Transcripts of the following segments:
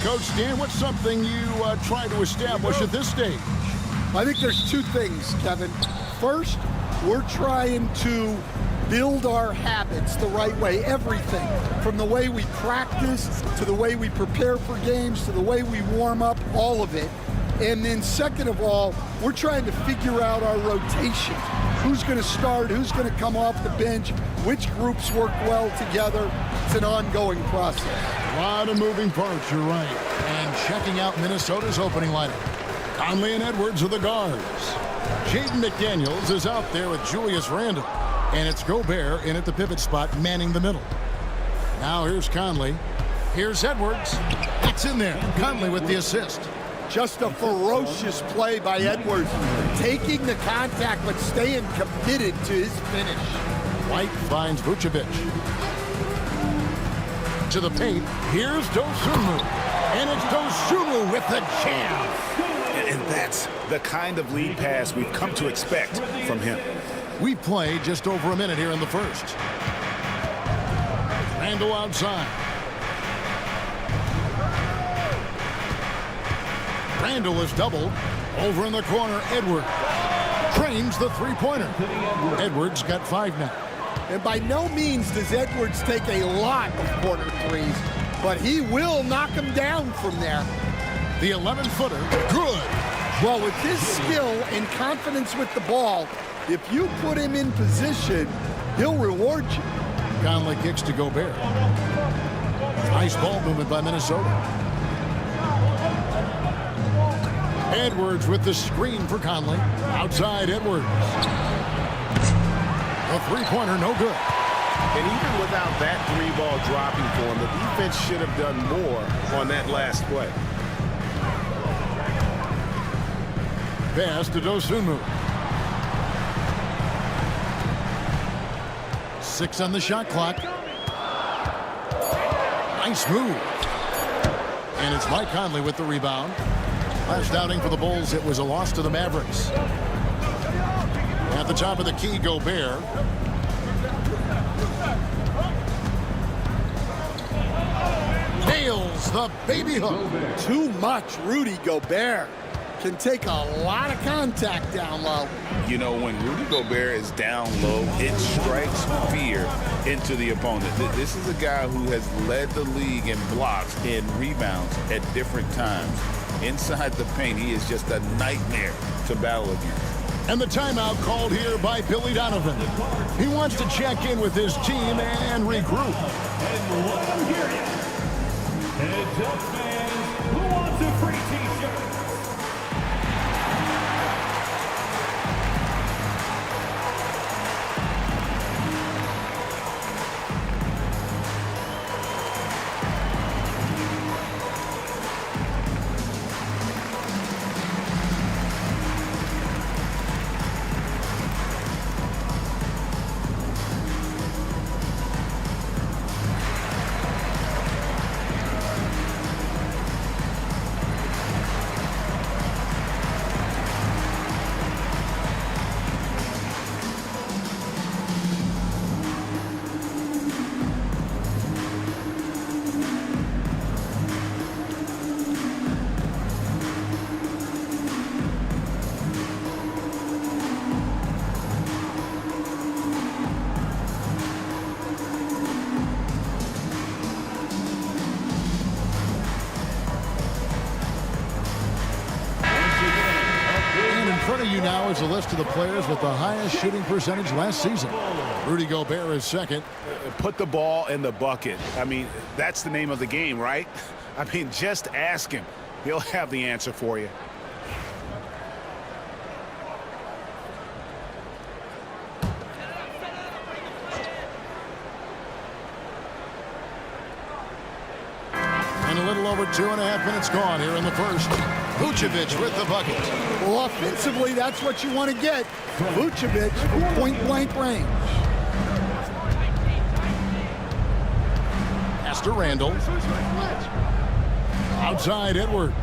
Coach Dan, what's something you try to establish at this stage? I think there's two things, Kevin. First, we're trying to build our habits the right way, everything, from the way we practice to the way we prepare for games to the way we warm up, all of it. And then second of all, we're trying to figure out our rotation. Who's going to start, who's going to come off the bench, which groups work well together. It's an ongoing process. A lot of moving parts, you're right. And checking out Minnesota's opening lineup. Conley and Edwards are the guards. Jaden McDaniels is out there with Julius Randle. And it's Gobert in at the pivot spot, manning the middle. Now here's Conley. Here's Edwards. It's in there. Conley with the assist. Just a ferocious play by Edwards. Taking the contact, but staying committed to his finish. White finds Vucevic. To the paint. Here's Dosunmu. And it's Dosunmu with the jam. And that's the kind of lead pass we've come to expect from him. We play just over a minute here in the first. Randle outside. Randle is doubled. Over in the corner, Edwards trains the three-pointer. Edwards got 5 now. And by no means does Edwards take a lot of corner threes, but he will knock them down from there. The 11-footer, good. Well, with his skill and confidence with the ball, if you put him in position, he'll reward you. Conley kicks to Gobert. Nice ball movement by Minnesota. Edwards with the screen for Conley. Outside Edwards. A three-pointer, no good. And even without that three-ball dropping for him, the defense should have done more on that last play. Pass to Dosunmu. 6 on the shot clock. Nice move. And it's Mike Conley with the rebound. Last outing for the Bulls, it was a loss to the Mavericks. At the top of the key, Gobert. Nails the baby hook. Too much Rudy Gobert. Can take a lot of contact down low. You know, when Rudy Gobert is down low, it strikes fear into the opponent. This is a guy who has led the league in blocks and rebounds at different times. Inside the paint, he is just a nightmare to battle against. And the timeout called here by Billy Donovan. He wants to check in with his team and regroup. And let them hear it. Heads up, fans. Who wants a free t-shirt? Now is a list of the players with the highest shooting percentage last season. Rudy Gobert is second. Put the ball in the bucket. I mean, that's the name of the game, right? I mean, just ask him. He'll have the answer for you. And a little over 2.5 minutes gone here in the first. Vucevic with the bucket. Well, offensively, that's what you want to get. Vucevic from point-blank range. Pass to Randle. Outside Edwards.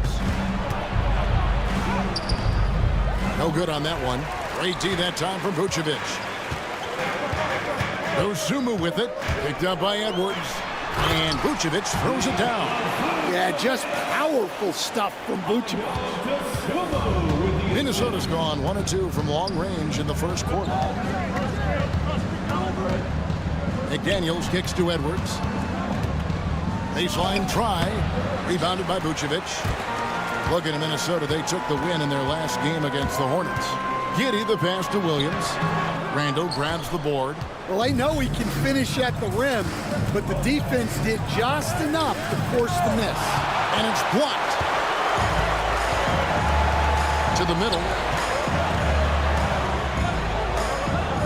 No good on that one. Great D that time from Vucevic. Dosunmu with it. Picked up by Edwards. And Vucevic throws it down. Yeah, just powerful stuff from Vucevic. Minnesota's gone 1 of 2 from long range in the first quarter. McDaniels kicks to Edwards. Baseline try. Rebounded by Vucevic. Looking at Minnesota, they took the win in their last game against the Hornets. Giddey the pass to Williams. Randall grabs the board. Well, I know he can finish at the rim, but the defense did just enough to force the miss. And it's blocked. To the middle.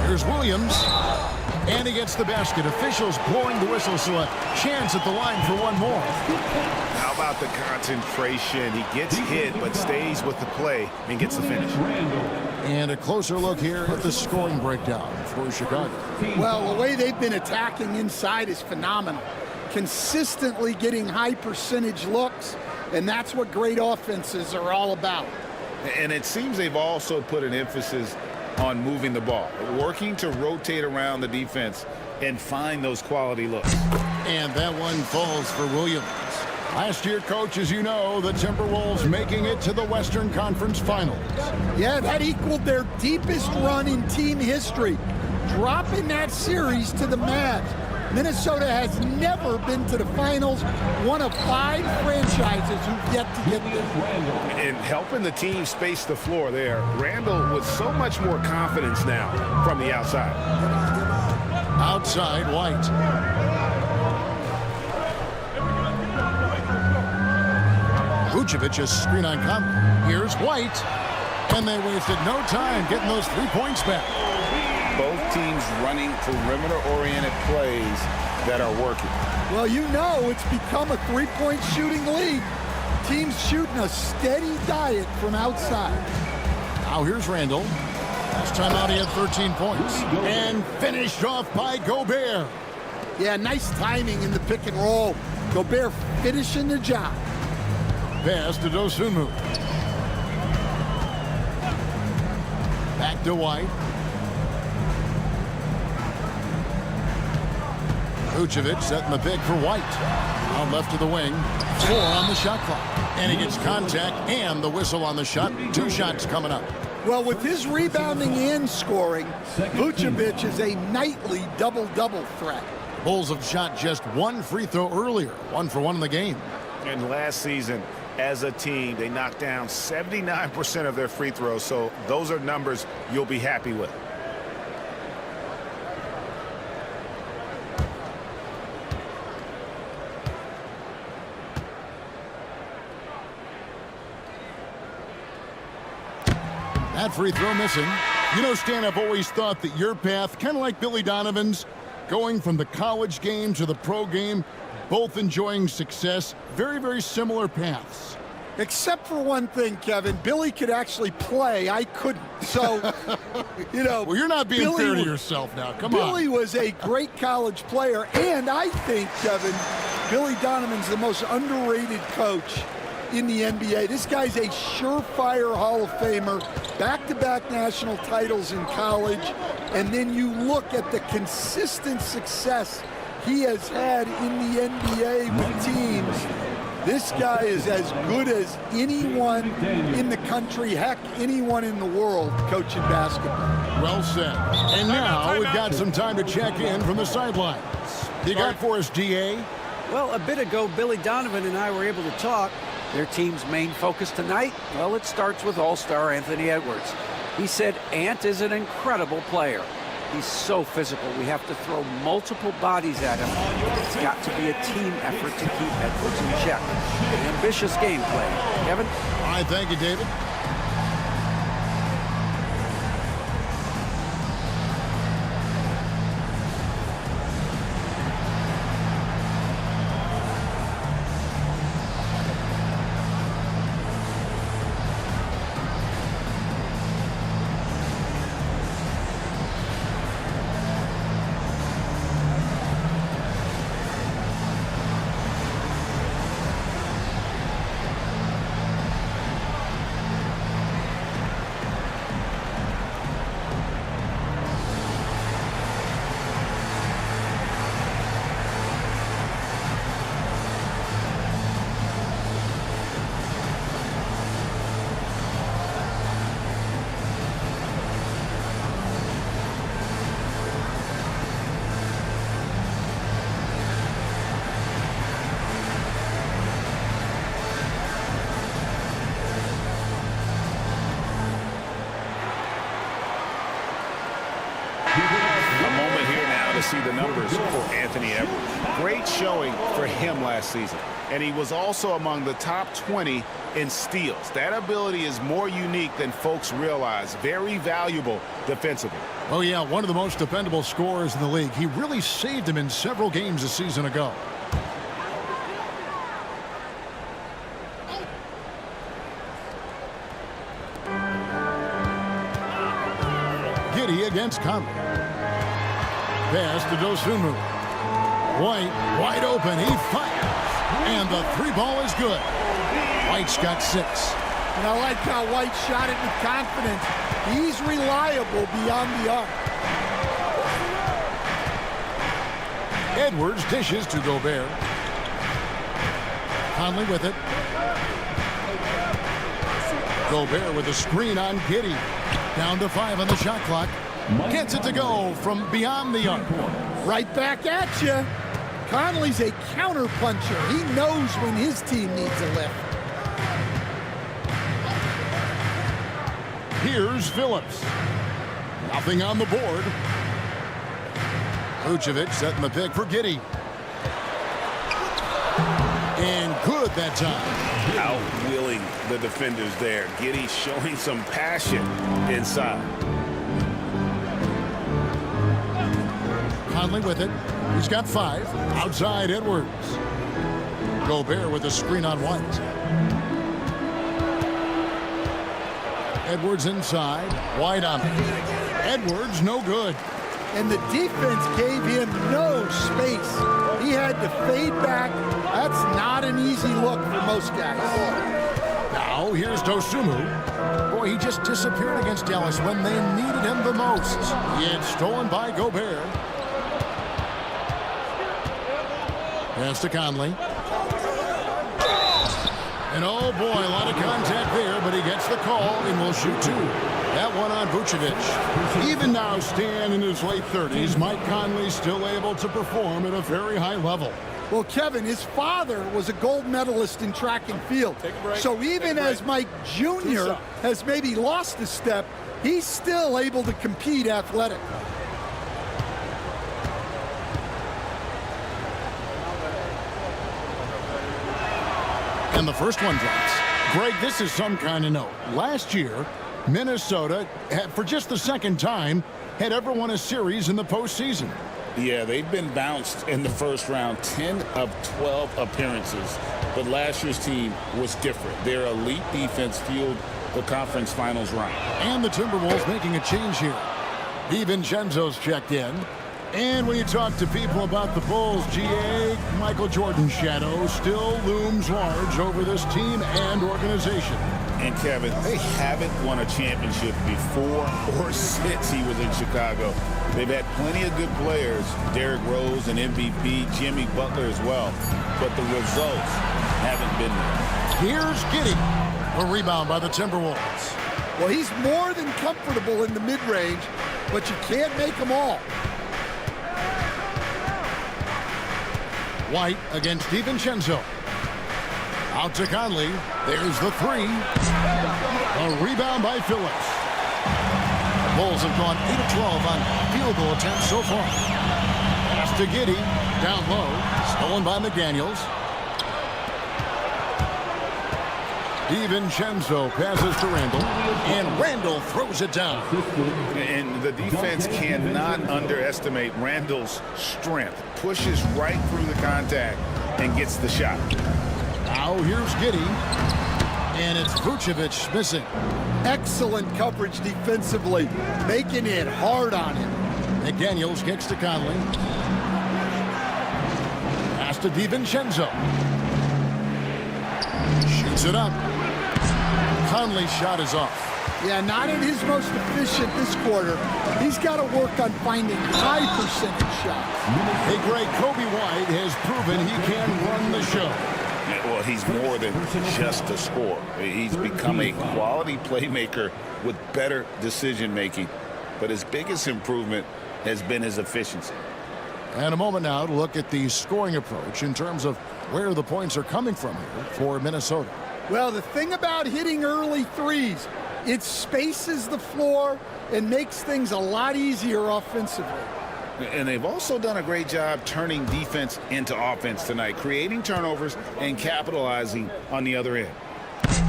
Here's Williams. And he gets the basket. Officials blowing the whistle, so a chance at the line for one more. How about the concentration? He gets hit, but stays with the play and gets the finish. And a closer look here at the scoring breakdown for Chicago. Well, the way they've been attacking inside is phenomenal. Consistently getting high percentage looks, and that's what great offenses are all about. And it seems they've also put an emphasis on moving the ball, working to rotate around the defense and find those quality looks. And that one falls for Williams. Last year, coach, as you know, the Timberwolves making it to the Western Conference Finals. Yeah, that equaled their deepest run in team history, dropping that series to the Mavs. Minnesota has never been to the finals, one of 5 franchises who've yet to get there. And helping the team space the floor there, Randall with so much more confidence now from the outside. Outside, White. Vucevic is screen on Conley. Here's White. And they wasted no time getting those 3 points back. Both teams running perimeter-oriented plays that are working. Well, you know it's become a 3-point shooting league. Teams shooting a steady diet from outside. Now here's Randall. Last time out he had 13 points. And finished off by Gobert. Yeah, nice timing in the pick and roll. Gobert finishing the job. Pass to Dosunmu. Back to White. Vucevic setting the pick for White. Out left to the wing. 4 on the shot clock. And he gets contact and the whistle on the shot. 2 shots coming up. Well, with his rebounding and scoring, Vucevic is a nightly double-double threat. The Bulls have shot just 1 free throw earlier. 1 for 1 in the game. And last season, as a team, they knocked down 79% of their free throws. So those are numbers you'll be happy with. That free throw missing. You know, Stan, I've always thought that your path, kind of like Billy Donovan's, going from the college game to the pro game, both enjoying success, very, very similar paths. Except for one thing, Kevin. Billy could actually play. I couldn't. So, you know. Well, you're not being fair to yourself now. Come on. Billy was a great college player. And I think, Kevin, Billy Donovan's the most underrated coach in the NBA. This guy's a surefire Hall of Famer, back-to-back national titles in college, and then you look at the consistent success he has had in the NBA with teams. This guy is as good as anyone in the country, heck, anyone in the world coaching basketball. Well said. And now we've got some time to check in from the sidelines. You got for us, DA? Well, a bit ago, Billy Donovan and I were able to talk. Their team's main focus tonight, well, it starts with All-Star Anthony Edwards. He said Ant is an incredible player. He's so physical. We have to throw multiple bodies at him. It's got to be a team effort to keep Edwards in check. An ambitious gameplay. Kevin? All right, thank you, David. to see the numbers for Anthony Edwards. Great showing for him last season. And he was also among the top 20 in steals. That ability is more unique than folks realize. Very valuable defensively. Oh, yeah, one of the most dependable scorers in the league. He really saved him in several games a season ago. Giddey against Conley. Pass to Dosunmu. White, wide open. He fires. And the three ball is good. White's got 6. And I like how White shot it with confidence. He's reliable beyond the arc. Edwards dishes to Gobert. Conley with it. Gobert with a screen on Giddey. Down to 5 on the shot clock. Gets it to go from beyond the arc. Right back at you. Conley's a counter puncher. He knows when his team needs a lift. Here's Phillips. Nothing on the board. Vucevic setting the pick for Giddey. And good that time. Outwheeling the defenders there. Giddey showing some passion inside. Conley with it. He's got 5. Outside Edwards. Gobert with a screen on White. Edwards inside. White on it. Edwards no good. And the defense gave him no space. He had to fade back. That's not an easy look for most guys. Now here's Dosunmu. Boy, he just disappeared against Dallas when they needed him the most. It's stolen by Gobert. Pass to Conley. And oh boy, a lot of contact there, but he gets the call and will shoot 2. That one on Vucevic. Even now, Stan in his late 30s, Mike Conley still able to perform at a very high level. Well, Kevin, his father was a gold medalist in track and field. So even as Mike Jr. has maybe lost a step, he's still able to compete athletically. And the first one drops. Greg, this is some kind of note. Last year, Minnesota, for just the second time, had ever won a series in the postseason. Yeah, they've been bounced in the first round, 10 of 12 appearances. But last year's team was different. Their elite defense fueled the conference finals run. And the Timberwolves making a change here. DiVincenzo's checked in. And when you talk to people about the Bulls, GA, Michael Jordan's shadow still looms large over this team and organization. And Kevin, they haven't won a championship before or since he was in Chicago. They've had plenty of good players, Derrick Rose and MVP, Jimmy Butler as well. But the results haven't been there. Here's Giddey. A rebound by the Timberwolves. Well, he's more than comfortable in the mid-range, but you can't make them all. White against DiVincenzo. Out to Conley. There's the 3. A rebound by Phillips. The Bulls have gone 8 of 12 on field goal attempts so far. Pass to Giddey. Down low. Stolen by McDaniels. DiVincenzo passes to Randall. And Randall throws it down. And the defense cannot underestimate Randall's strength. Pushes right through the contact and gets the shot. Now here's Giddey. And it's Vucevic missing. Excellent coverage defensively, making it hard on him. McDaniels kicks to Conley. Pass to DiVincenzo. Shoots it up. Conley's shot is off. Yeah, not in his most efficient this quarter. He's got to work on finding high percentage shots. Hey, Greg, Kobe White has proven he can run the show. Well, he's more than just a scorer. He's become a quality playmaker with better decision-making. But his biggest improvement has been his efficiency. And a moment now to look at the scoring approach in terms of where the points are coming from here for Minnesota. Well, the thing about hitting early threes, it spaces the floor and makes things a lot easier offensively. And they've also done a great job turning defense into offense tonight, creating turnovers and capitalizing on the other end.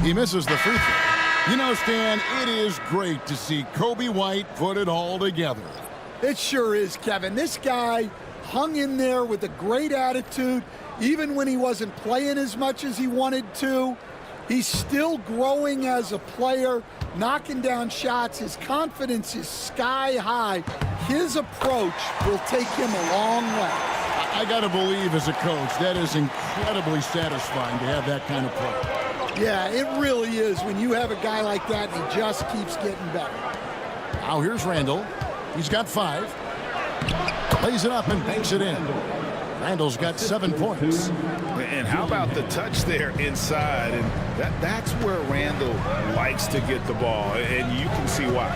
He misses the free throw. You know, Stan, it is great to see Kobe White put it all together. It sure is, Kevin. This guy hung in there with a great attitude, even when he wasn't playing as much as he wanted to. He's still growing as a player, knocking down shots. His confidence is sky high. His approach will take him a long way. I got to believe as a coach, that is incredibly satisfying to have that kind of play. Yeah, it really is when you have a guy like that and he just keeps getting better. Now here's Randall. He's got 5. Lays it up and banks it in. Randall's got 7 points. And how about the touch there inside? And that's where Randall likes to get the ball, and you can see why.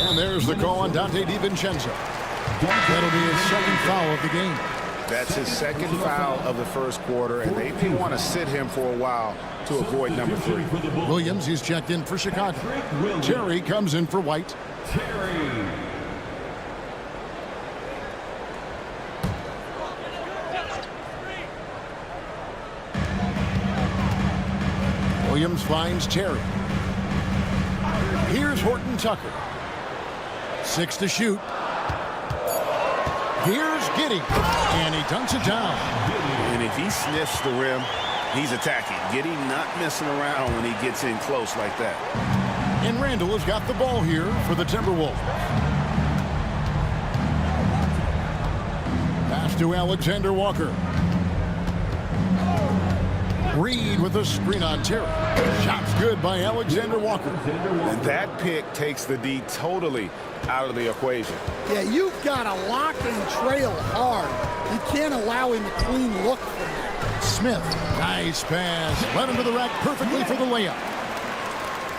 And there's the call on Dante DiVincenzo. That'll be his second foul of the game. That's his second foul of the first quarter, and they do want to sit him for a while to avoid number 3. Williams, he's checked in for Chicago. Terry comes in for White. Williams finds Terry. Here's Horton Tucker. 6 to shoot. Here's Giddey, and he dunks it down. And if he sniffs the rim, he's attacking. Giddey not messing around when he gets in close like that. And Randall has got the ball here for the Timberwolves. Pass to Alexander Walker. Reed with a screen on Terry. Shot's good by Alexander Walker. And that pick takes the D totally out of the equation. Yeah, you've got to lock and trail hard. You can't allow him a clean look from that. Smith, nice pass. Led him to the rack perfectly for the layup.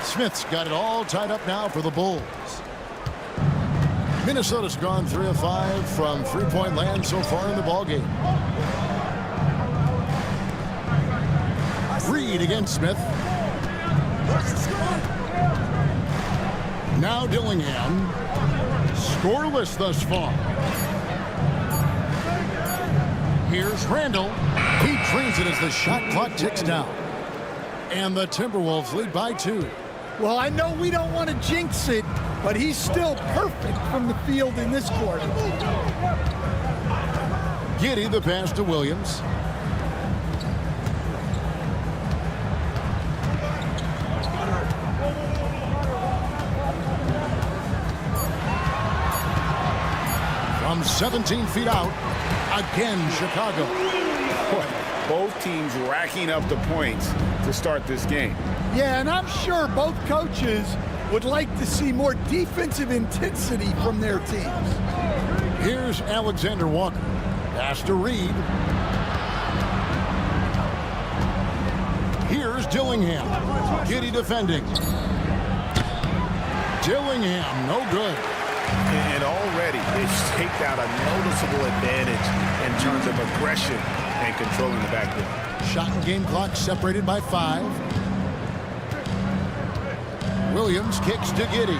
Smith's got it all tied up now for the Bulls. Minnesota's gone 3 of 5 from three-point land so far in the ballgame. Reed against Smith. Now Dillingham. Scoreless thus far. Here's Randall. He drains it as the shot clock ticks down. And the Timberwolves lead by 2. Well, I know we don't want to jinx it, but he's still perfect from the field in this quarter. Giddey the pass to Williams. From 17 feet out, again Chicago. Both teams racking up the points to start this game. Yeah, and I'm sure both coaches would like to see more defensive intensity from their teams. Here's Alexander Walker. Pass to Reed. Here's Dillingham. Giddey defending. Dillingham, no good. And already they've taken out a noticeable advantage in terms of aggression and controlling the backcourt. Shot and game clock separated by 5. Williams kicks to Giddey.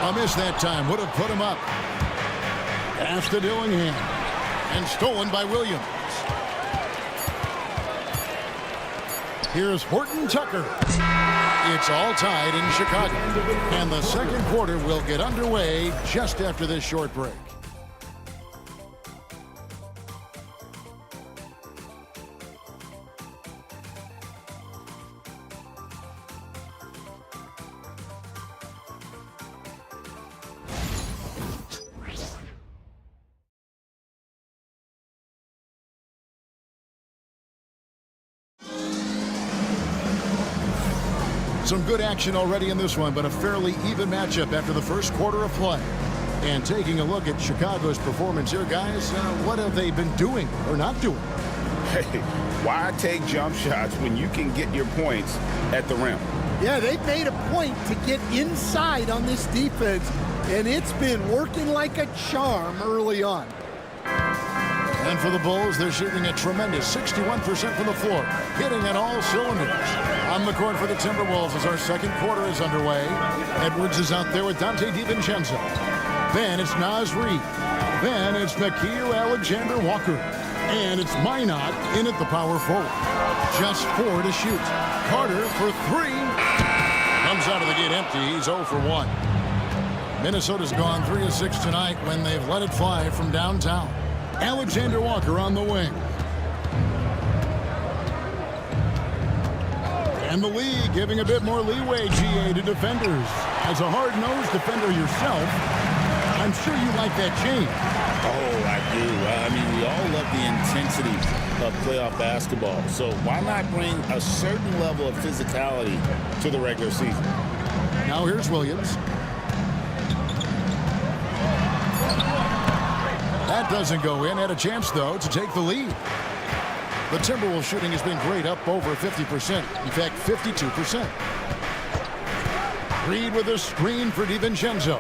A miss that time. Would have put him up. Pass to Dillingham. And stolen by Williams. Here's Horton Tucker. It's all tied in Chicago. And the second quarter will get underway just after this short break. Some good action already in this one, but a fairly even matchup after the first quarter of play. And taking a look at Chicago's performance here, guys, what have they been doing or not doing? Hey, why take jump shots when you can get your points at the rim? Yeah, they've made a point to get inside on this defense, and it's been working like a charm early on. And for the Bulls, they're shooting a tremendous 61% from the floor, hitting on all cylinders. On the court for the Timberwolves as our second quarter is underway. Edwards is out there with Dante DiVincenzo. Then it's Naz Reid. Then it's Nickeil Alexander-Walker. And it's Minot in at the power forward. Just 4 to shoot. Carter for 3. Comes out of the gate empty. He's 0 for 1. Minnesota's gone 3 of 6 tonight when they've let it fly from downtown. Alexander-Walker on the wing. And the league giving a bit more leeway, GA, to defenders. As a hard-nosed defender yourself, I'm sure you like that change. Oh, I do. I mean, we all love the intensity of playoff basketball. So why not bring a certain level of physicality to the regular season? Now here's Williams. That doesn't go in. Had a chance, though, to take the lead. The Timberwolves shooting has been great, up over 50%. In fact, 52%. Reid with a screen for DiVincenzo.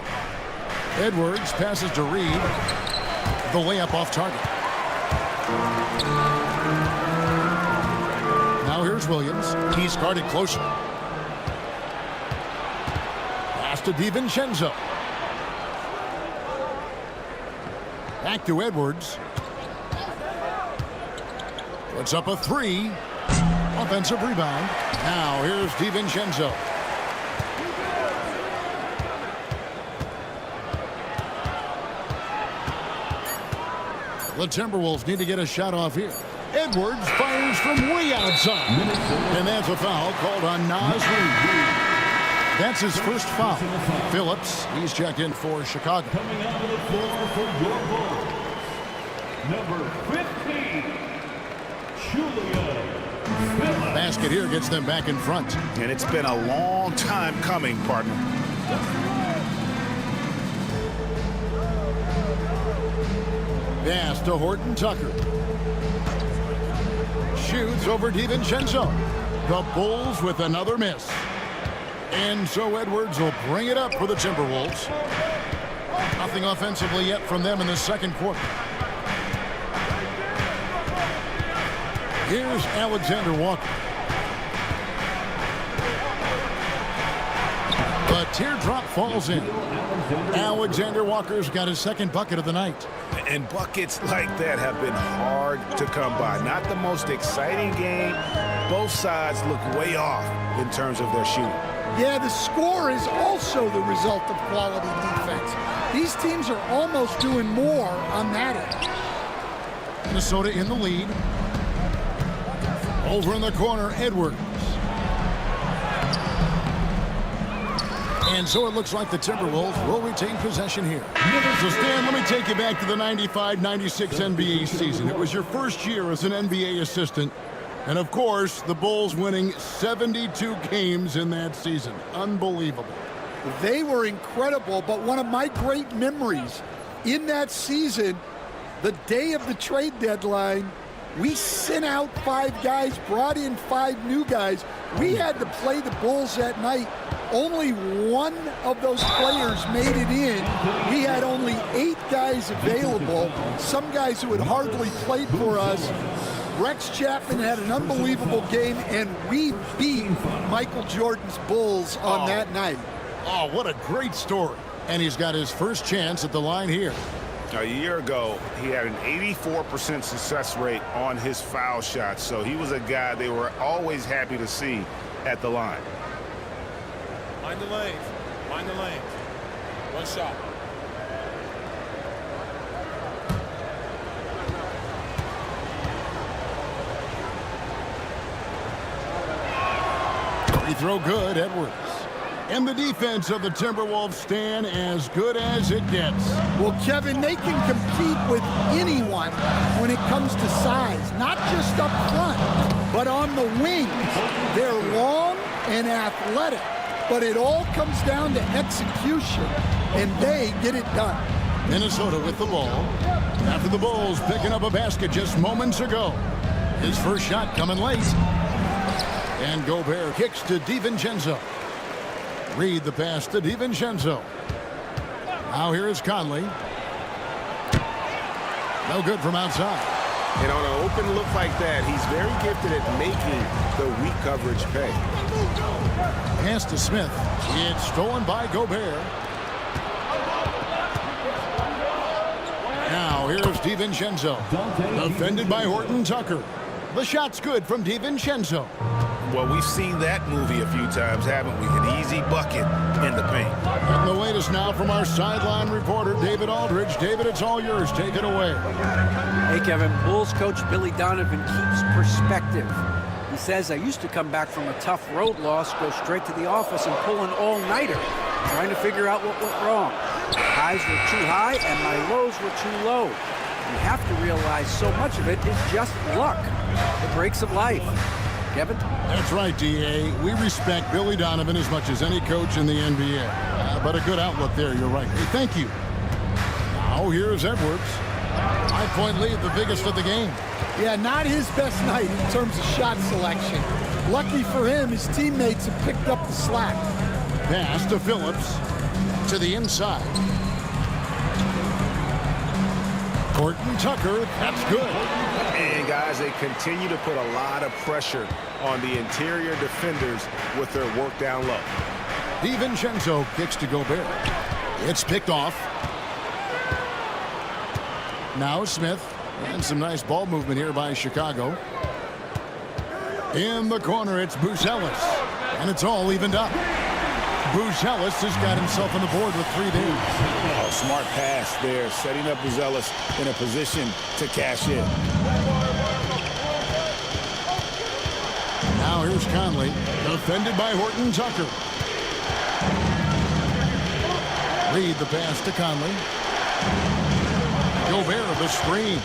Edwards passes to Reid. The layup off target. Now here's Williams. He's guarded closer. Pass to DiVincenzo. Back to Edwards. Puts up a 3. Offensive rebound. Now here's DiVincenzo. The Timberwolves need to get a shot off here. Edwards fires from way outside. And that's a foul called on Naz Reid. That's his first foul. Phillips, he's checked in for Chicago. Coming out of the floor for your Bulls, number 15, Julius Phillips. Basket here gets them back in front. And it's been a long time coming, partner. Pass to Horton Tucker. Shoots over DiVincenzo. The Bulls with another miss. And so Edwards will bring it up for the Timberwolves. Nothing offensively yet from them in the second quarter. Here's Alexander-Walker. The teardrop falls in. Alexander-Walker's got his second bucket of the night. And buckets like that have been hard to come by. Not the most exciting game. Both sides look way off in terms of their shooting. Yeah, the score is also the result of quality defense. These teams are almost doing more on that end. Minnesota in the lead. Over in the corner, Edwards. And so it looks like the Timberwolves will retain possession here. So, Stan, let me take you back to the 95-96 NBA season. It was your first year as an NBA assistant. And, of course, the Bulls winning 72 games in that season. Unbelievable. They were incredible, but one of my great memories in that season, the day of the trade deadline, we sent out 5 guys, brought in 5 new guys. We had to play the Bulls that night. Only one of those players made it in. We had only 8 guys available, some guys who had hardly played for us. Rex Chapman had an unbelievable game, and we beat Michael Jordan's Bulls on that night. Oh, what a great story. And he's got his first chance at the line here. A year ago, he had an 84% success rate on his foul shots, so he was a guy they were always happy to see at the line. Mind the lanes. Mind the lanes. One shot. Free throw good, Edwards. And the defense of the Timberwolves stand as good as it gets. Well, Kevin, they can compete with anyone when it comes to size, not just up front, but on the wings. They're long and athletic, but it all comes down to execution, and they get it done. Minnesota with the ball. After the Bulls picking up a basket just moments ago. His first shot coming late. And Gobert kicks to DiVincenzo. Reid the pass to DiVincenzo. Now here is Conley. No good from outside. And on an open look like that, he's very gifted at making the weak coverage pay. Pass to Smith. It's stolen by Gobert. Now here's DiVincenzo. Defended by Horton Tucker. The shot's good from DiVincenzo. Well, we've seen that movie a few times, haven't we? An easy bucket in the paint. And the latest now from our sideline reporter, David Aldridge. David, it's all yours. Take it away. Hey, Kevin, Bulls coach Billy Donovan keeps perspective. He says, I used to come back from a tough road loss, go straight to the office and pull an all-nighter, trying to figure out what went wrong. My highs were too high and my lows were too low. You have to realize so much of it is just luck. The breaks of life. Kevin? That's right, D.A. We respect Billy Donovan as much as any coach in the NBA. But a good outlook there, you're right. Hey, thank you. Now here's Edwards. 5-point lead, the biggest of the game. Yeah, not his best night in terms of shot selection. Lucky for him, his teammates have picked up the slack. Pass to Phillips. To the inside. Horton Tucker, that's good. And guys, they continue to put a lot of pressure on the interior defenders with their work down low. DiVincenzo kicks to Gobert. It's picked off. Now Smith. And some nice ball movement here by Chicago. In the corner, it's Buzelis. And it's all evened up. Buzelis has got himself on the board with 3 there. Oh, smart pass there, setting up Buzelis in a position to cash in. Now here's Conley, defended by Horton Tucker. Reed the pass to Conley. Gobert the screen.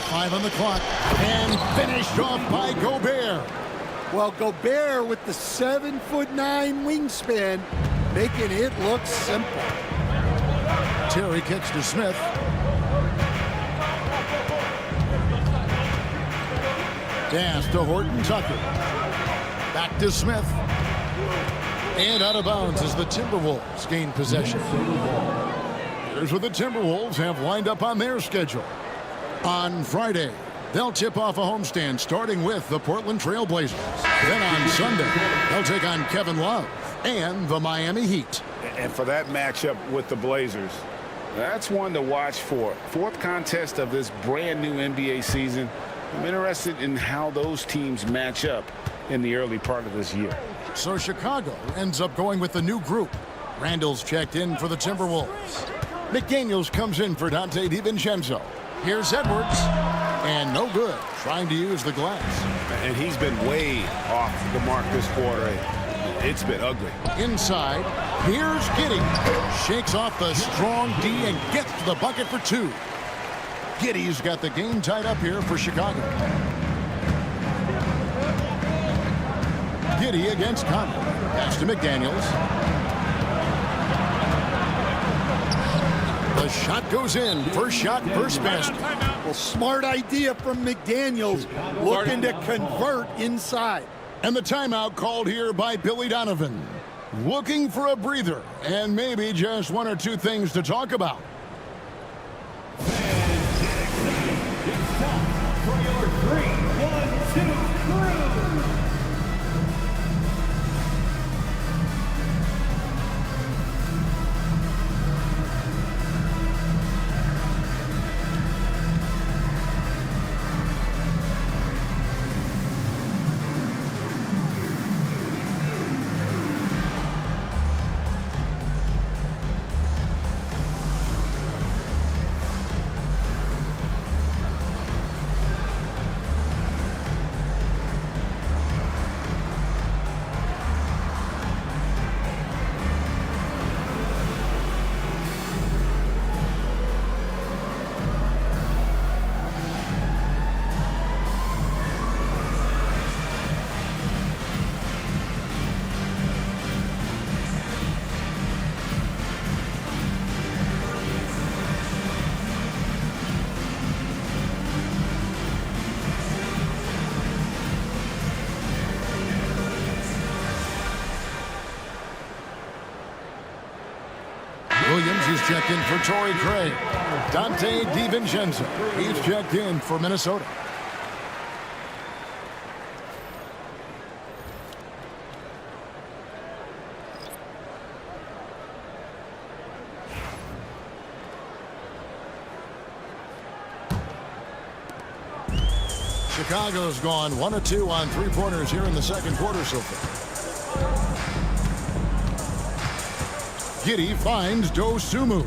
5 on the clock. And finished off by Gobert. Well, Gobert with the 7'9" wingspan, making it look simple. Terry kicks to Smith. Pass to Horton Tucker. Back to Smith. And out of bounds as the Timberwolves gain possession. Here's what the Timberwolves have lined up on their schedule. On Friday, they'll tip off a homestand starting with the Portland Trail Blazers. Then on Sunday, they'll take on Kevin Love and the Miami Heat. And for that matchup with the Blazers, that's one to watch for. 4th contest of this brand new NBA season. I'm interested in how those teams match up in the early part of this year. So Chicago ends up going with the new group. Randall's checked in for the Timberwolves. McDaniels comes in for Dante DiVincenzo. Here's Edwards. And no good, trying to use the glass. And he's been way off the mark this quarter. It's been ugly. Inside, here's Giddey. Shakes off the strong D and gets to the bucket for 2. Giddey's got the game tied up here for Chicago. Giddey against Conley. Pass to McDaniels. The shot goes in. First shot, first basket. Well, smart idea from McDaniels, looking to convert inside. And the timeout called here by Billy Donovan. Looking for a breather and maybe just 1 or 2 things to talk about. It's time for your 3-1-2 crew. Williams is checked in for Torrey Craig. Dante DiVincenzo, he's checked in for Minnesota. Chicago's gone 1 of 2 on three-pointers here in the second quarter so far. Giddey finds Dosunmu.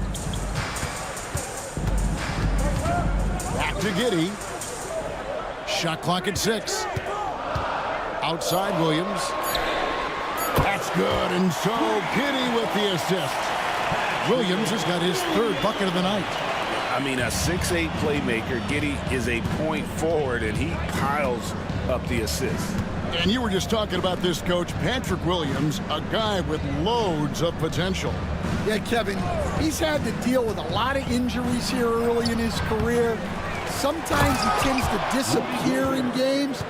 Back to Giddey. Shot clock at 6. Outside Williams. That's good, and so Giddey with the assist. Williams has got his third bucket of the night. I mean, a 6'8 playmaker. Giddey is a point forward, and he piles up the assists. And you were just talking about this, Coach. Patrick Williams, a guy with loads of potential. Yeah, Kevin, he's had to deal with a lot of injuries here early in his career. Sometimes he tends to disappear in games,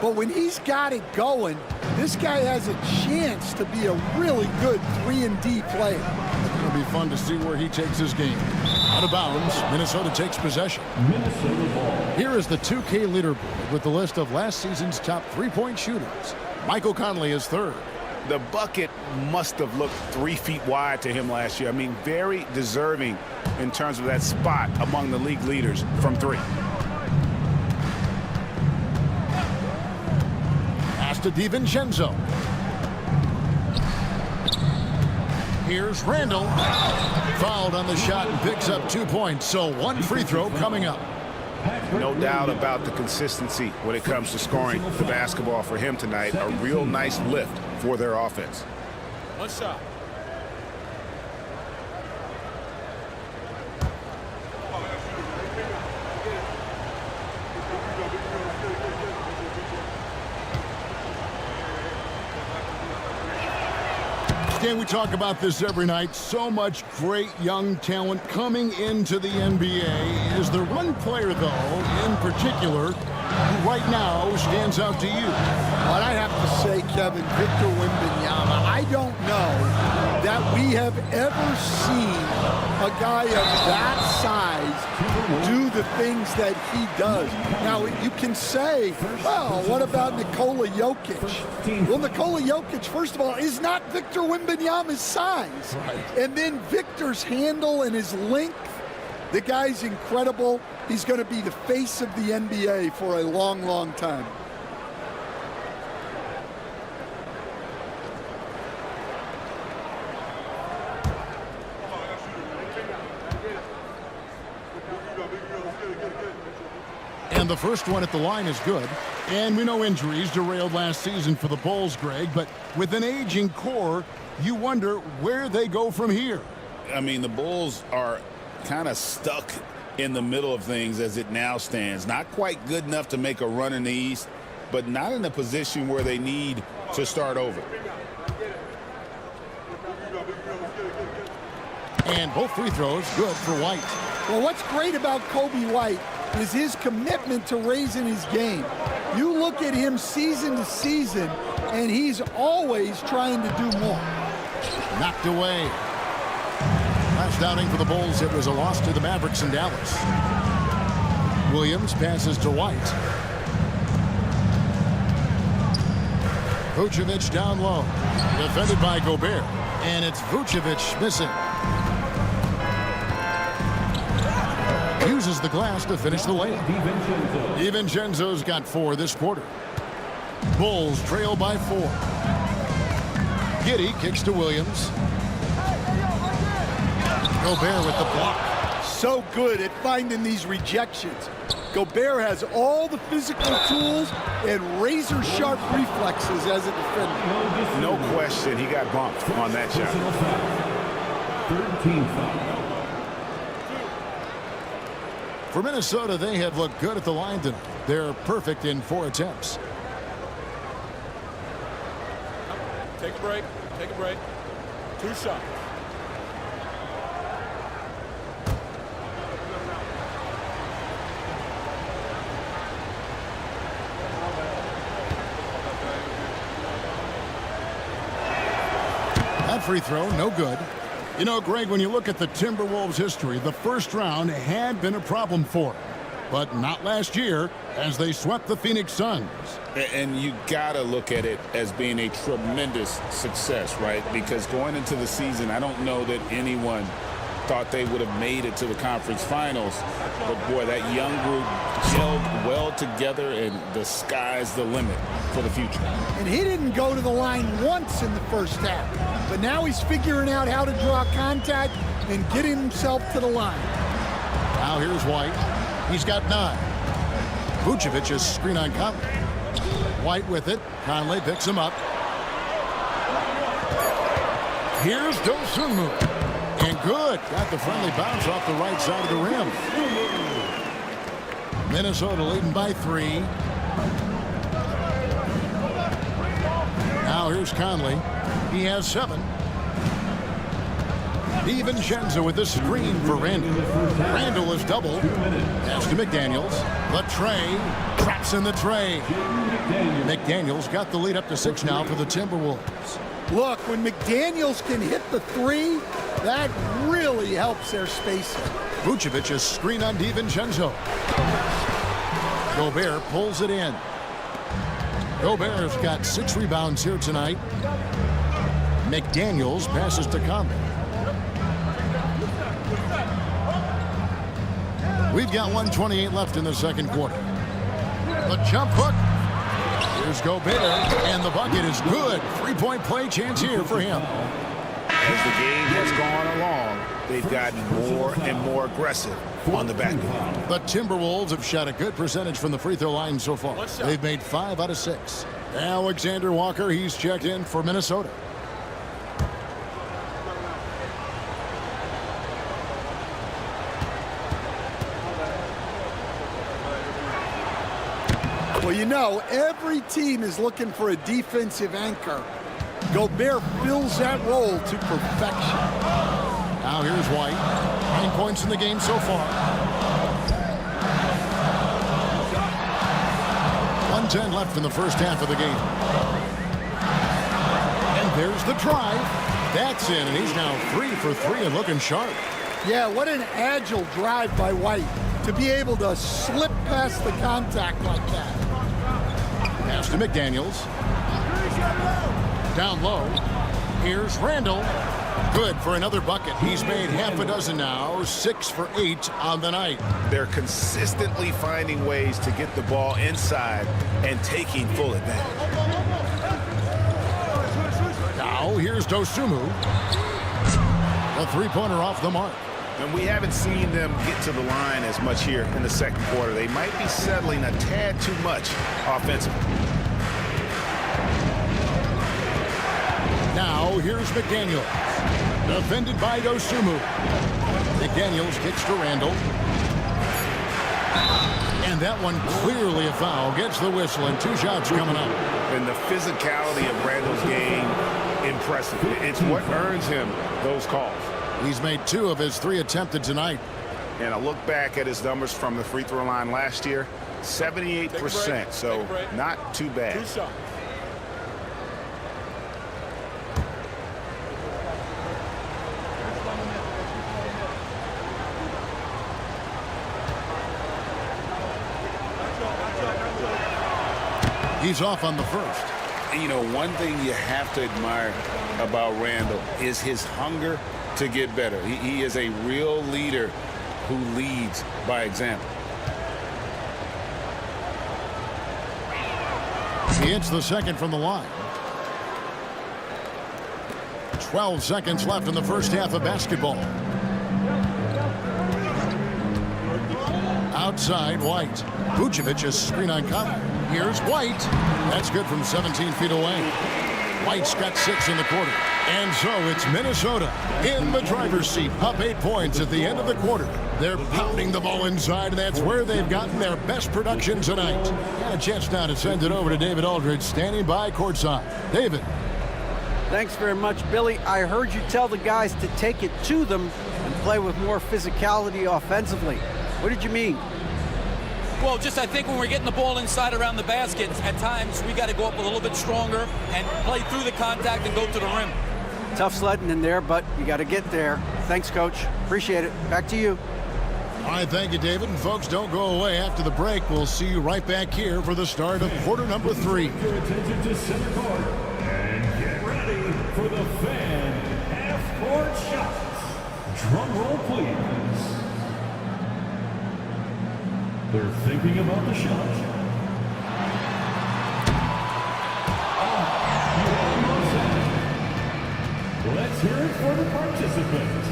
but when he's got it going, this guy has a chance to be a really good 3-and-D player. It'll be fun to see where he takes his game. Out of bounds, Minnesota takes possession. Minnesota ball. Here is the 2K leaderboard with the list of last season's top three-point shooters. Michael Conley is third. The bucket must have looked 3 feet wide to him last year. I mean, very deserving in terms of that spot among the league leaders from 3. Pass to DiVincenzo. Here's Randall. Fouled on the shot and picks up 2 points. So 1 free throw coming up. No doubt about the consistency when it comes to scoring the basketball for him tonight. A real nice lift for their offense. 1 shot. Dan, we talk about this every night. So much great young talent coming into the NBA. Is there one player, though, in particular, who right now stands out to you? But I have to say, Kevin, Victor Wembanyama, I don't know that we have ever seen a guy of that size do the things that he does. Now, you can say, well, what about Nikola Jokic? Well, Nikola Jokic, first of all, is not Victor Wembanyama's size. Right. And then Victor's handle and his length, the guy's incredible. He's going to be the face of the NBA for a long, long time. And the first one at the line is good. And we know injuries derailed last season for the Bulls, Greg. But with an aging core, you wonder where they go from here. I mean, the Bulls are kind of stuck in the middle of things as it now stands. Not quite good enough to make a run in the East, but not in a position where they need to start over. And both free throws good for White. Well, what's great about Kobe White is his commitment to raising his game. You look at him season to season, and he's always trying to do more. Knocked away. Last outing for the Bulls, it was a loss to the Mavericks in Dallas. Williams passes to White. Vucevic down low. Defended by Gobert. And it's Vucevic missing. Uses the glass to finish the layup. DiVincenzo's got 4 this quarter. Bulls trail by 4. Giddey kicks to Williams. Gobert with the block. So good at finding these rejections. Gobert has all the physical tools and razor-sharp reflexes as a defender. No question he got bumped on that shot. 13 foul. For Minnesota, they have looked good at the line tonight. They're perfect in 4 attempts. Take a break. Take a break. 2 shots. That free throw, no good. You know, Greg, when you look at the Timberwolves' history, the first round had been a problem for them. But not last year, as they swept the Phoenix Suns. And you got to look at it as being a tremendous success, right? Because going into the season, I don't know that anyone thought they would have made it to the conference finals. But, boy, that young group gelled well together, and the sky's the limit for the future. And he didn't go to the line once in the first half. But now he's figuring out how to draw contact and getting himself to the line. Now here's White. He's got 9. Vucevic's screen on Conley. White with it. Conley picks him up. Here's Dosunmu. And good. Got the friendly bounce off the right side of the rim. Minnesota leading by 3. Now here's Conley. He has 7. DiVincenzo with the screen for Randall. Randall is doubled. Pass to McDaniels. The tray. Traps in the tray. McDaniels got the lead up to 6 now for the Timberwolves. Look, when McDaniels can hit the 3, that really helps their spacing. Vucevic's screen on DiVincenzo. Gobert pulls it in. Gobert's got 6 rebounds here tonight. McDaniels passes to Conley. We've got 1:28 left in the second quarter. The jump hook. Here's Gobert, and the bucket is good. 3-point play chance here for him. As the game has gone along, they've gotten more and more aggressive on the back end. The Timberwolves have shot a good percentage from the free throw line so far. They've made 5 out of 6. Alexander Walker, he's checked in for Minnesota. Well, you know, every team is looking for a defensive anchor. Gobert fills that role to perfection. Now here's White. 9 points in the game so far. 1:10 left in the first half of the game. And there's the drive. That's in, and he's now 3 for 3 and looking sharp. Yeah, what an agile drive by White to be able to slip past the contact like that. Pass to McDaniels. Down low. Here's Randall. Good for another bucket. He's made half a dozen now. 6 for 8 on the night. They're consistently finding ways to get the ball inside and taking full advantage. Now here's Dosunmu. A 3-pointer off the mark. And we haven't seen them get to the line as much here in the second quarter. They might be settling a tad too much offensively. Now here's McDaniels. Defended by Dosunmu. McDaniels kicks to Randall. And that one clearly a foul. Gets the whistle, and 2 shots coming up. And the physicality of Randall's game, impressive. It's what earns him those calls. He's made 2 of his 3 attempted tonight. And I look back at his numbers from the free throw line last year, 78%, so not too bad. 2 shots. He's off on the first. And, you know, one thing you have to admire about Randall is his hunger to get better. He is a real leader who leads by example. He hits the second from the line. 12 seconds left in the first half of basketball. Outside, White. Vucevic's screen on Conley. Here's White. That's good from 17 feet away. White's got 6 in the quarter. And so it's Minnesota in the driver's seat, up 8 points at the end of the quarter. They're pounding the ball inside, and that's where they've gotten their best production tonight. Got a chance now to send it over to David Aldridge, standing by courtside. David. Thanks very much, Billy. I heard you tell the guys to take it to them and play with more physicality offensively. What did you mean? Well, just I think when we're getting the ball inside around the basket, at times we got to go up a little bit stronger and play through the contact and go to the rim. Tough sledding in there, but you got to get there. Thanks, Coach. Appreciate it. Back to you. All right, thank you, David. And folks, don't go away after the break. We'll see you right back here for the start of quarter number 3. Your attention to center court and get ready for the fan half-court shots. Drum roll, please. They're thinking about the shot. Let's hear it for the participant.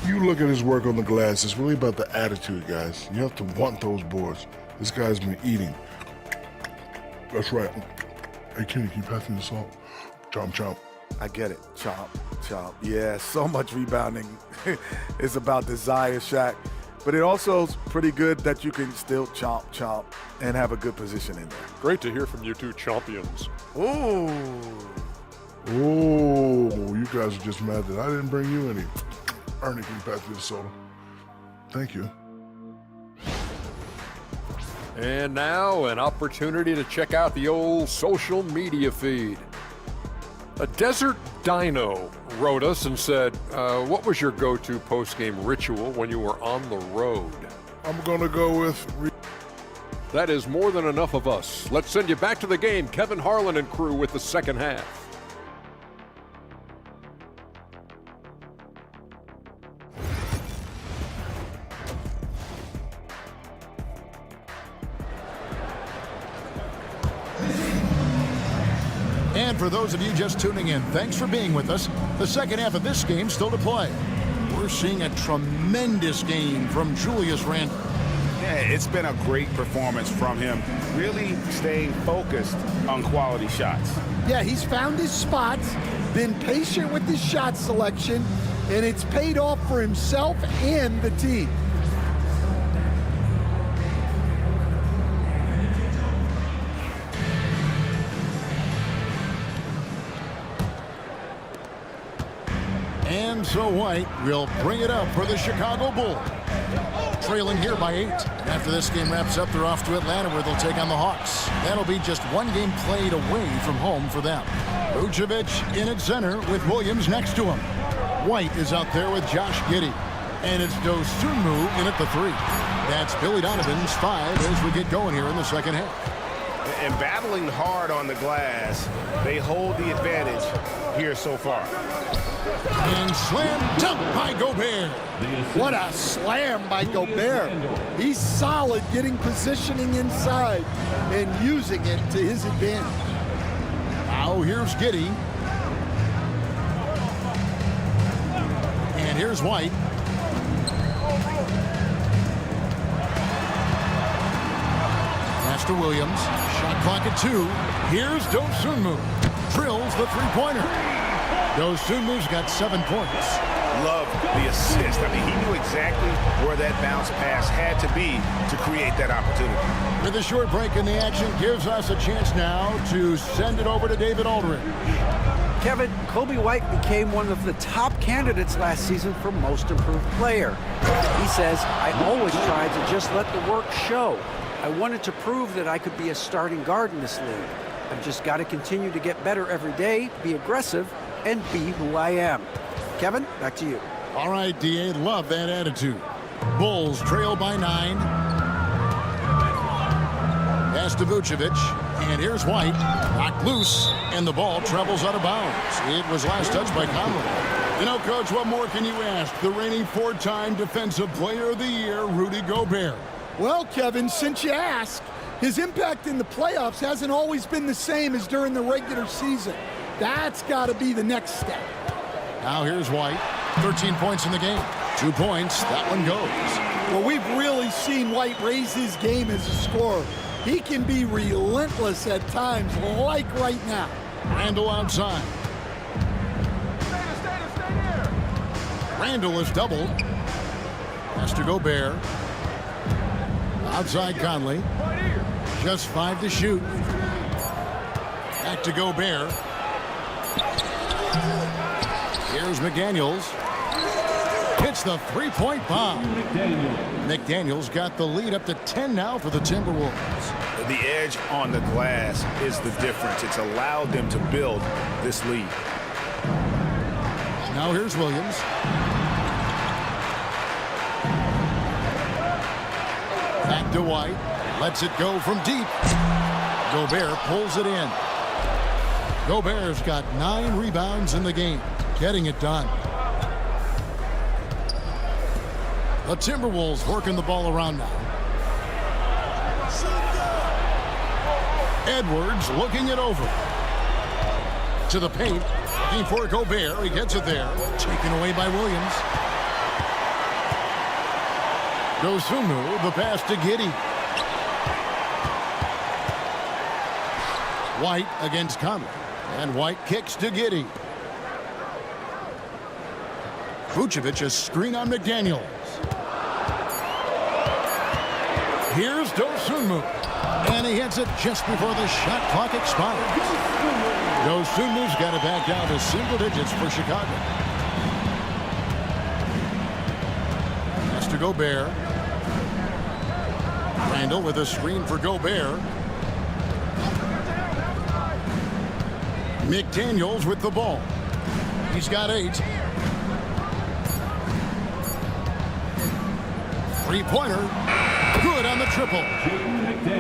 You look at his work on the glass, it's really about the attitude, guys. You have to want those boards. This guy's been eating. That's right. Hey, Kenny, can you pass me the salt? Chomp, chomp. I get it. Chomp, chomp. Yeah, so much rebounding. It's about desire, Shaq. But it also is pretty good that you can still chomp, chomp, and have a good position in there. Great to hear from you two champions. Ooh. Oh, you guys are just mad that I didn't bring you any. Ernie, can you pass me the soda? Thank you. And now an opportunity to check out the old social media feed. A Desert Dino wrote us and said, what was your go-to post-game ritual when you were on the road? I'm gonna go with... That is more than enough of us. Let's send you back to the game. Kevin Harlan and crew with the second half. And for those of you just tuning in, thanks for being with us. The second half of this game still to play. We're seeing a tremendous game from Julius Randle. Yeah, it's been a great performance from him, really staying focused on quality shots. Yeah, he's found his spots, been patient with his shot selection, and it's paid off for himself and the team. And so White will bring it up for the Chicago Bulls. Trailing here by 8. After this game wraps up, they're off to Atlanta where they'll take on the Hawks. That'll be just one game played away from home for them. Vucevic in at center with Williams next to him. White is out there with Josh Giddey. And it's Dosunmu in at the 3. That's Billy Donovan's 5 as we get going here in the second half. And battling hard on the glass, they hold the advantage here so far. And slam dunk by Gobert. What a slam by Gobert. He's solid getting positioning inside and using it to his advantage. Now here's Giddey. And here's White. Pass to Williams. Shot clock at 2. Here's Dosunmu. Drills the three-pointer. Dosunmu's got 7 points. Love the assist. I mean, he knew exactly where that bounce pass had to be to create that opportunity. With a short break in the action, gives us a chance now to send it over to David Aldridge. Kevin, Kobe White became one of the top candidates last season for Most Improved Player. He says, I always tried to just let the work show. I wanted to prove that I could be a starting guard in this league. I've just got to continue to get better every day, be aggressive, and be who I am. Kevin, back to you. All right, D.A., love that attitude. Bulls trail by 9. Pass to Vucevic, and here's White. Knocked loose, and the ball travels out of bounds. It was last touched by Conley. You know, Coach, what more can you ask? The reigning 4-time Defensive Player of the Year, Rudy Gobert. Well, Kevin, since you ask, his impact in the playoffs hasn't always been the same as during the regular season. That's got to be the next step. Now here's White. 13 points in the game. 2 points. That one goes. Well, we've really seen White raise his game as a scorer. He can be relentless at times, like right now. Randle outside. Randle is doubled. Pass to Gobert. Outside Conley. Just 5 to shoot. Back to Gobert. Here's McDaniels. Hits the three-point bomb. McDaniels got the lead up to 10 now for the Timberwolves. The edge on the glass is the difference. It's allowed them to build this lead. Now here's Williams. Back to White. Lets it go from deep. Gobert pulls it in. Gobert's got 9 rebounds in the game, getting it done. The Timberwolves working the ball around now. Edwards looking it over. To the paint. Looking for Gobert. He gets it there. Taken away by Williams. Dosunmu, the pass to Giddey. White against Conley. And White kicks to Giddey. Vucevic, a screen on McDaniels. Here's Dosunmu. And he hits it just before the shot clock expires. Dosunmu's got it back down to single digits for Chicago. Pass to Gobert. Randall with a screen for Gobert. McDaniels with the ball. He's got 8. Three-pointer. Good on the triple.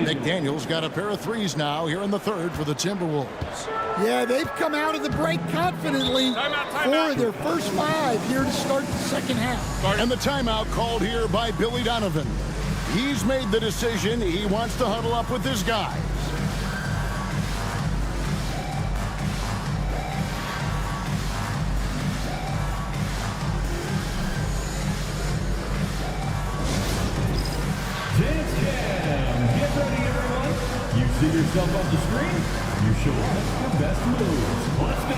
McDaniels got a pair of threes now here in the third for the Timberwolves. Yeah, they've come out of the break confidently. 4 of their first 5 here to start the second half. And the timeout called here by Billy Donovan. He's made the decision. He wants to huddle up with his guys. See yourself on the screen? You show us your best moves. Let's go.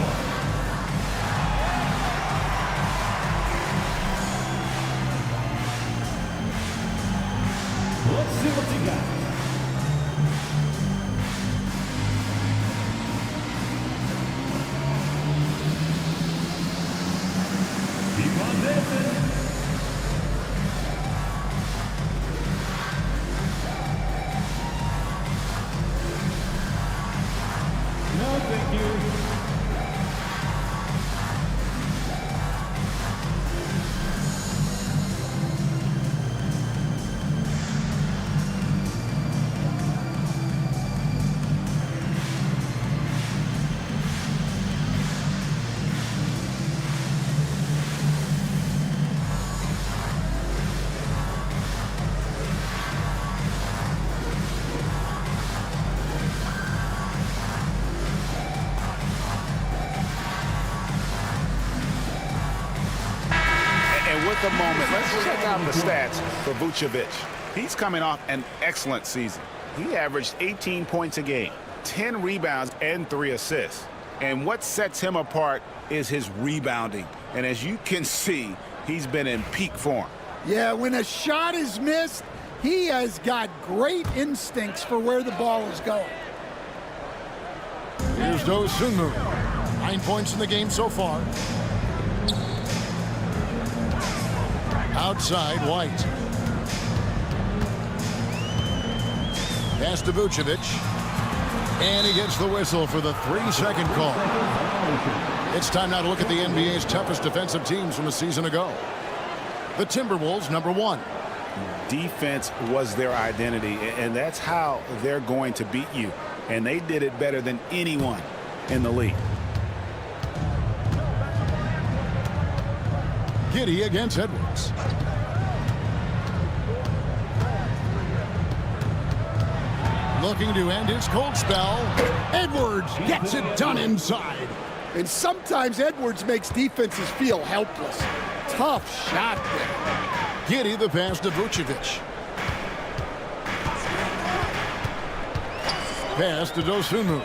Let's see what you got. Keep on dancing. Thank you. The moment. Let's check out the stats for Vucevic. He's coming off an excellent season. He averaged 18 points a game, 10 rebounds, and 3 assists. And what sets him apart is his rebounding. And as you can see, he's been in peak form. Yeah, when a shot is missed, he has got great instincts for where the ball is going. Here's Dosunmu. 9 points in the game so far. Outside, White. Pass to Vucevic. And he gets the whistle for the 3-second call. It's time now to look at the NBA's toughest defensive teams from a season ago. The Timberwolves, number 1. Defense was their identity, and that's how they're going to beat you. And they did it better than anyone in the league. Giddey against Edwards. Looking to end his cold spell. Edwards gets it done inside. And sometimes Edwards makes defenses feel helpless. Tough shot there. Giddey the pass to Vucevic. Pass to Dosunmu.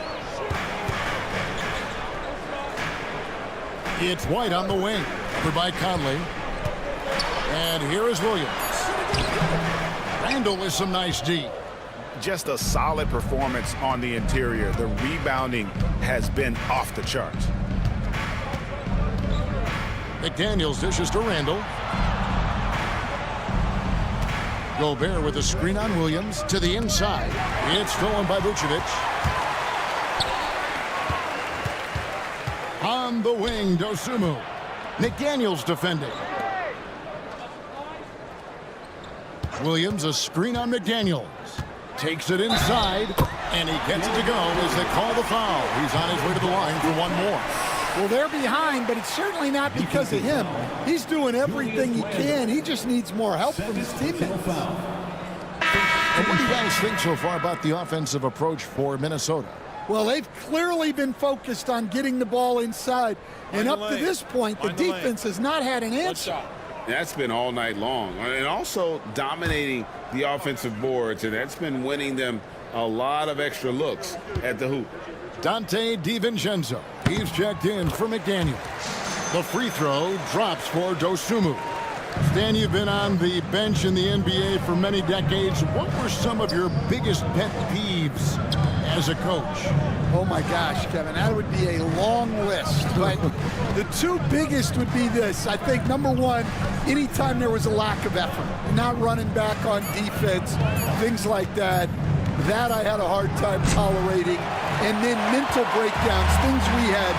It's White on the wing. Over by Conley. And here is Williams. Randall with some nice D. Just a solid performance on the interior. The rebounding has been off the charts. McDaniels dishes to Randall. Gobert with a screen on Williams to the inside. It's stolen by Vucevic. On the wing, Dosunmu. McDaniels defending. Williams, a screen on McDaniels. Takes it inside, and he gets it to go as they call the foul. He's on his way to the line for one more. Well, they're behind, but it's certainly not because of him. He's doing everything he can. He just needs more help from his teammates. And what do you guys think so far about the offensive approach for Minnesota? Well, they've clearly been focused on getting the ball inside. And up to this point, the defense has not had an answer. That's been all night long. And also dominating the offensive boards, and that's been winning them a lot of extra looks at the hoop. Dante DiVincenzo. He's checked in for McDaniels. The free throw drops for Dosunmu. Stan, you've been on the bench in the NBA for many decades. What were some of your biggest pet peeves as a coach? Oh my gosh, Kevin, that would be a long list. But the two biggest would be this. I think number one, anytime there was a lack of effort, not running back on defense, things like that, that I had a hard time tolerating. And then mental breakdowns, things we had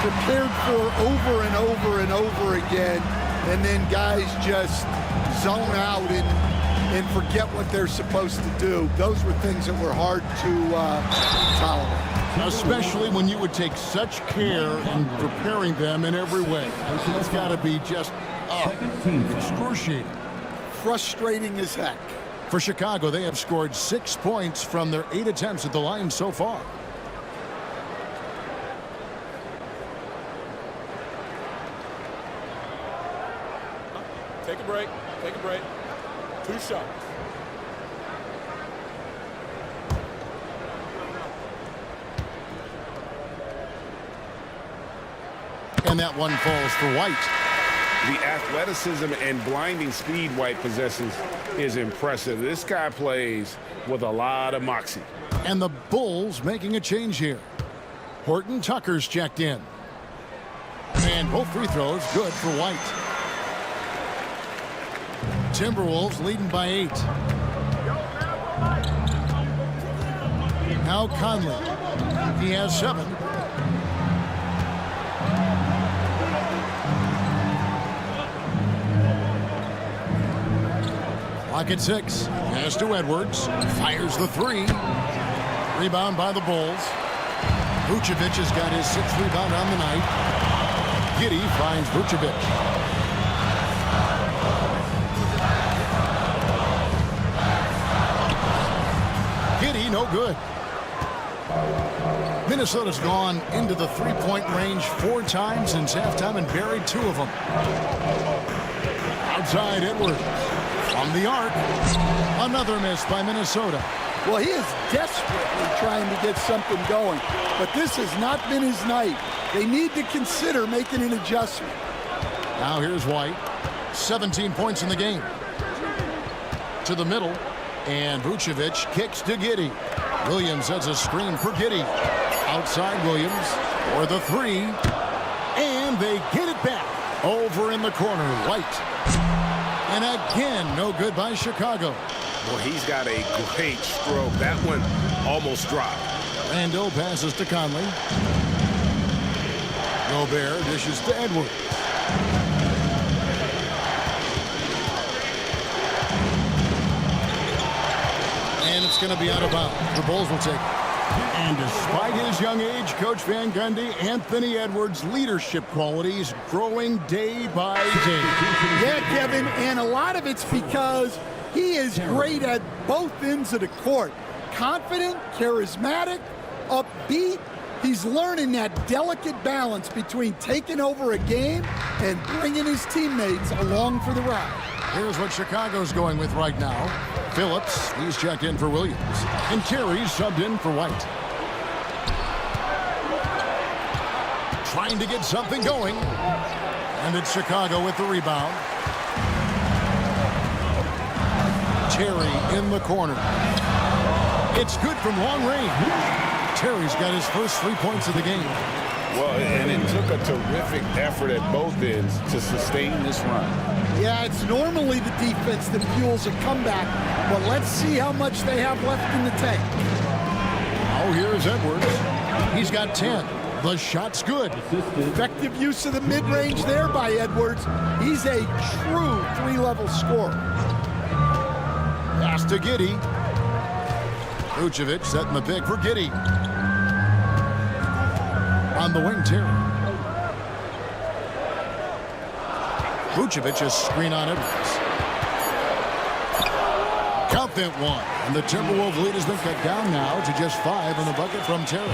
prepared for over and over and over again. And then guys just zone out and forget what they're supposed to do. Those were things that were hard to tolerate. Especially when you would take such care in preparing them in every way. It's got to be just excruciating. Frustrating as heck. For Chicago, they have scored 6 points from their 8 attempts at the line so far. Take a break. Take a break. 2 shots. And that one falls for White. The athleticism and blinding speed White possesses is impressive. This guy plays with a lot of moxie. And the Bulls making a change here. Horton Tucker's checked in. And both free throws good for White. Timberwolves leading by 8. Now Conley. He has 7. Clock at 6. Pass to Edwards. Fires the 3. Rebound by the Bulls. Vucevic has got his 6th rebound on the night. Giddey finds Vucevic. Giddey, no good. Minnesota's gone into the three-point range 4 times since halftime and buried 2 of them. Outside Edwards. From the arc. Another miss by Minnesota. Well, he is desperately trying to get something going, but this has not been his night. They need to consider making an adjustment. Now here's White. 17 points in the game. To the middle. And Vucevic kicks to Giddey. Williams has a screen for Giddey. Outside Williams for the 3. And they get it back. Over in the corner, White. And again, no good by Chicago. Well, he's got a great stroke. That one almost dropped. Randall passes to Conley. Gobert dishes to Edwards. And it's going to be out of bounds. The Bulls will take it. And despite his young age, Coach Van Gundy, Anthony Edwards' leadership qualities growing day by day. Yeah, Kevin, and a lot of it's because he is great at both ends of the court. Confident, charismatic, upbeat. He's learning that delicate balance between taking over a game and bringing his teammates along for the ride. Here's what Chicago's going with right now. Phillips, he's checked in for Williams. And Terry's subbed in for White. Trying to get something going. And it's Chicago with the rebound. Terry in the corner. It's good from long range. Terry's got his first 3 points of the game. Well, and it took a terrific effort at both ends to sustain this run. Yeah, it's normally the defense that fuels a comeback, but let's see how much they have left in the tank. Oh, here's Edwards. He's got 10. The shot's good. Effective use of the mid-range there by Edwards. He's a true 3-level scorer. to Giddey. Vucevic setting the pick for Giddey. On the wing, Terry. Vucevic is screen on Edwards. Count that one. And the Timberwolves lead has been cut down now to just 5 in the bucket from Terry.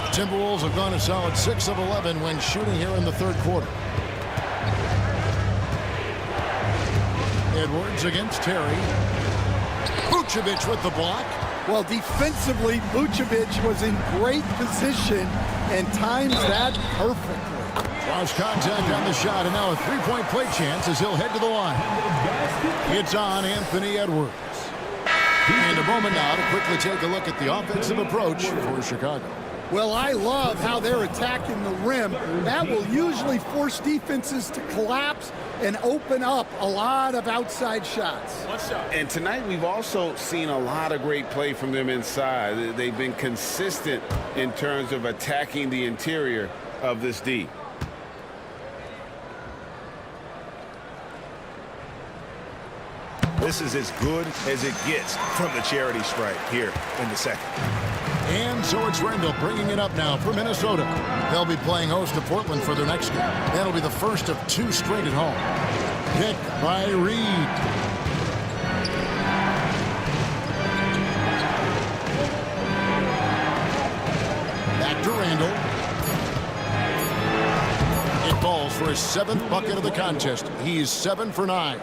Timberwolves have gone a solid 6 of 11 when shooting here in the third quarter. Edwards against Terry. Vucevic with the block. Well, defensively, Vucevic was in great position and times that perfectly. Draws contact on the shot, and now a three-point play chance as he'll head to the line. It's on Anthony Edwards. And a moment now to quickly take a look at the offensive approach for Chicago. Well, I love how they're attacking the rim. That will usually force defenses to collapse and open up a lot of outside shots. And tonight we've also seen a lot of great play from them inside. They've been consistent in terms of attacking the interior of this D. This is as good as it gets from the charity stripe here in the second. And so it's Randall bringing it up now for Minnesota. They'll be playing host to Portland for their next game. That'll be the first of 2 straight at home. Pick by Reed. Back to Randall. It falls for his 7th bucket of the contest. He's 7 for 9.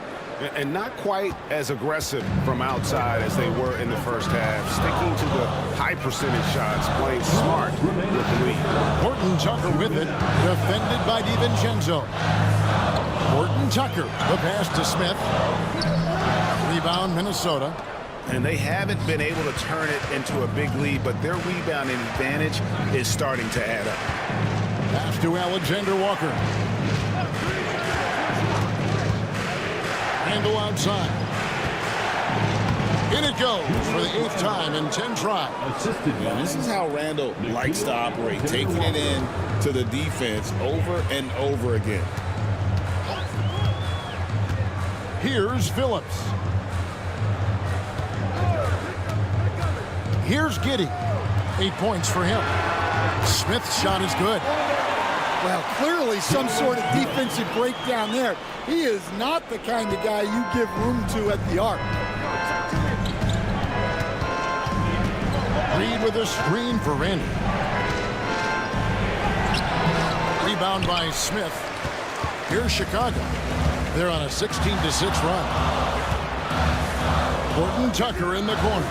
And not quite as aggressive from outside as they were in the first half. Sticking to the high percentage shots, playing smart with the lead. Horton Tucker with it, defended by DiVincenzo. Horton Tucker, the pass to Smith. Rebound, Minnesota. And they haven't been able to turn it into a big lead, but their rebounding advantage is starting to add up. Pass to Alexander Walker. Randall outside. In it goes for the 8th time in 10 tries. And this is how Randall likes to operate, taking it in to the defense over and over again. Here's Phillips. Here's Giddey. 8 points for him. Smith's shot is good. Well, clearly some sort of defensive breakdown there. He is not the kind of guy you give room to at the arc. Reed with a screen for Randall. Rebound by Smith. Here's Chicago. They're on a 16-6 run. Horton Tucker in the corner.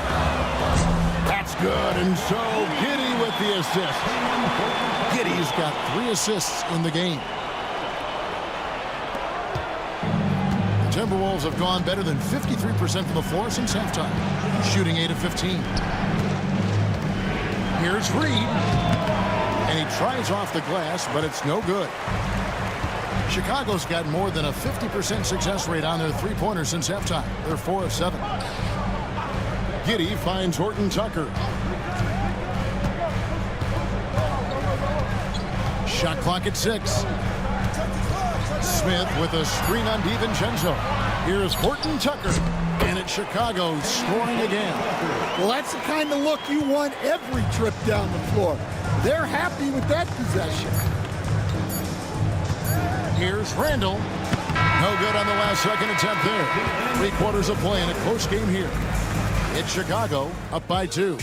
That's good, and so Giddey with the assist. Giddey's got 3 assists in the game. The Timberwolves have gone better than 53% from the floor since halftime, shooting 8 of 15. Here's Reed, and he tries off the glass, but it's no good. Chicago's got more than a 50% success rate on their three-pointers since halftime. They're 4 of 7. Giddey finds Horton Tucker. Shot clock at 6. Smith with a screen on DiVincenzo. Here's Horton Tucker. And it's Chicago scoring again. Well, that's the kind of look you want every trip down the floor. They're happy with that possession. Here's Randall. No good on the last second attempt there. 3 quarters of play in a close game here. It's Chicago up by 2.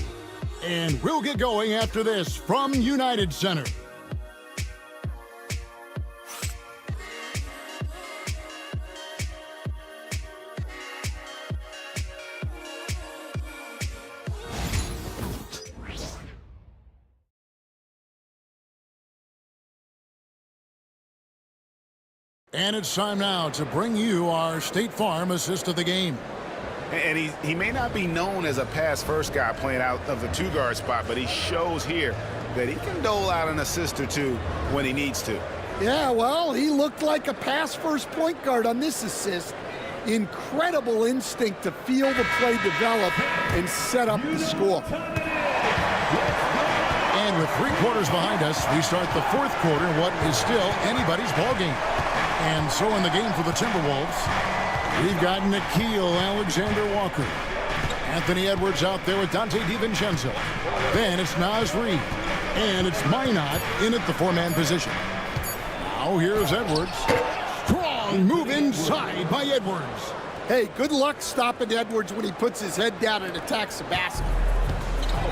And we'll get going after this from United Center. And it's time now to bring you our State Farm assist of the game. And he may not be known as a pass-first guy playing out of the 2-guard spot, but he shows here that he can dole out an assist or 2 when he needs to. Yeah, well, he looked like a pass-first point guard on this assist. Incredible instinct to feel the play develop and set up the score. And with 3 quarters behind us, we start the 4th quarter, what is still anybody's ball game. And so in the game for the Timberwolves, We've got Nikhil Alexander-Walker. Anthony Edwards out there with Dante DiVincenzo. Then it's Naz Reid. And it's Minot in at the four-man position. Now here's Edwards. Strong move inside by Edwards. Hey, good luck stopping Edwards when he puts his head down and attacks the basket.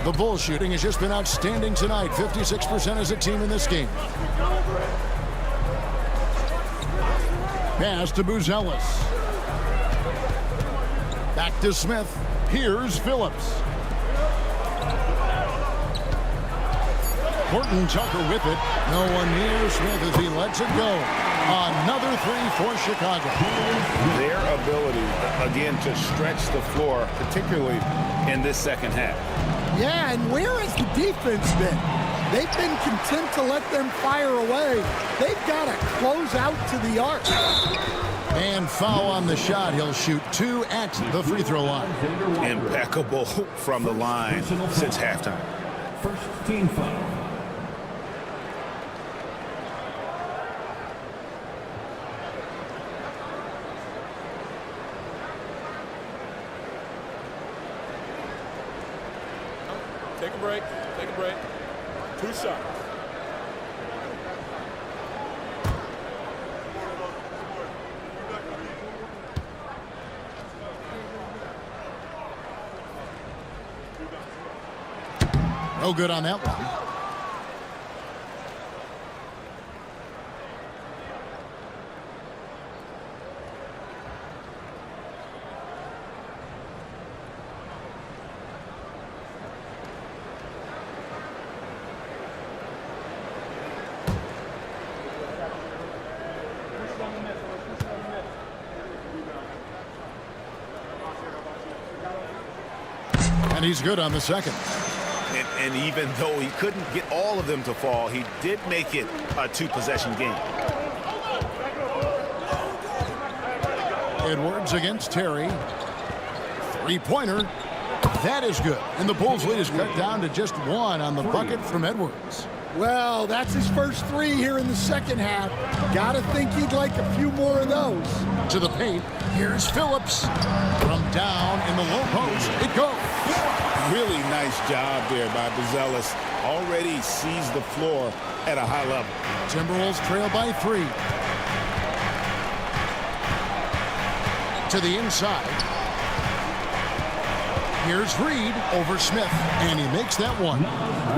The Bull shooting has just been outstanding tonight. 56% as a team in this game. Pass to Buzelis. Back to Smith. Here's Phillips. Horton Tucker with it. No one near Smith as he lets it go. Another three for Chicago. Their ability, again, to stretch the floor, particularly in this second half. Yeah, and where has the defense been? They've been content to let them fire away. They've got to close out to the arc. And foul on the shot. He'll shoot 2 at the free throw line. Impeccable from the line since halftime. First team foul. Take a break. Take a break. 2 shots. No good on that one. And he's good on the second. And even though he couldn't get all of them to fall, he did make it a 2-possession game. Edwards against Terry. Three-pointer. That is good. And the Bulls' lead is cut down to just 1 on the bucket from Edwards. Well, that's his first 3 here in the second half. Gotta think he'd like a few more of those. To the paint. Here's Phillips. From down in the low post. It goes. Really nice job there by Buzelis. Already sees the floor at a high level. Timberwolves trail by 3. To the inside. Here's Reid over Smith, and he makes that one.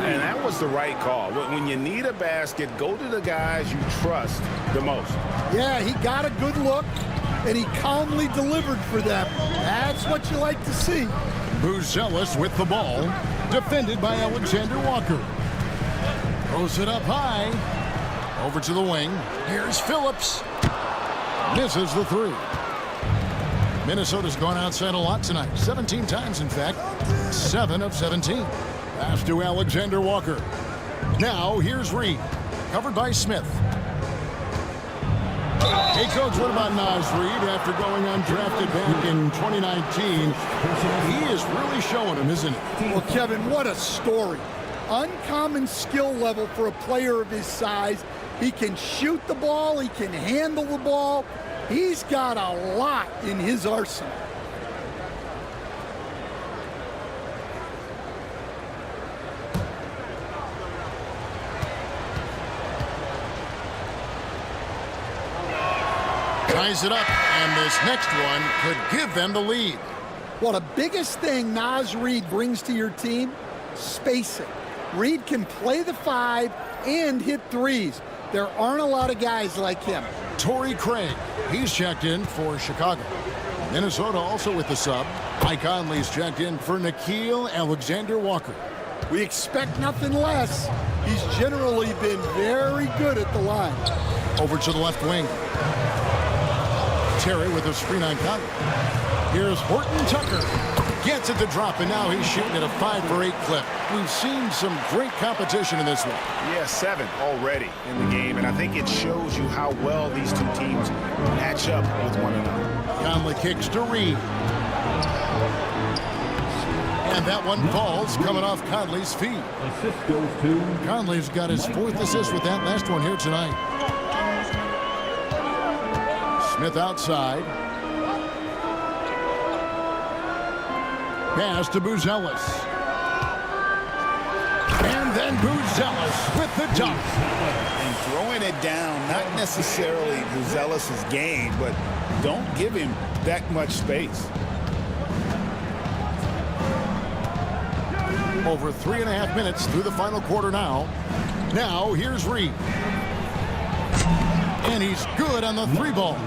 And that was the right call. When you need a basket, go to the guys you trust the most. Yeah, he got a good look, and he calmly delivered for them. That's what you like to see. Buzelis with the ball, defended by Alexander-Walker. Throws it up high. Over to the wing. Here's Phillips. Misses the 3. Minnesota's gone outside a lot tonight. 17 times, in fact. 7 of 17. Pass to Alexander-Walker. Now, here's Reid. Covered by Smith. Hey, Coach, what about Naz Reid after going undrafted back in 2019? He is really showing him, isn't he? Well, Kevin, what a story. Uncommon skill level for a player of his size. He can shoot the ball. He can handle the ball. He's got a lot in his arsenal. Ties it up, and this next one could give them the lead. Well, the biggest thing Naz Reid brings to your team, spacing. Reid can play the 5 and hit threes. There aren't a lot of guys like him. Torrey Craig, he's checked in for Chicago. Minnesota also with the sub. Mike Conley's checked in for Nikhil Alexander-Walker. We expect nothing less. He's generally been very good at the line. Over to the left wing. Terry with a screen on Conley. Here's Horton Tucker. Gets it to drop, and now he's shooting at a 5-for-8 clip. We've seen some great competition in this one. Yeah, 7 already in the game, and I think it shows you how well these two teams match up with one another. Conley kicks to Reid. And that one falls, coming off Conley's feet. Assist goes to Conley's got his 4th assist with that last one here tonight. Smith outside. Pass to Buzelis. And then Buzelis with the dunk. And throwing it down, not necessarily Buzelis' game, but don't give him that much space. Over 3.5 minutes through the final quarter now. Now here's Reed. And he's good on the three ball.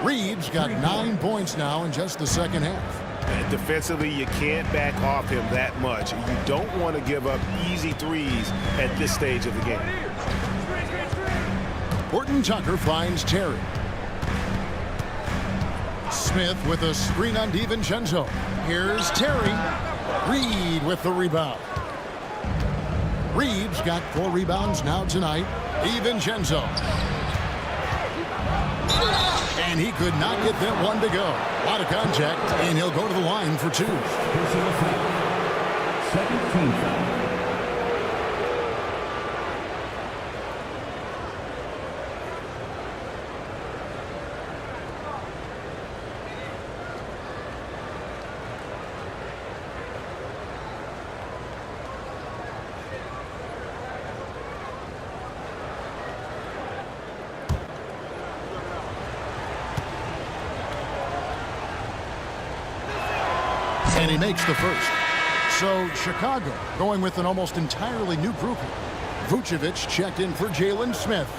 Reed's got 9 points now in just the second half. And defensively, you can't back off him that much. You don't want to give up easy threes at this stage of the game. Horton Tucker finds Terry. Smith with a screen on DiVincenzo. Here's Terry. Reed with the rebound. Reed's got 4 rebounds now tonight. DiVincenzo. And he could not get that one to go. A lot of contact, and he'll go to the line for 2. Personal foul. Second team foul. And he makes the first. So Chicago going with an almost entirely new grouping. Vucevic checked in for Jalen Smith.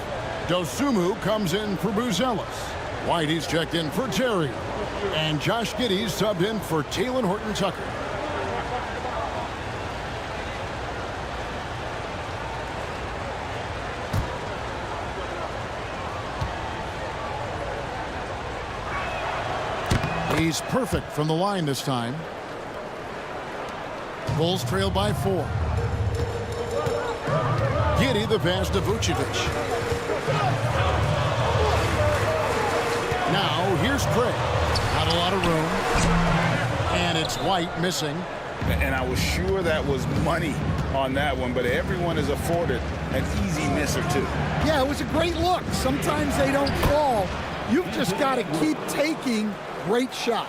Dosunmu comes in for Buzelis. Whitey's checked in for Terry. And Josh Giddey subbed in for Talen Horton Tucker. He's perfect from the line this time. Bulls trail by 4. Giddey the pass to Vucevic. Now here's Craig. Not a lot of room. And it's White missing. And I was sure that was money on that one, but everyone is afforded an easy miss or 2. Yeah, it was a great look. Sometimes they don't fall. You've just got to keep taking great shots.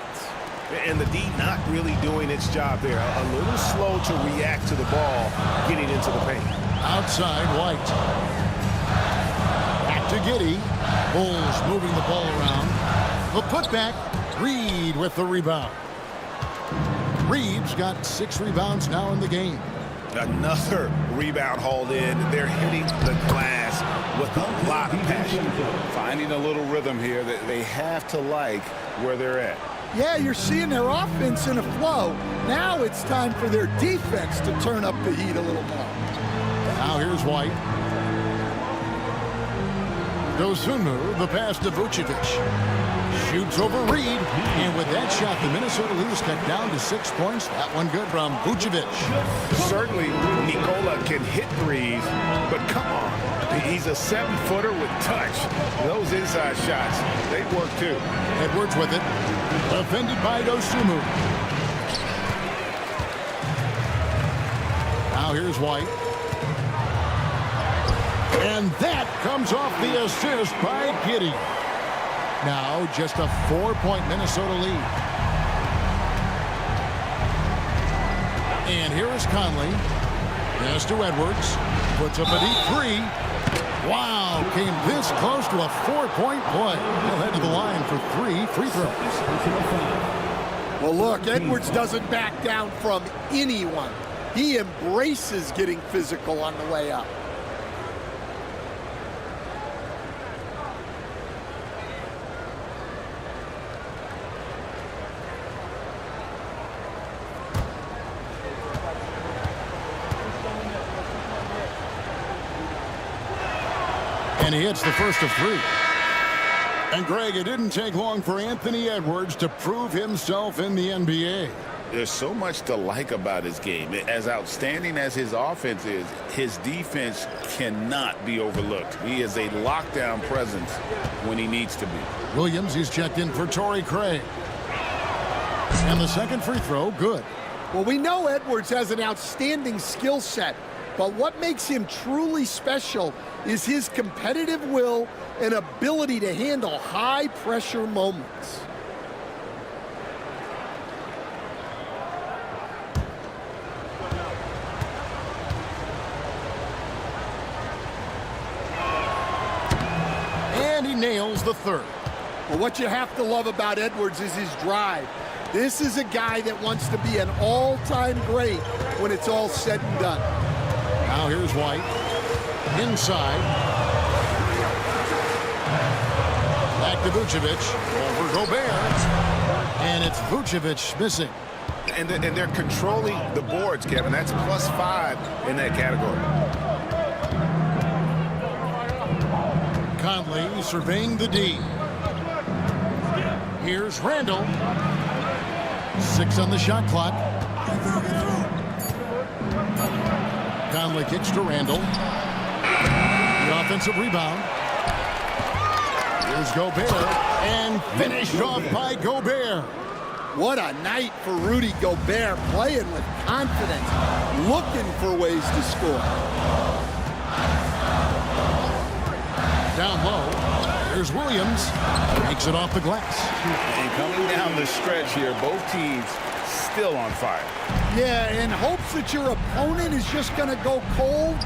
And the D not really doing its job there. A little slow to react to the ball getting into the paint. Outside White. Back to Giddey. Bulls moving the ball around. The putback. Reed with the rebound. Reed's got 6 rebounds now in the game. Another rebound hauled in. They're hitting the glass with a lot of passion. Finding a little rhythm here that they have to like where they're at. Yeah, you're seeing their offense in a flow. Now it's time for their defense to turn up the heat a little more. Now here's White. Dosunmu, the pass to Vucevic. Shoots over Reed. And with that shot, the Minnesota lead is cut down to 6 points. That one good from Vucevic. Certainly, Nikola can hit threes, but come on. He's a 7-footer with touch. Those inside shots, they work too. Edwards with it. Defended by Dosunmu. Now here's White. And that comes off the assist by Giddey. Now just a 4-point Minnesota lead. And here is Conley. Pass to Edwards. Puts up a deep 3. Wow, came this close to a 4-point play. He'll head to the line for 3 free throws. Well, look, Edwards doesn't back down from anyone. He embraces getting physical on the way up. And he hits the first of 3. And Greg, it didn't take long for Anthony Edwards to prove himself in the NBA. There's so much to like about his game. As outstanding as his offense is, his defense cannot be overlooked. He is a lockdown presence when he needs to be. Williams, he's checked in for Torrey Craig. And the second free throw, good. Well, we know Edwards has an outstanding skill set, but what makes him truly special is his competitive will and ability to handle high-pressure moments. the third. Well, what you have to love about Edwards is his drive. This is a guy that wants to be an all-time great when it's all said and done. Now here's White. Inside. Back to Vucevic. Over Gobert. And it's Vucevic missing. And they're controlling the boards, Kevin. That's +5 in that category. Conley surveying the D. Here's Randall. 6 on the shot clock. Conley kicks to Randall. The offensive rebound. Here's Gobert. And finished off by Gobert. What a night for Rudy Gobert, playing with confidence, looking for ways to score. Down low, here's Williams. Makes it off the glass. And coming down the stretch here, both teams still on fire. Yeah, in hopes that your opponent is just going to go cold.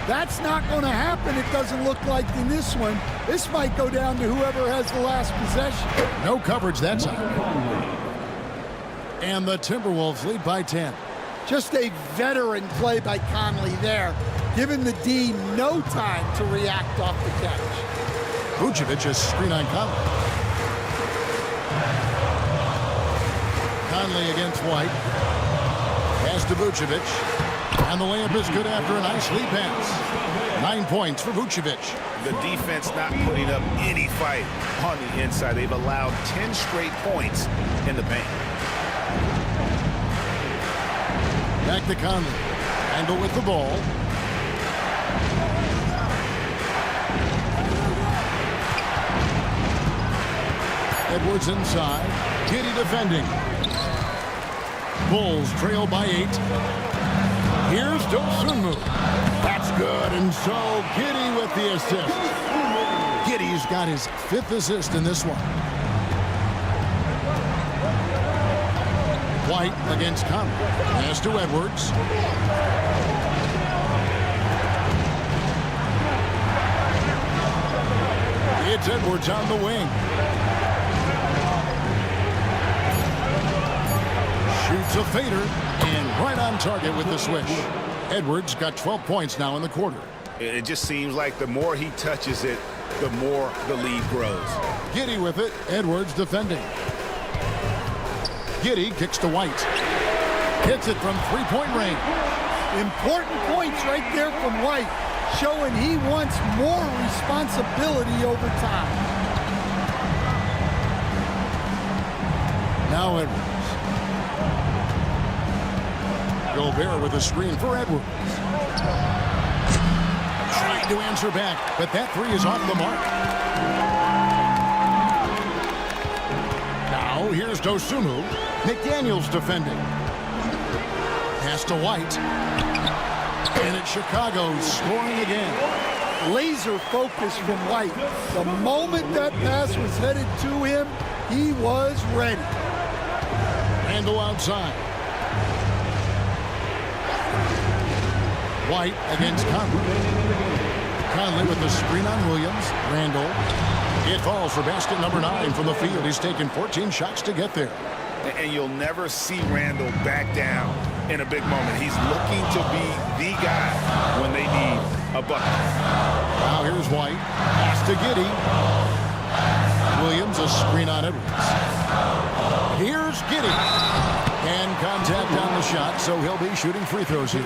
That's not going to happen, it doesn't look like in this one. This might go down to whoever has the last possession. No coverage that side. And the Timberwolves lead by 10. Just a veteran play by Conley there, giving the D no time to react off the catch. Vucevic is screen on Conley. Conley against White. Pass to Vucevic. And the layup is good after a nice lead pass. 9 points for Vucevic. The defense not putting up any fight on the inside. They've allowed 10 straight points in the paint. Back to Conley. Randall with the ball. Edwards inside. Giddey defending. Bulls trail by 8. Here's Dosunmu. That's good. And so Giddey with the assist. Giddey's got his 5th assist in this one. White against Conley. Pass to Edwards. It's Edwards on the wing. Shoots a fader and right on target with the swish. Edwards got 12 points now in the quarter. It just seems like the more he touches it, the more the lead grows. Giddey with it. Edwards defending. Giddey kicks to White. Hits it from three-point range. Important points right there from White, showing he wants more responsibility over time. Now Edwards. Gobert with a screen for Edwards. Trying to answer back, but that three is off the mark. Now here's Dosunmu. McDaniels defending. Pass to White. And it's Chicago scoring again. Laser focus from White. The moment that pass was headed to him, he was ready. Randall outside. White against Conley. Conley with the screen on Williams. Randall. It falls for basket number 9 from the field. He's taken 14 shots to get there. And you'll never see Randall back down in a big moment. He's looking to be the guy when they need a bucket. Now here's White. Pass to Giddey. Williams a screen on Edwards. Here's Giddey. And contact on the shot, so he'll be shooting free throws here.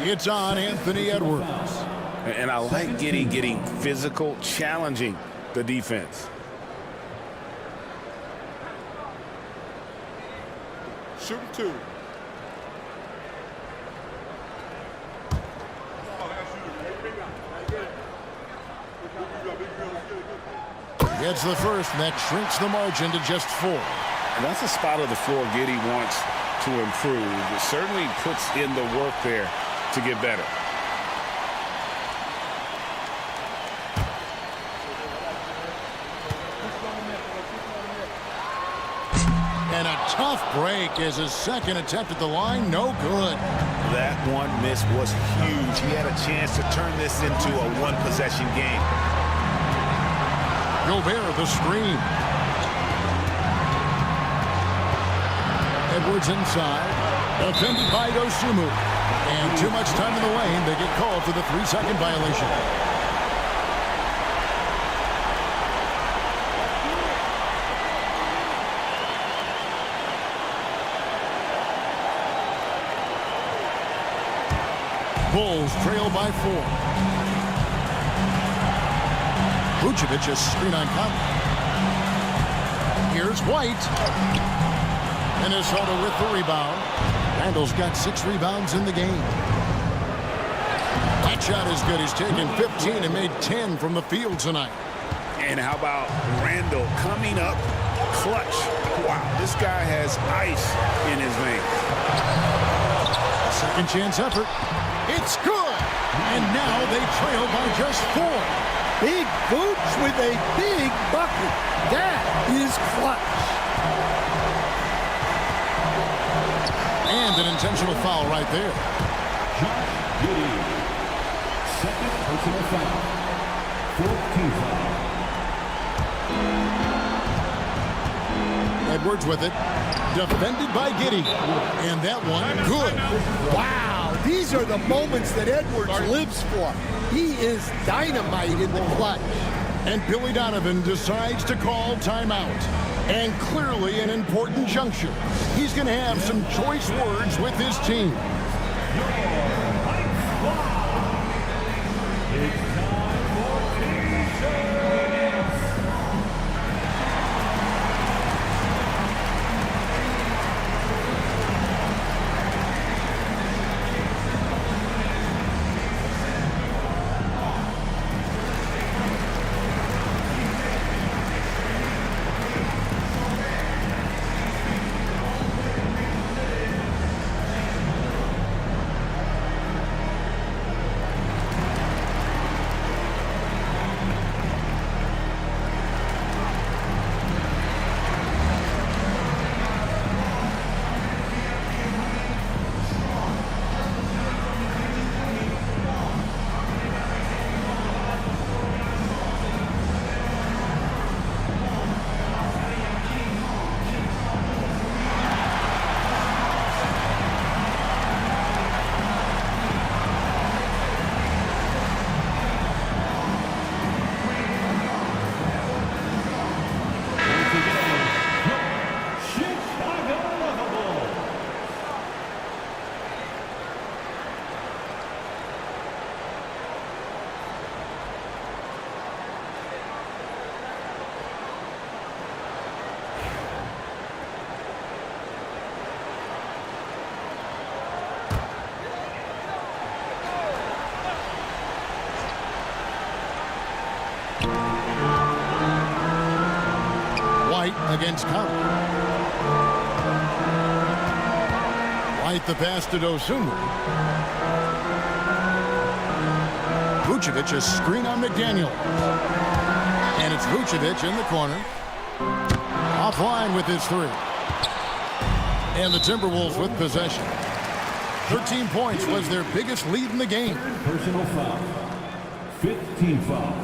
It's on Anthony Edwards. And I like Giddey getting physical, challenging the defense. Shooting 2. Gets the first, and that shrinks the margin to just 4. And that's a spot of the floor Giddey wants to improve. It certainly puts in the work there to get better. And a tough break as his second attempt at the line, no good. That one miss was huge. He had a chance to turn this into a one-possession game. Gobert the screen. Edwards inside. Defended by Dosunmu. And too much time in the lane. They get called for the 3-second violation. Bulls trail by 4. Vucevic a screen on Conley. Here's White. Minnesota with the rebound. Randall's got 6 rebounds in the game. That shot is good. He's taken 15 and made 10 from the field tonight. And how about Randall coming up clutch? Wow, this guy has ice in his veins. Second chance effort. It's good. And now they trail by just 4. Big Boots with a big bucket. That is clutch. And an intentional foul right there. Josh Giddey. Second personal foul. 14th foul. Edwards with it. Defended by Giddey. And that one good. Wow. These are the moments that Edwards lives for. He is dynamite in the clutch. And Billy Donovan decides to call timeout. And clearly an important juncture. He's going to have some choice words with his team. Against Conley. White the pass to Dosunmu. Vucevic a screen on McDaniel. And it's Vucevic in the corner. Offline with his 3. And the Timberwolves with possession. 13 points was their biggest lead in the game. Personal foul. 15 foul.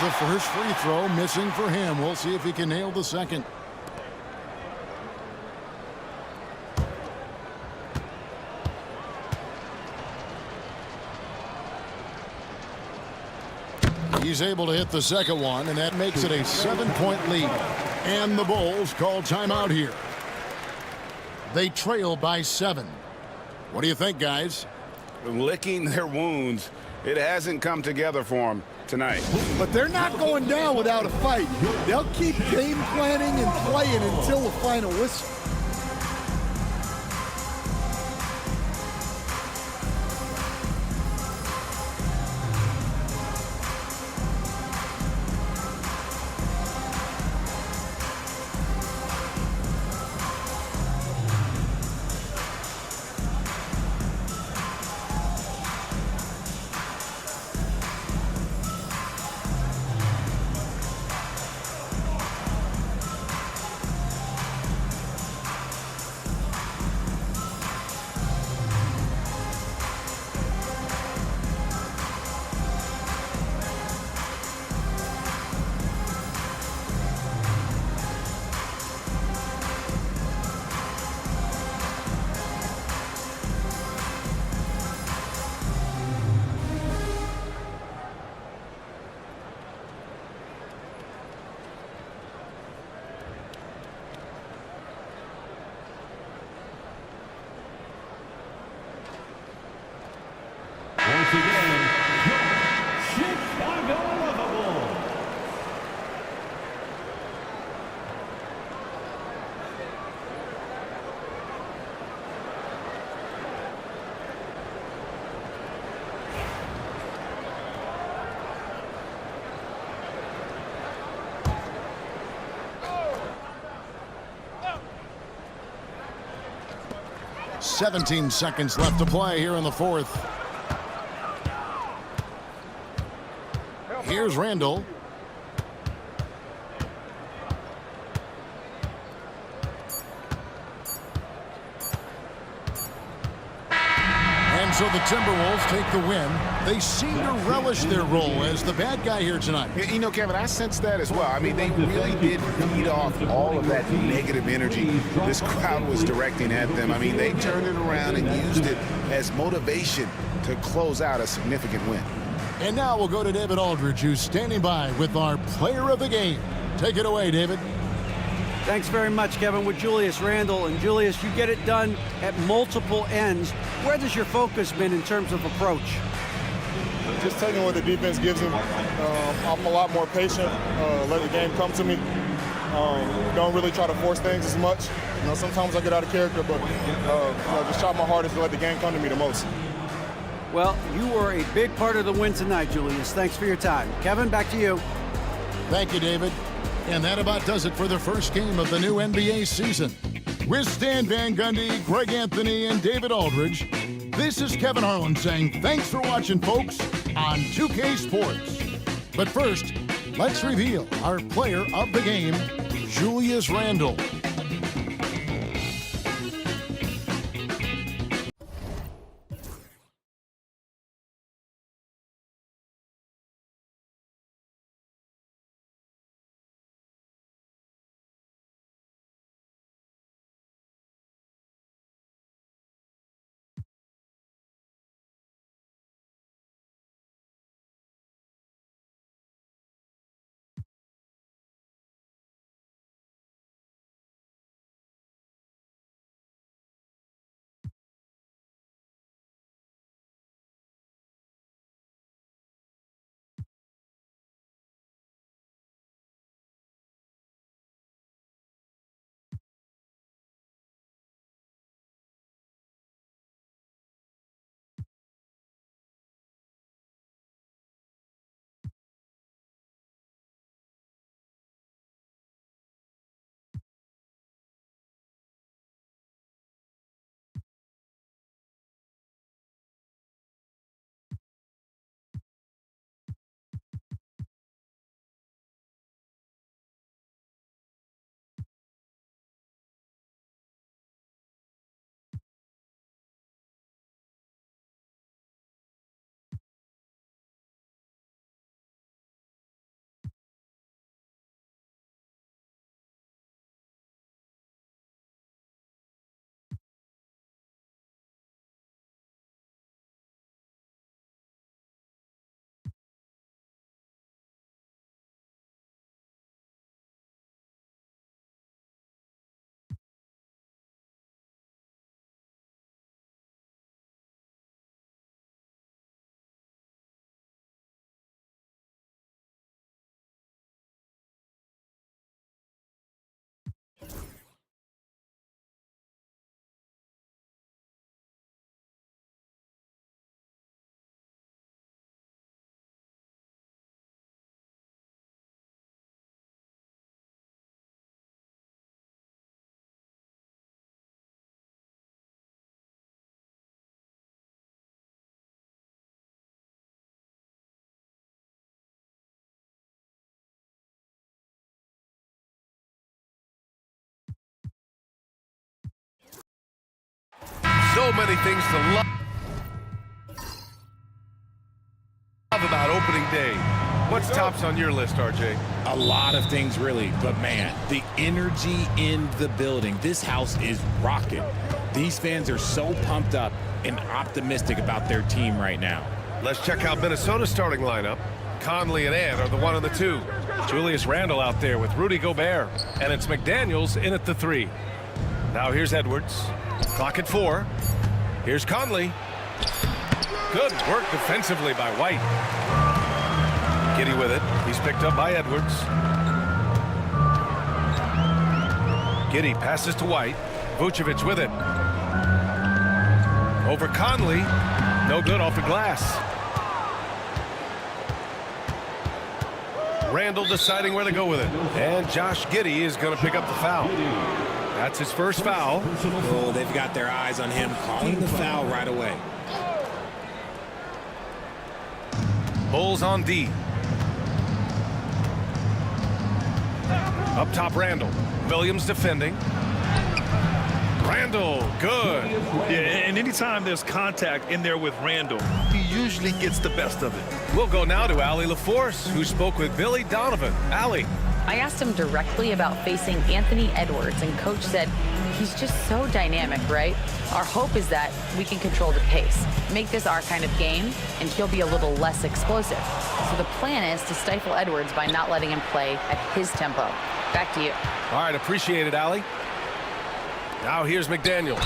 The first free throw missing for him. We'll see if he can nail the second. He's able to hit the second one, and that makes it a 7-point lead. And the Bulls call timeout here. They trail by 7. What do you think, guys? Licking their wounds. It hasn't come together for them tonight. But they're not going down without a fight. They'll keep game planning and playing until the final whistle. 17 seconds left to play here in the fourth. Here's Randall. And so the Timberwolves take the win. They seem to relish their role as the bad guy here tonight. You know, Kevin, I sense that as well. I mean, they really did feed off all of that negative energy this crowd was directing at them. I mean, they turned it around and used it as motivation to close out a significant win. And now we'll go to David Aldridge, who's standing by with our player of the game. Take it away, David. Thanks very much, Kevin, with Julius Randle. And Julius, you get it done at multiple ends. Where has your focus been in terms of approach? Just taking what the defense gives him. I'm a lot more patient, let the game come to me. Don't really try to force things as much. You know, sometimes I get out of character, but just try my hardest to let the game come to me the most. Well, you were a big part of the win tonight, Julius. Thanks for your time. Kevin, back to you. Thank you, David. And that about does it for the first game of the new NBA season. With Stan Van Gundy, Greg Anthony, and David Aldridge, this is Kevin Harlan saying thanks for watching, folks, on 2K Sports. But first, let's reveal our player of the game, Julius Randle. So many things to love about opening day. What's tops on your list, RJ? A lot of things, really. But, man, the energy in the building. This house is rocking. These fans are so pumped up and optimistic about their team right now. Let's check out Minnesota's starting lineup. Conley and Ant are the 1 and the 2. Julius Randle out there with Rudy Gobert. And it's McDaniels in at the 3. Now here's Edwards. Clock at 4. Here's Conley. Good work defensively by White. Giddey with it. He's picked up by Edwards. Giddey passes to White. Vucevic with it. Over Conley. No good off the glass. Randle deciding where to go with it. And Josh Giddey is going to pick up the foul. That's his first foul. Oh, they've got their eyes on him, calling the foul right away. Bulls on D. Up top, Randall. Williams defending. Randall, good. Yeah, and anytime there's contact in there with Randall, he usually gets the best of it. We'll go now to Allie LaForce, who spoke with Billy Donovan. Allie. I asked him directly about facing Anthony Edwards, and Coach said he's just so dynamic, right? Our hope is that we can control the pace, make this our kind of game, and he'll be a little less explosive. So the plan is to stifle Edwards by not letting him play at his tempo. Back to you. All right, appreciate it, Allie. Now here's McDaniels.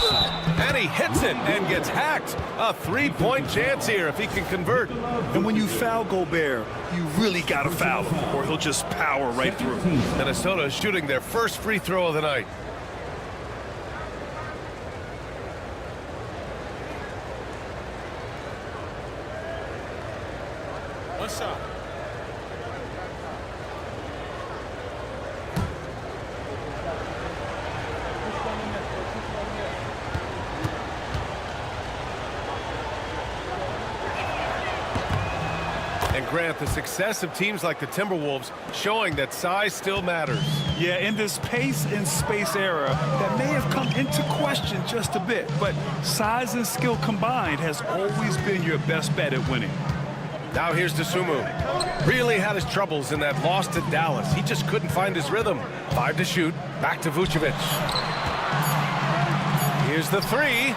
And he hits it and gets hacked. A three-point chance here if he can convert. And when you foul Gobert, you really got to foul him, or he'll just power right through. Minnesota is shooting their first free throw of the night. One shot. And Grant, the success of teams like the Timberwolves showing that size still matters. Yeah, in this pace and space era, that may have come into question just a bit, but size and skill combined has always been your best bet at winning. Now here's Dosunmu. Really had his troubles in that loss to Dallas. He just couldn't find his rhythm. 5 to shoot. Back to Vucevic. Here's the three.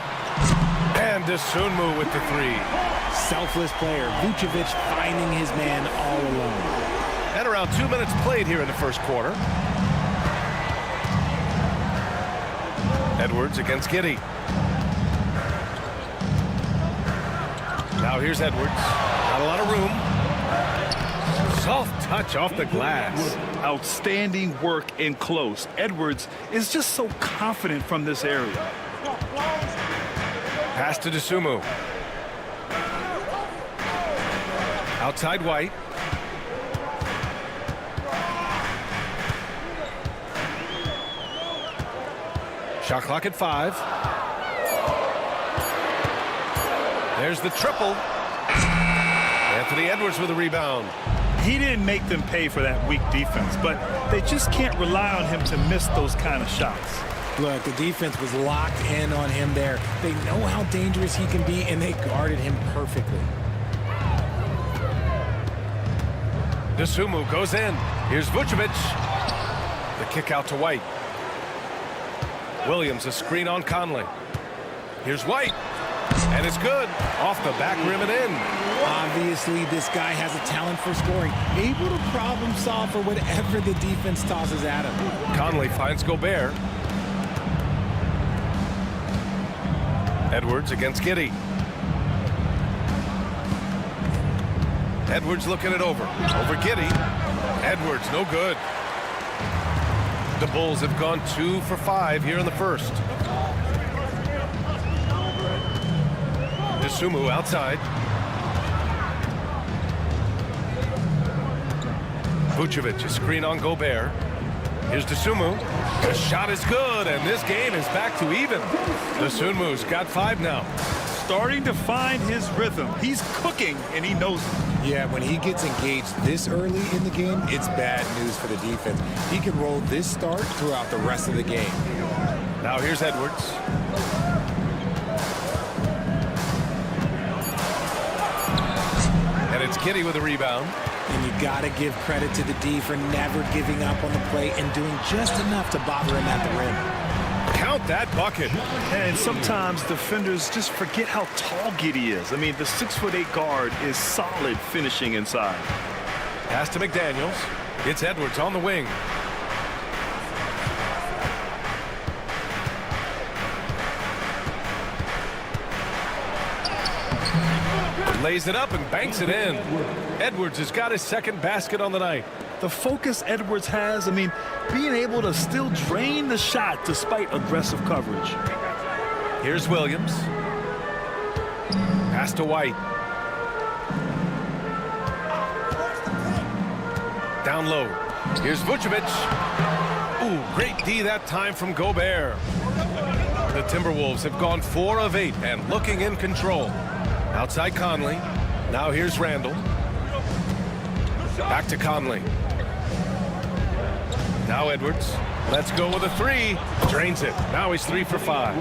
And Dosunmu with the three. Selfless player. Vucevic finding his man all alone. And around 2 minutes played here in the first quarter. Edwards against Giddey. Now here's Edwards. Not a lot of room. Soft touch off the glass. Outstanding work in close. Edwards is just so confident from this area. Pass to Dosunmu. Outside White. Shot clock at 5. There's the triple. Anthony Edwards with a rebound. He didn't make them pay for that weak defense, but they just can't rely on him to miss those kind of shots. Look, the defense was locked in on him there. They know how dangerous he can be, and they guarded him perfectly. Dosunmu goes in. Here's Vucevic. The kick out to White. Williams a screen on Conley. Here's White. And it's good. Off the back rim and in. Obviously, this guy has a talent for scoring. Able to problem solve for whatever the defense tosses at him. Conley finds Gobert. Edwards against Giddey. Edwards looking it over. Over Giddey. Edwards, no good. The Bulls have gone 2 for 5 here in the first. Dosunmu outside. Vucevic, a screen on Gobert. Here's Dosunmu. The shot is good, and this game is back to even. Dosunmu's got 5 now. Starting to find his rhythm. He's cooking, and he knows it. Yeah, when he gets engaged this early in the game, it's bad news for the defense. He can roll this start throughout the rest of the game. Now here's Edwards. And it's Giddey with a rebound. And you got to give credit to the D for never giving up on the play and doing just enough to bother him at the rim. Count that bucket. And sometimes defenders just forget how tall Giddey is. I mean, the 6'8" guard is solid finishing inside. Pass to McDaniels. It's Edwards on the wing. Lays it up and banks it in. Edwards has got his second basket on the night. The focus Edwards has, I mean, being able to still drain the shot despite aggressive coverage. Here's Williams. Pass to White. Down low. Here's Vucevic. Ooh, great D that time from Gobert. The Timberwolves have gone 4 of 8 and looking in control. Outside Conley. Now here's Randall. Back to Conley. Now Edwards. Let's go with a 3. Drains it. Now he's 3 for 5.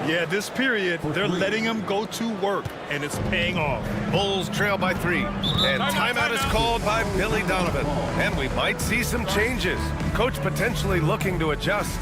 Yeah, this period, they're letting him go to work, and it's paying off. Bulls trail by 3. And timeout is called by Billy Donovan. And we might see some changes. Coach potentially looking to adjust.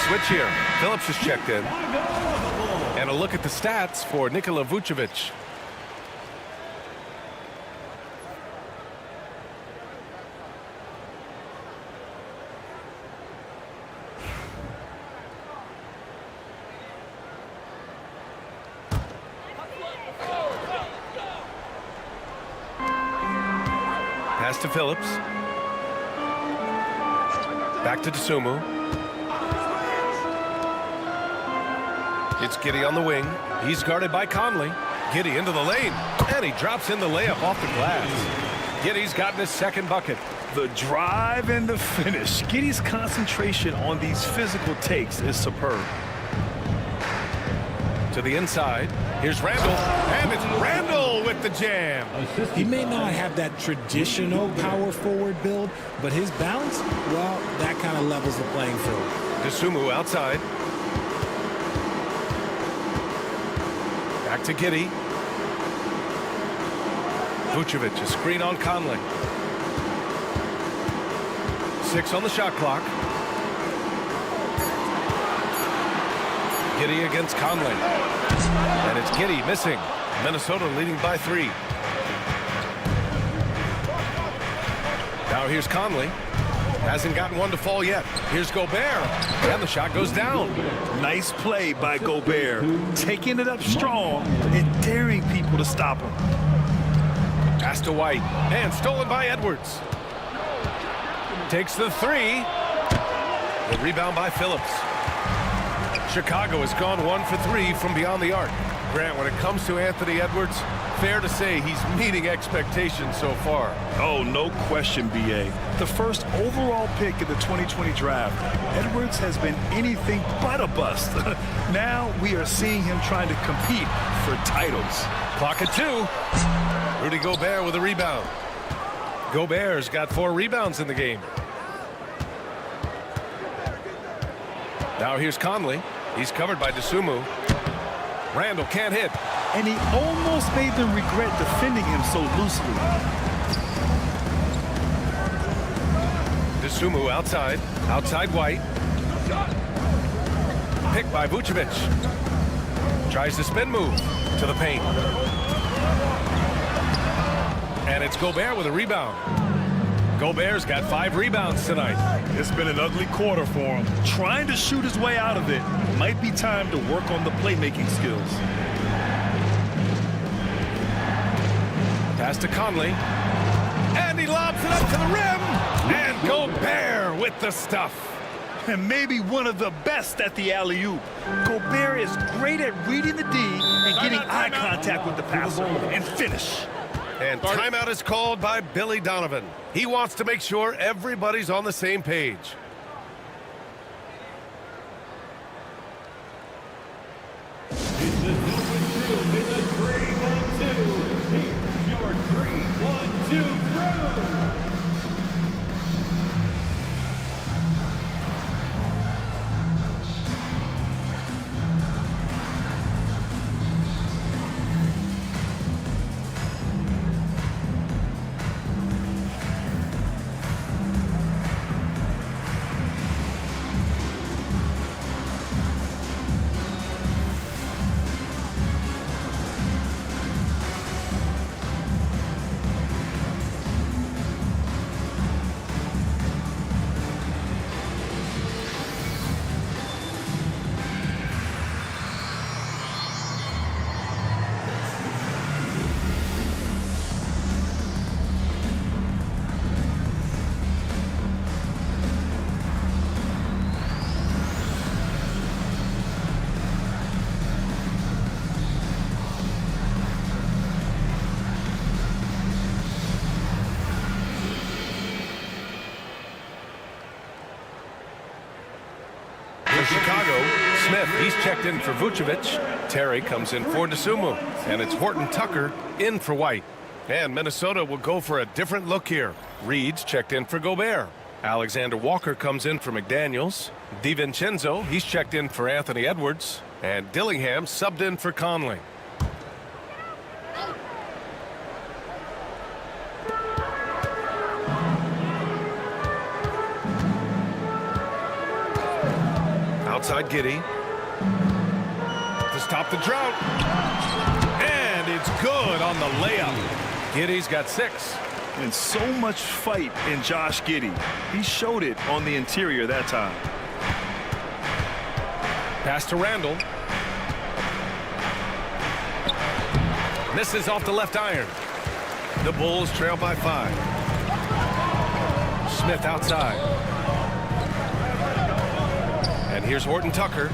Switch here. Phillips is checked in. And a look at the stats for Nikola Vucevic. Pass to Phillips. Back to Dosunmu. It's Giddey on the wing. He's guarded by Conley. Giddey into the lane. And he drops in the layup off the glass. Giddey's gotten his second bucket. The drive and the finish. Giddey's concentration on these physical takes is superb. To the inside. Here's Randall. And it's Randall with the jam. He may not have that traditional power forward build, but his balance, well, that kind of levels the playing field. Dosunmu outside. Back to Giddey. Vucevic, a screen on Conley. 6 on the shot clock. Giddey against Conley. And it's Giddey missing. Minnesota leading by 3. Now here's Conley. Hasn't gotten one to fall yet. Here's Gobert. And the shot goes down. Nice play by Gobert. Taking it up strong and daring people to stop him. Pass to White. And stolen by Edwards. Takes the 3. The rebound by Phillips. Chicago has gone 1 for 3 from beyond the arc. Grant, when it comes to Anthony Edwards, fair to say he's meeting expectations so far. Oh, no question, B.A. The first overall pick in the 2020 draft, Edwards has been anything but a bust. Now we are seeing him trying to compete for titles. Clock at 2. Rudy Gobert with a rebound. Gobert's got 4 rebounds in the game. Now here's Conley. He's covered by Dosunmu. Randall can't hit. And he almost made them regret defending him so loosely. Dosunmu outside. Outside White. Picked by Vucevic. Tries the spin move to the paint. And it's Gobert with a rebound. Gobert's got 5 rebounds tonight. It's been an ugly quarter for him. Trying to shoot his way out of it. Might be time to work on the playmaking skills. Pass to Conley. And he lobs it up to the rim. And Gobert with the stuff. and maybe one of the best at the alley-oop. Gobert is great at reading the D and getting eye contact with the passer and finish. And timeout is called by Billy Donovan. He wants to make sure everybody's on the same page. Chicago, Smith, he's checked in for Vucevic. Terry comes in for DeSumo. And it's Horton Tucker in for White. And Minnesota will go for a different look here. Reed's checked in for Gobert. Alexander Walker comes in for McDaniels. DiVincenzo, he's checked in for Anthony Edwards. And Dillingham subbed in for Conley. Outside Giddey to stop the drought, and it's good on the layup. Giddey's got 6. And so much fight in Josh Giddey. He showed it on the interior that time. Pass to Randall. Misses off the left iron. The Bulls trail by 5. Smith outside. And here's Horton Tucker.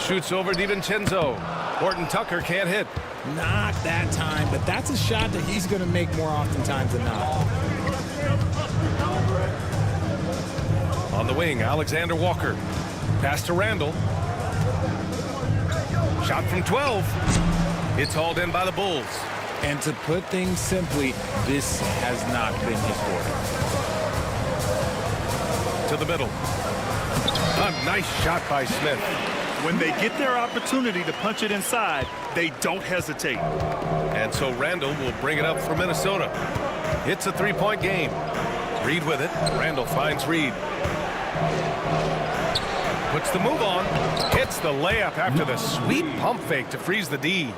Shoots over DiVincenzo. Horton Tucker can't hit. Not that time, but that's a shot that he's going to make more oftentimes than not. On the wing, Alexander Walker. Pass to Randall. Shot from 12. It's hauled in by the Bulls. And to put things simply, this has not been his quarter. To the middle. A nice shot by Smith. When they get their opportunity to punch it inside, they don't hesitate. And so Randall will bring it up for Minnesota. It's a 3-point game. Reed with it. Randall finds Reed. Puts the move on. Hits the layup after the sweet pump fake to freeze the D.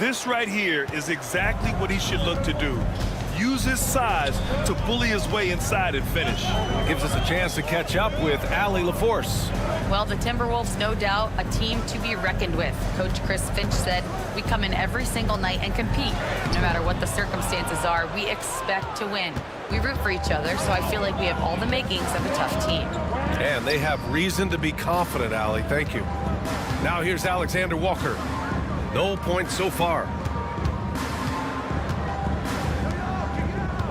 This right here is exactly what he should look to do. Use his size to bully his way inside and finish. It gives us a chance to catch up with Allie LaForce. Well, the Timberwolves, no doubt, a team to be reckoned with. Coach Chris Finch said, we come in every single night and compete. No matter what the circumstances are, we expect to win. We root for each other, so I feel like we have all the makings of a tough team. And they have reason to be confident, Allie. Thank you. Now here's Alexander Walker. No points so far.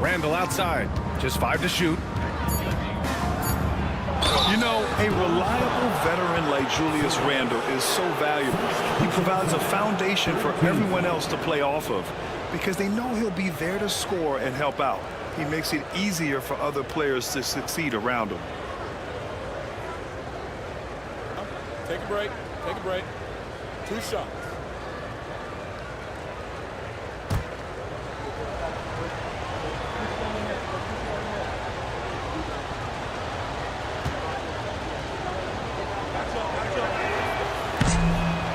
Randall outside. Just 5 to shoot. You know, a reliable veteran like Julius Randle is so valuable. He provides a foundation for everyone else to play off of because they know he'll be there to score and help out. He makes it easier for other players to succeed around him. Take a break. Take a break. 2 shots.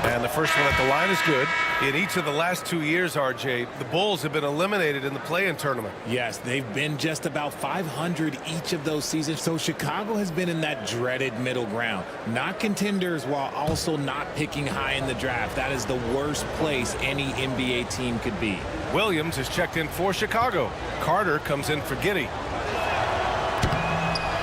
And the first one at the line is good. In each of the last 2 years, RJ, the Bulls have been eliminated in the play-in tournament. Yes, they've been just about 500 each of those seasons. So Chicago has been in that dreaded middle ground. Not contenders while also not picking high in the draft. That is the worst place any NBA team could be. Williams is checked in for Chicago. Carter comes in for Giddey.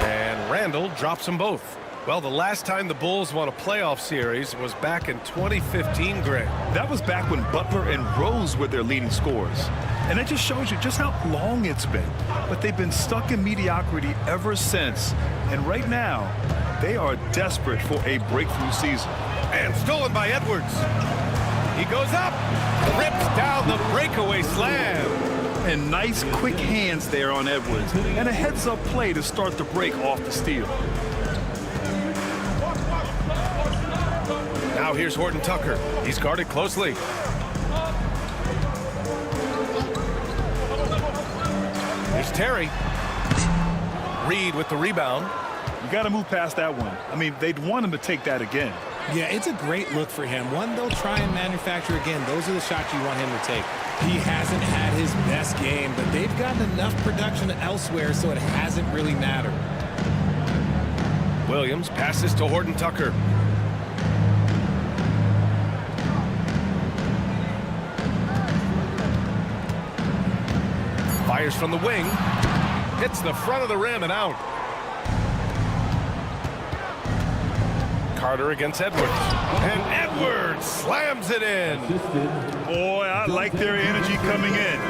And Randall drops them both. Well, the last time the Bulls won a playoff series was back in 2015, Greg. That was back when Butler and Rose were their leading scorers. And it just shows you just how long it's been. But they've been stuck in mediocrity ever since. And right now, they are desperate for a breakthrough season. And stolen by Edwards. He goes up, rips down the breakaway slam. And nice quick hands there on Edwards. And a heads-up play to start the break off the steal. Now here's Horton Tucker. He's guarded closely. Here's Terry. Reed with the rebound. You got to move past that one. I mean, they'd want him to take that again. Yeah, it's a great look for him. One they'll try and manufacture again. Those are the shots you want him to take. He hasn't had his best game, but they've gotten enough production elsewhere, so it hasn't really mattered. Williams passes to Horton Tucker. Fires from the wing. Hits the front of the rim and out. Carter against Edwards. And Edwards slams it in. Boy, I like their energy coming in.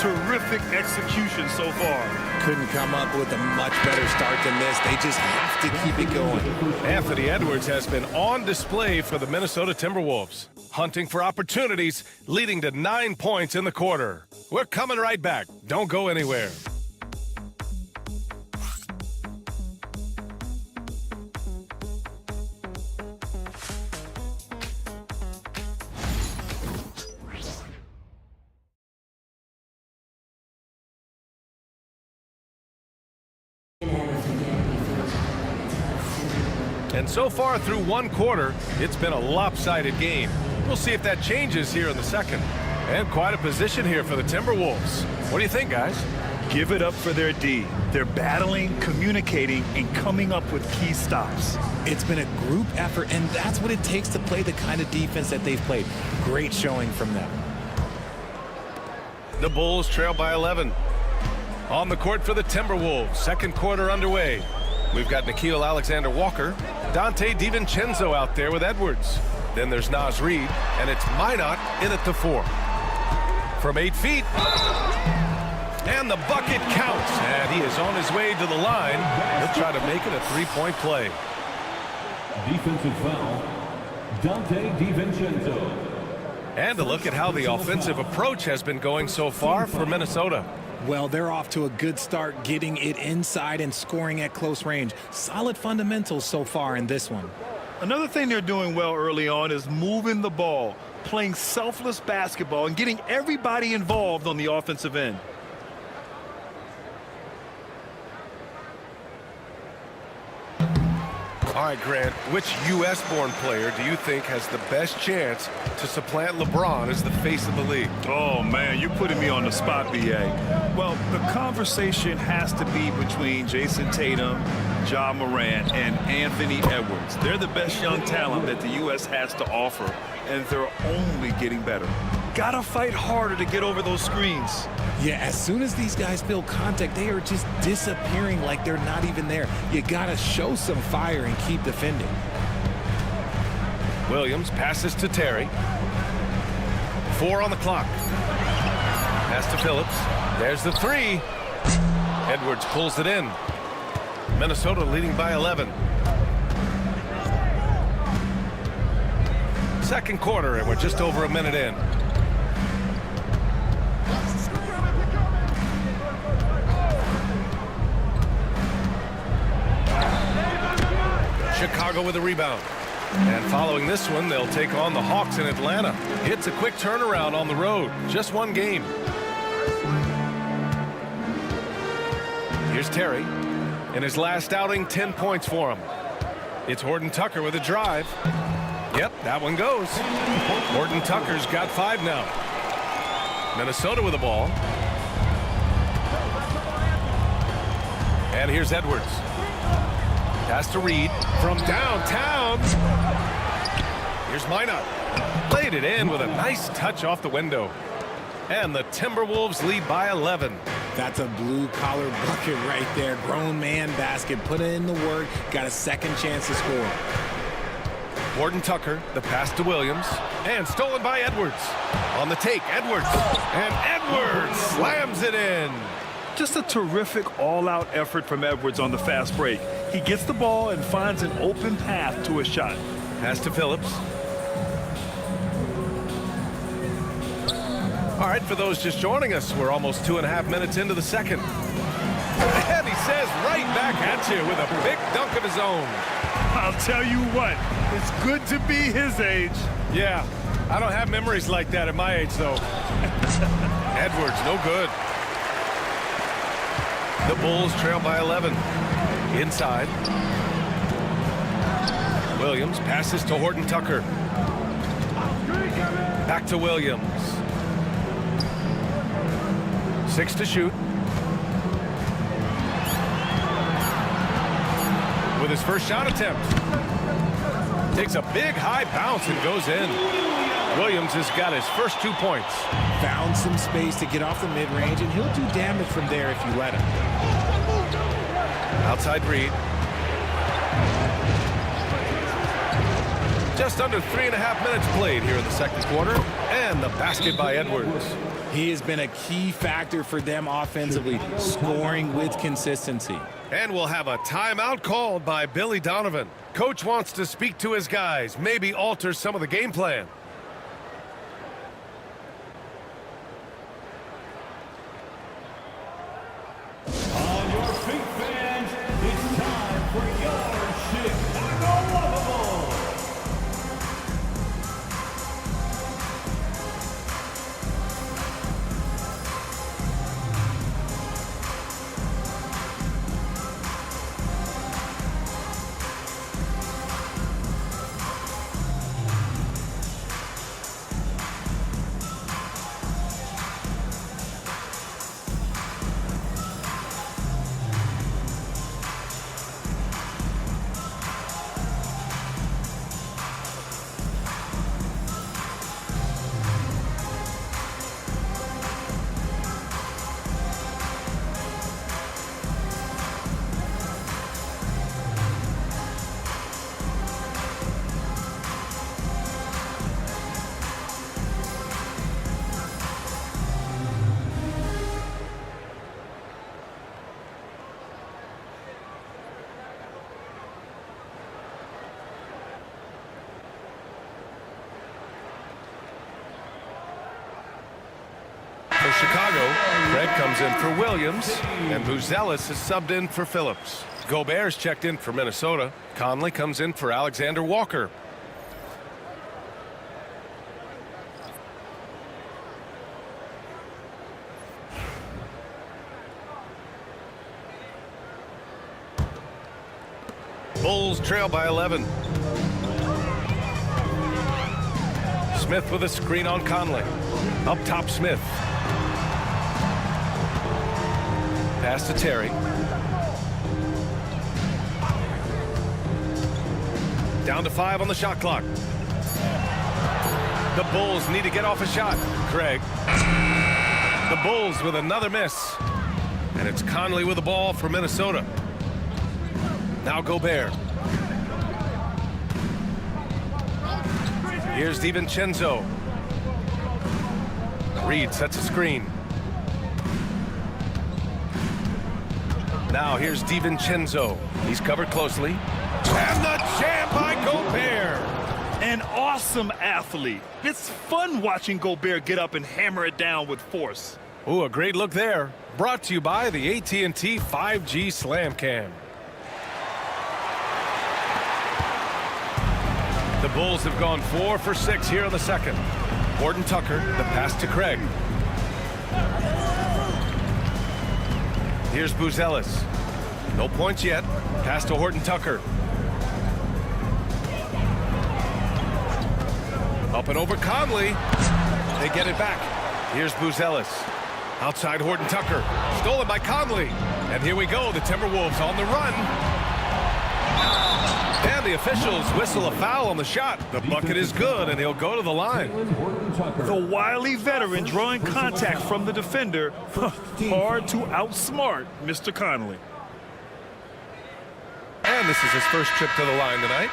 Terrific execution so far. Couldn't come up with a much better start than this. They just have to keep it going. Anthony Edwards has been on display for the Minnesota Timberwolves. Hunting for opportunities, leading to 9 points in the quarter. We're coming right back. Don't go anywhere. And so far through one quarter, it's been a lopsided game. We'll see if that changes here in the second. And quite a position here for the Timberwolves. What do you think, guys? Give it up for their D. They're battling, communicating, and coming up with key stops. It's been a group effort, and that's what it takes to play the kind of defense that they've played. Great showing from them. The Bulls trail by 11. On the court for the Timberwolves, second quarter underway. We've got Nickeil Alexander-Walker, Dante DiVincenzo out there with Edwards. Then there's Naz Reid, and it's Minot in at the 4. From 8 feet. And the bucket counts. And he is on his way to the line. He'll try to make it a three-point play. Defensive foul, Dante DiVincenzo. And a look at how the offensive approach has been going so far for Minnesota. Well, they're off to a good start, getting it inside and scoring at close range. Solid fundamentals so far in this one. Another thing they're doing well early on is moving the ball, playing selfless basketball, and getting everybody involved on the offensive end. All right, Grant, which U.S.-born player do you think has the best chance to supplant LeBron as the face of the league? Oh, man, you're putting me on the spot, B.A. Well, the conversation has to be between Jason Tatum, Ja Morant, and Anthony Edwards. They're the best young talent that the U.S. has to offer, and they're only getting better. Gotta fight harder to get over those screens. Yeah, as soon as these guys feel contact, they are just disappearing like they're not even there. You gotta show some fire and keep defending. Williams passes to Terry. 4 on the clock. Pass to Phillips. There's the 3. Edwards pulls it in. Minnesota leading by 11. Second quarter, and we're just over a minute in. Chicago with a rebound. And following this one, they'll take on the Hawks in Atlanta. It's a quick turnaround on the road. Just one game. Here's Terry. In his last outing, 10 points for him. It's Horton Tucker with a drive. Yep, that one goes. Horton Tucker's got 5 now. Minnesota with the ball. And here's Edwards. Pass to Reid from downtown. Here's Minot. Played it in with a nice touch off the window. And the Timberwolves lead by 11. That's a blue-collar bucket right there. Grown man basket. Put in the work. Got a second chance to score. Horton Tucker, the pass to Williams. And stolen by Edwards. On the take, Edwards. And Edwards slams it in. Just a terrific all-out effort from Edwards on the fast break. He gets the ball and finds an open path to a shot. Pass to Phillips. All right, for those just joining us, we're almost 2.5 minutes into the second. And he says right back at you with a big dunk of his own. I'll tell you what, it's good to be his age. Yeah, I don't have memories like that at my age, though. Edwards, no good. The Bulls trail by 11. Inside. Williams passes to Horton Tucker. Back to Williams. 6 to shoot. With his first shot attempt. Takes a big high bounce and goes in. Williams has got his first 2 points. Found some space to get off the mid-range, and he'll do damage from there if you let him. Outside Reed. Just under 3.5 minutes played here in the second quarter. And the basket by Edwards. He has been a key factor for them offensively, scoring with consistency. And we'll have a timeout called by Billy Donovan. Coach wants to speak to his guys, maybe alter some of the game plan. On your feet, fans, it's time for your Chicago Lovable. For Chicago, Craig comes in for Williams, and Buzelis is subbed in for Phillips. Gobert's checked in for Minnesota. Conley comes in for Alexander Walker. Bulls trail by 11. Smith with a screen on Conley. Up top, Smith. Pass to Terry. Down to 5 on the shot clock. The Bulls need to get off a shot. Craig. The Bulls with another miss. And it's Conley with the ball for Minnesota. Now Gobert. Here's DiVincenzo. Reed sets a screen. Now here's DiVincenzo. He's covered closely. And the jam by Gobert. An awesome athlete. It's fun watching Gobert get up and hammer it down with force. Ooh, a great look there. Brought to you by the AT&T 5G Slam Cam. The Bulls have gone 4 for 6 here in the second. Horton Tucker, the pass to Craig. Here's Buzelis. No points yet. Pass to Horton Tucker. Up and over Conley. They get it back. Here's Buzelis. Outside Horton Tucker. Stolen by Conley. And here we go. The Timberwolves on the run. And And the officials whistle a foul on the shot. The bucket is good, and he'll go to the line. The wily veteran drawing contact from the defender. Hard to outsmart Mr. Conley. And this is his first trip to the line tonight.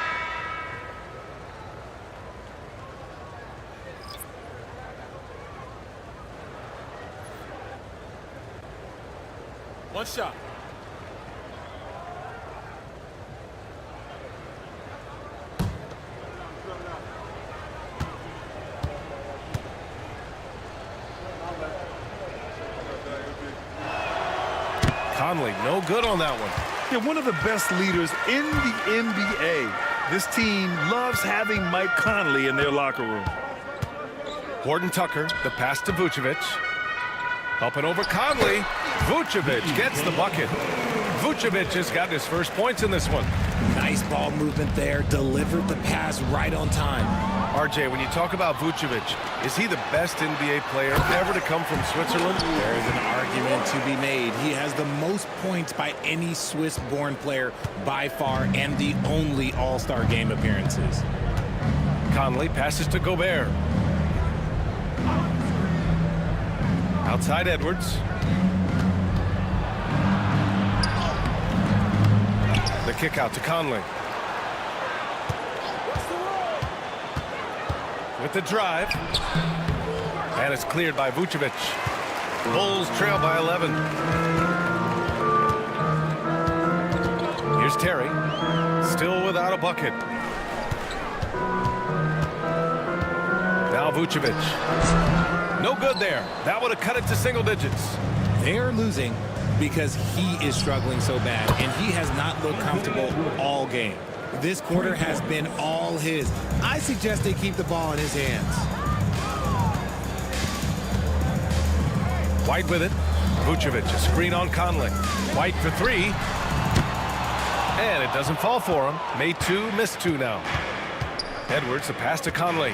One shot. Conley, no good on that one. They're one of the best leaders in the NBA. This team loves having Mike Conley in their locker room. Horton Tucker, the pass to Vucevic. Up and over Conley. Vucevic gets the bucket. Vucevic has got his first points in this one. Nice ball movement there. Delivered the pass right on time. RJ, when you talk about Vucevic, is he the best NBA player ever to come from Switzerland? There is an argument to be made. He has the most points by any Swiss-born player by far and the only All-Star game appearances. Conley passes to Gobert. Outside Edwards. The kick out to Conley. With the drive. And it's cleared by Vucevic. Bulls trail by 11. Here's Terry. Still without a bucket. Now Vucevic. No good there. That would have cut it to single digits. They are losing because he is struggling so bad, and he has not looked comfortable all game. This quarter has been all his. I suggest they keep the ball in his hands. White with it. Vucevic, a screen on Conley. White for three. And it doesn't fall for him. Made two, missed two now. Edwards, the pass to Conley.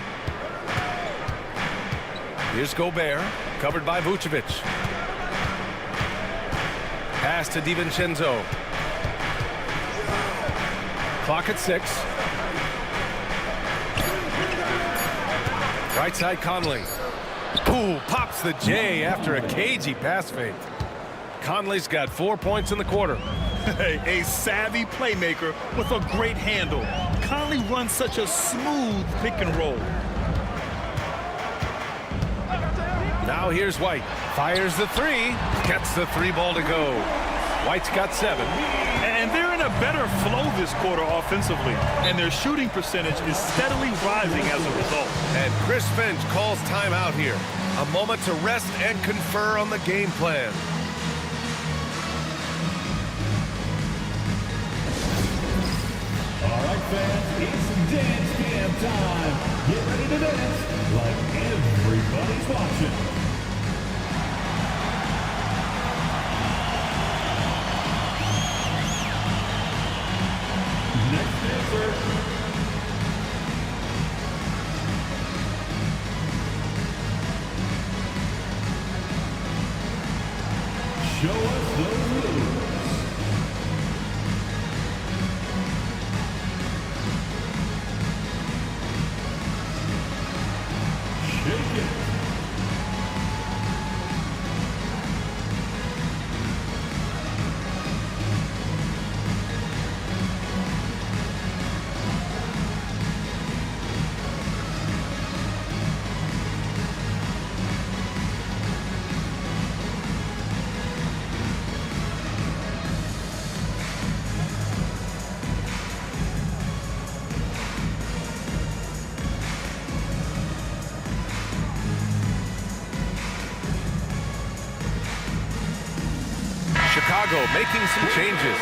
Here's Gobert, covered by Vucevic. Pass to DiVincenzo. Clock at 6. Right side Conley. Ooh, pops the J after a cagey pass fake. Conley's got 4 points in the quarter. A savvy playmaker with a great handle. Conley runs such a smooth pick and roll. Now here's White. Fires the three. Gets the three ball to go. White's got 7. And they're in a better flow this quarter offensively. And their shooting percentage is steadily rising as a result. And Chris Finch calls timeout here. A moment to rest and confer on the game plan. All right, fans, it's dance cam time. Get ready to dance like everybody's watching. Next dancer. Show us those moves. Shake it. Chicago making some changes.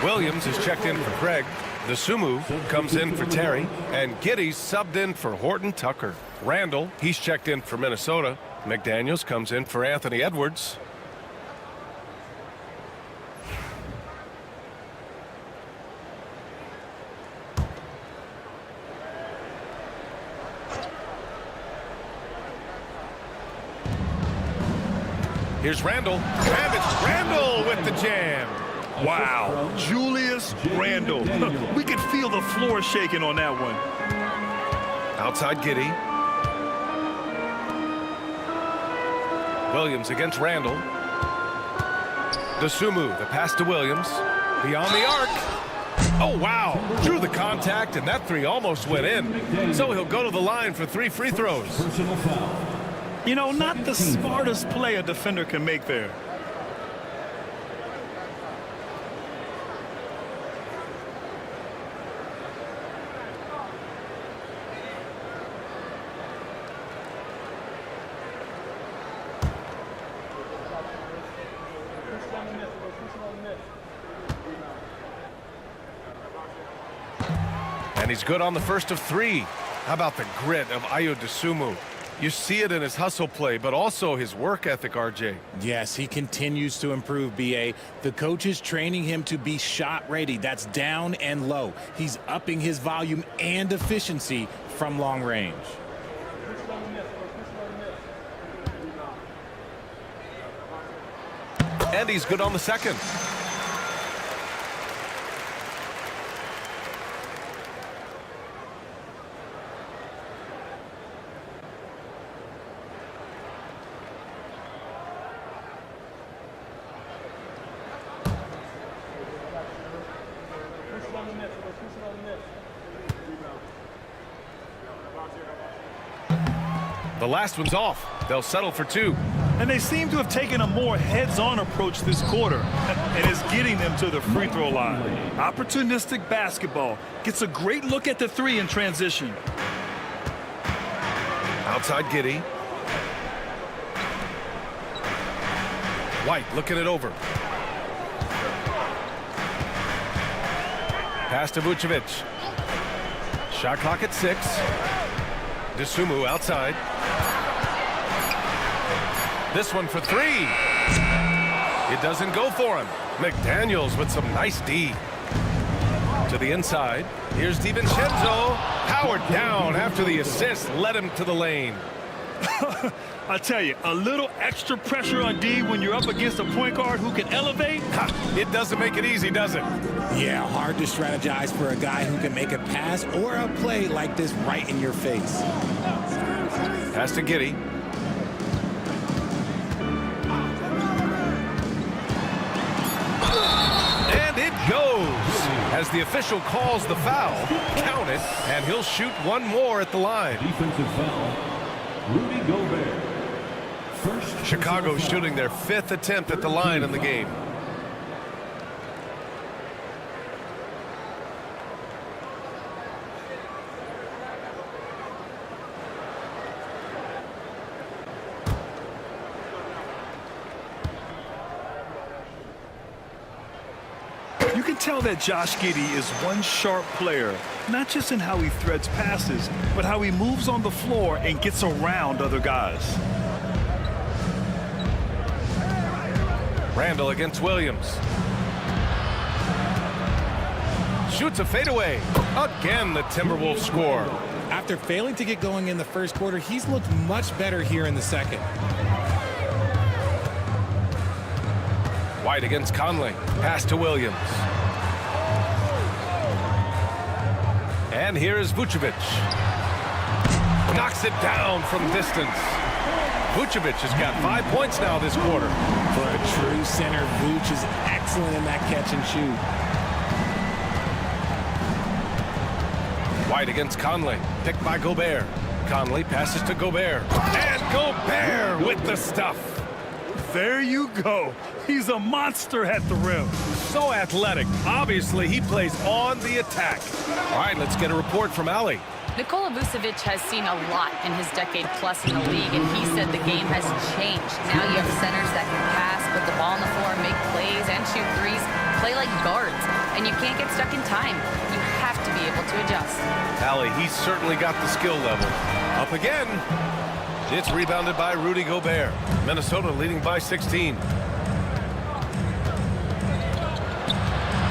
Williams is checked in for Craig. The Sumu comes in for Terry. And Giddey's subbed in for Horton Tucker. Randall, he's checked in for Minnesota. McDaniels comes in for Anthony Edwards. Here's Randall. And it's Randall with the jam. Wow, Julius Randle. We could feel the floor shaking on that one. Outside Giddey. Williams against Randle. DeSumo, the pass to Williams. Beyond the arc. Oh, wow. Drew the contact, and that three almost went in. So he'll go to the line for 3 free throws. You know, not the smartest play a defender can make there. And he's good on the first of 3. How about the grit of Ayo DeSumo? You see it in his hustle play, but also his work ethic, RJ. Yes, he continues to improve, BA. The coach is training him to be shot ready. That's down and low. He's upping his volume and efficiency from long range. And he's good on the second. The last one's off. They'll settle for 2. And they seem to have taken a more heads-on approach this quarter, and it's getting them to the free throw line. Opportunistic basketball. Gets a great look at the 3 in transition. Outside Giddey. White looking it over. Pass to Vucevic. Shot clock at 6. DeSumo outside. This one for 3. It doesn't go for him. McDaniels with some nice D. To the inside. Here's DiVincenzo. Powered down after the assist led him to the lane. I tell you, a little extra pressure on D when you're up against a point guard who can elevate. It doesn't make it easy, does it? Yeah, hard to strategize for a guy who can make a pass or a play like this right in your face. Pass to Giddey. And it goes. As the official calls the foul, count it, and he'll shoot one more at the line. Defensive foul, Rudy Gobert. First Chicago shooting their 5th attempt at the line in the game. You can tell that Josh Giddey is one sharp player, not just in how he threads passes, but how he moves on the floor and gets around other guys. Randle against Williams. Shoots a fadeaway. Again, the Timberwolves score. After failing to get going in the first quarter, he's looked much better here in the second. White against Conley. Pass to Williams. And here is Vucevic. Knocks it down from distance. Vucevic has got 5 points now this quarter. For a true center, Vuce is excellent in that catch and shoot. White against Conley. Picked by Gobert. Conley passes to Gobert. And Gobert with the stuff. There you go. He's a monster at the rim. So athletic. Obviously, he plays on the attack. All right, let's get a report from Ali. Nikola Vucevic has seen a lot in his decade plus in the league, and he said the game has changed. Now you have centers that can pass, put the ball on the floor, make plays, and shoot threes, play like guards, and you can't get stuck in time. You have to be able to adjust. Ali, he's certainly got the skill level. Up again. It's rebounded by Rudy Gobert. Minnesota leading by 16.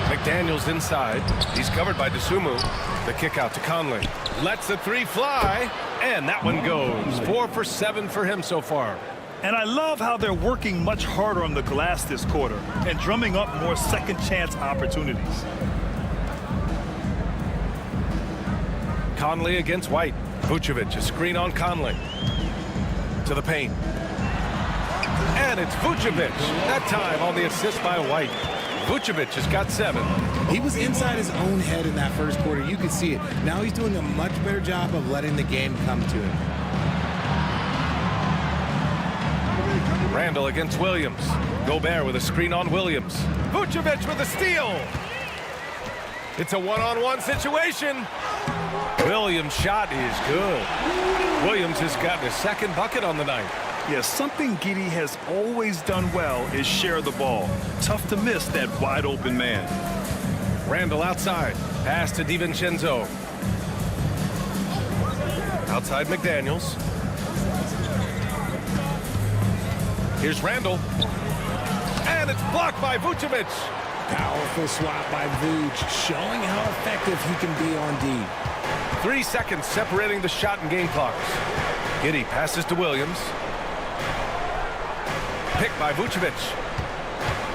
McDaniels inside. He's covered by DeSumo. The kick out to Conley. Lets the 3 fly. And that one goes. 4 for 7 for him so far. And I love how they're working much harder on the glass this quarter and drumming up more second chance opportunities. Conley against White. Vucevic, a screen on Conley. To the paint. And it's Vucevic. That time on the assist by White. Vucevic has got 7. He was inside his own head in that first quarter. You could see it. Now he's doing a much better job of letting the game come to him. Randall against Williams. Gobert with a screen on Williams. Vucevic with a steal. It's a one-on-one situation. Williams' shot is good. Williams has gotten his second bucket on the night. Yes, something Giddey has always done well is share the ball. Tough to miss that wide open man. Randall outside. Pass to DiVincenzo. Outside McDaniels. Here's Randall. And it's blocked by Vucevic. Powerful swat by Vuce, showing how effective he can be on D. 3 seconds separating the shot and game clocks. Giddey passes to Williams. Picked by Vucevic.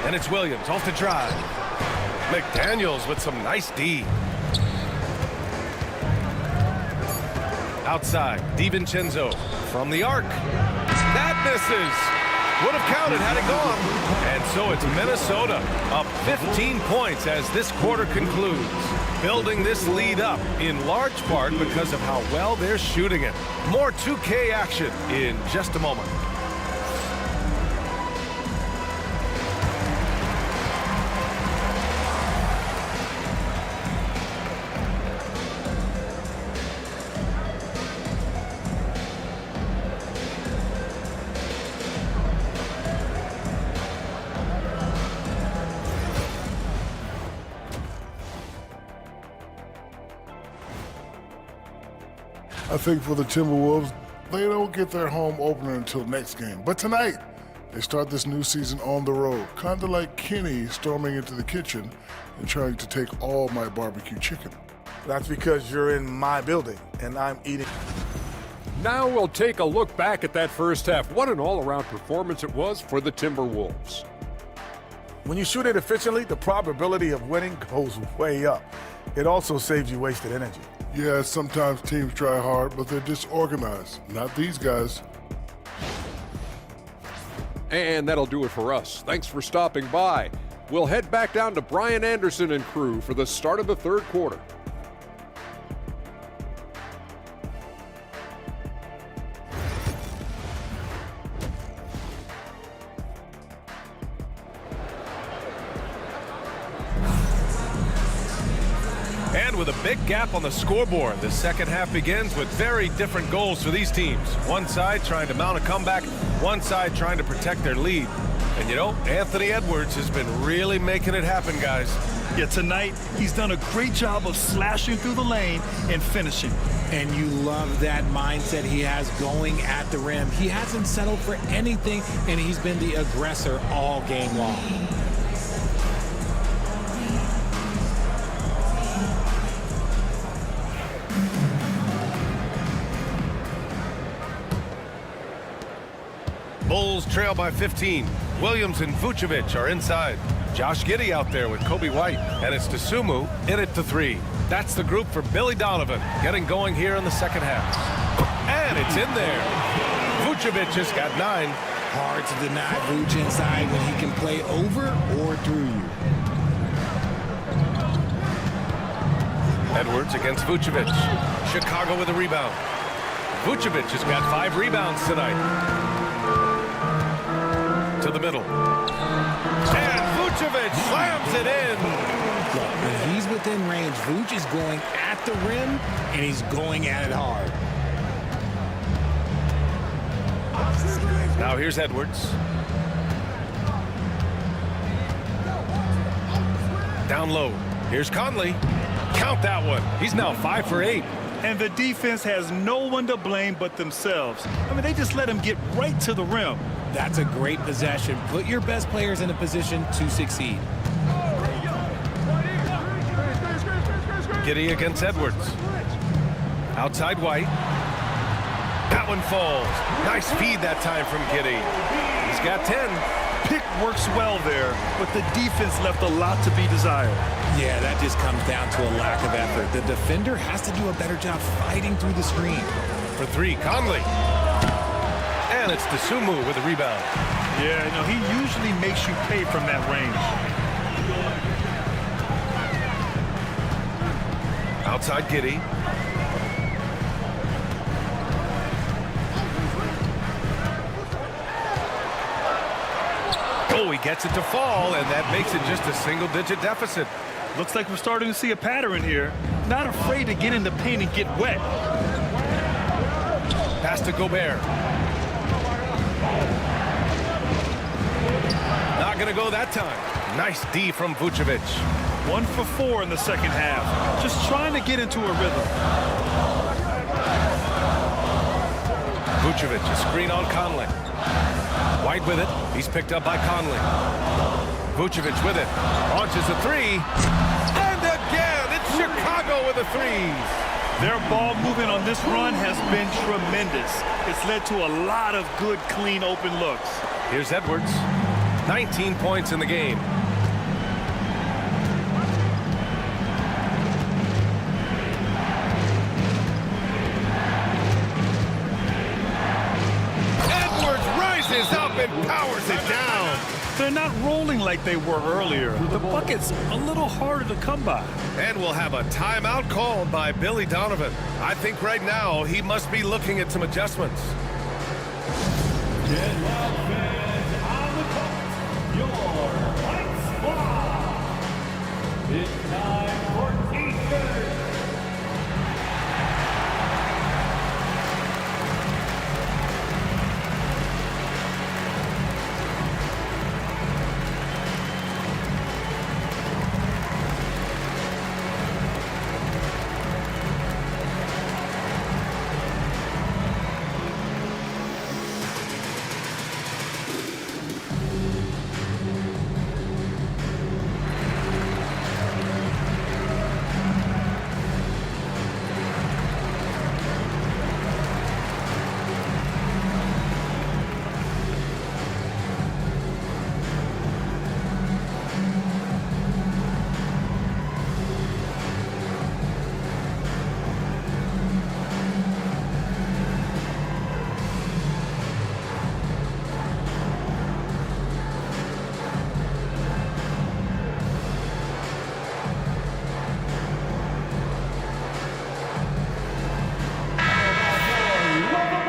And it's Williams off the drive. McDaniels with some nice D. Outside, DiVincenzo from the arc. That misses. Would have counted had it gone. And so it's Minnesota up 15 points as this quarter concludes. Building this lead up in large part because of how well they're shooting it. More 2K action in just a moment. I think for the Timberwolves, they don't get their home opener until next game. But tonight, they start this new season on the road, kind of like Kenny storming into the kitchen and trying to take all my barbecue chicken. That's because you're in my building and I'm eating. Now we'll take a look back at that first half. What an all-around performance it was for the Timberwolves. When you shoot it efficiently, the probability of winning goes way up. It also saves you wasted energy. Yeah, sometimes teams try hard, but they're disorganized. Not these guys. And that'll do it for us. Thanks for stopping by. We'll head back down to Brian Anderson and crew for the start of the third quarter. And with a big gap on the scoreboard, the second half begins with very different goals for these teams. One side trying to mount a comeback, one side trying to protect their lead. And you know, Anthony Edwards has been really making it happen, guys. Yeah, tonight he's done a great job of slashing through the lane and finishing. And you love that mindset he has going at the rim. He hasn't settled for anything, and he's been the aggressor all game long. Bulls trail by 15. Williams and Vucevic are inside. Josh Giddey out there with Kobe White. And it's Dosunmu in it to 3. That's the group for Billy Donovan getting going here in the second half. And it's in there. Vucevic has got 9. Hard to deny Vuce inside when he can play over or through you. Edwards against Vucevic. Chicago with a rebound. Vucevic has got 5 rebounds tonight. To the middle. And Vucevic slams it in. Look, when he's within range, Vuce is going at the rim, and he's going at it hard. Now here's Edwards. Down low. Here's Conley. Count that one. He's now 5 for 8. And the defense has no one to blame but themselves. I mean, they just let him get right to the rim. That's a great possession. Put your best players in a position to succeed. Giddey against Edwards. Outside White. That one falls. Nice feed that time from Giddey. He's got 10. Pick works well there, but the defense left a lot to be desired. Yeah, that just comes down to a lack of effort. The defender has to do a better job fighting through the screen. For three, Conley. And it's Dosunmu with the rebound. Yeah, you know, he usually makes you pay from that range. Outside Giddey. Oh, he gets it to fall, and that makes it just a single-digit deficit. Looks like we're starting to see a pattern here. Not afraid to get in the paint and get wet. Pass to Gobert. Not going to go that time. Nice D from Vucevic. 1 for 4 in the second half. Just trying to get into a rhythm. Vucevic, a screen on Conley. White with it. He's picked up by Conley. Vucevic with it. Launches a three. And again, it's Chicago with a three. Their ball movement on this run has been tremendous. It's led to a lot of good, clean, open looks. Here's Edwards. 19 points in the game. Rises up and powers it down. They're not rolling like they were earlier. The bucket's a little harder to come by. And we'll have a timeout called by Billy Donovan. I think right now he must be looking at some adjustments. Get loud, fans, on the court, your white squad. It's time for T-shirts.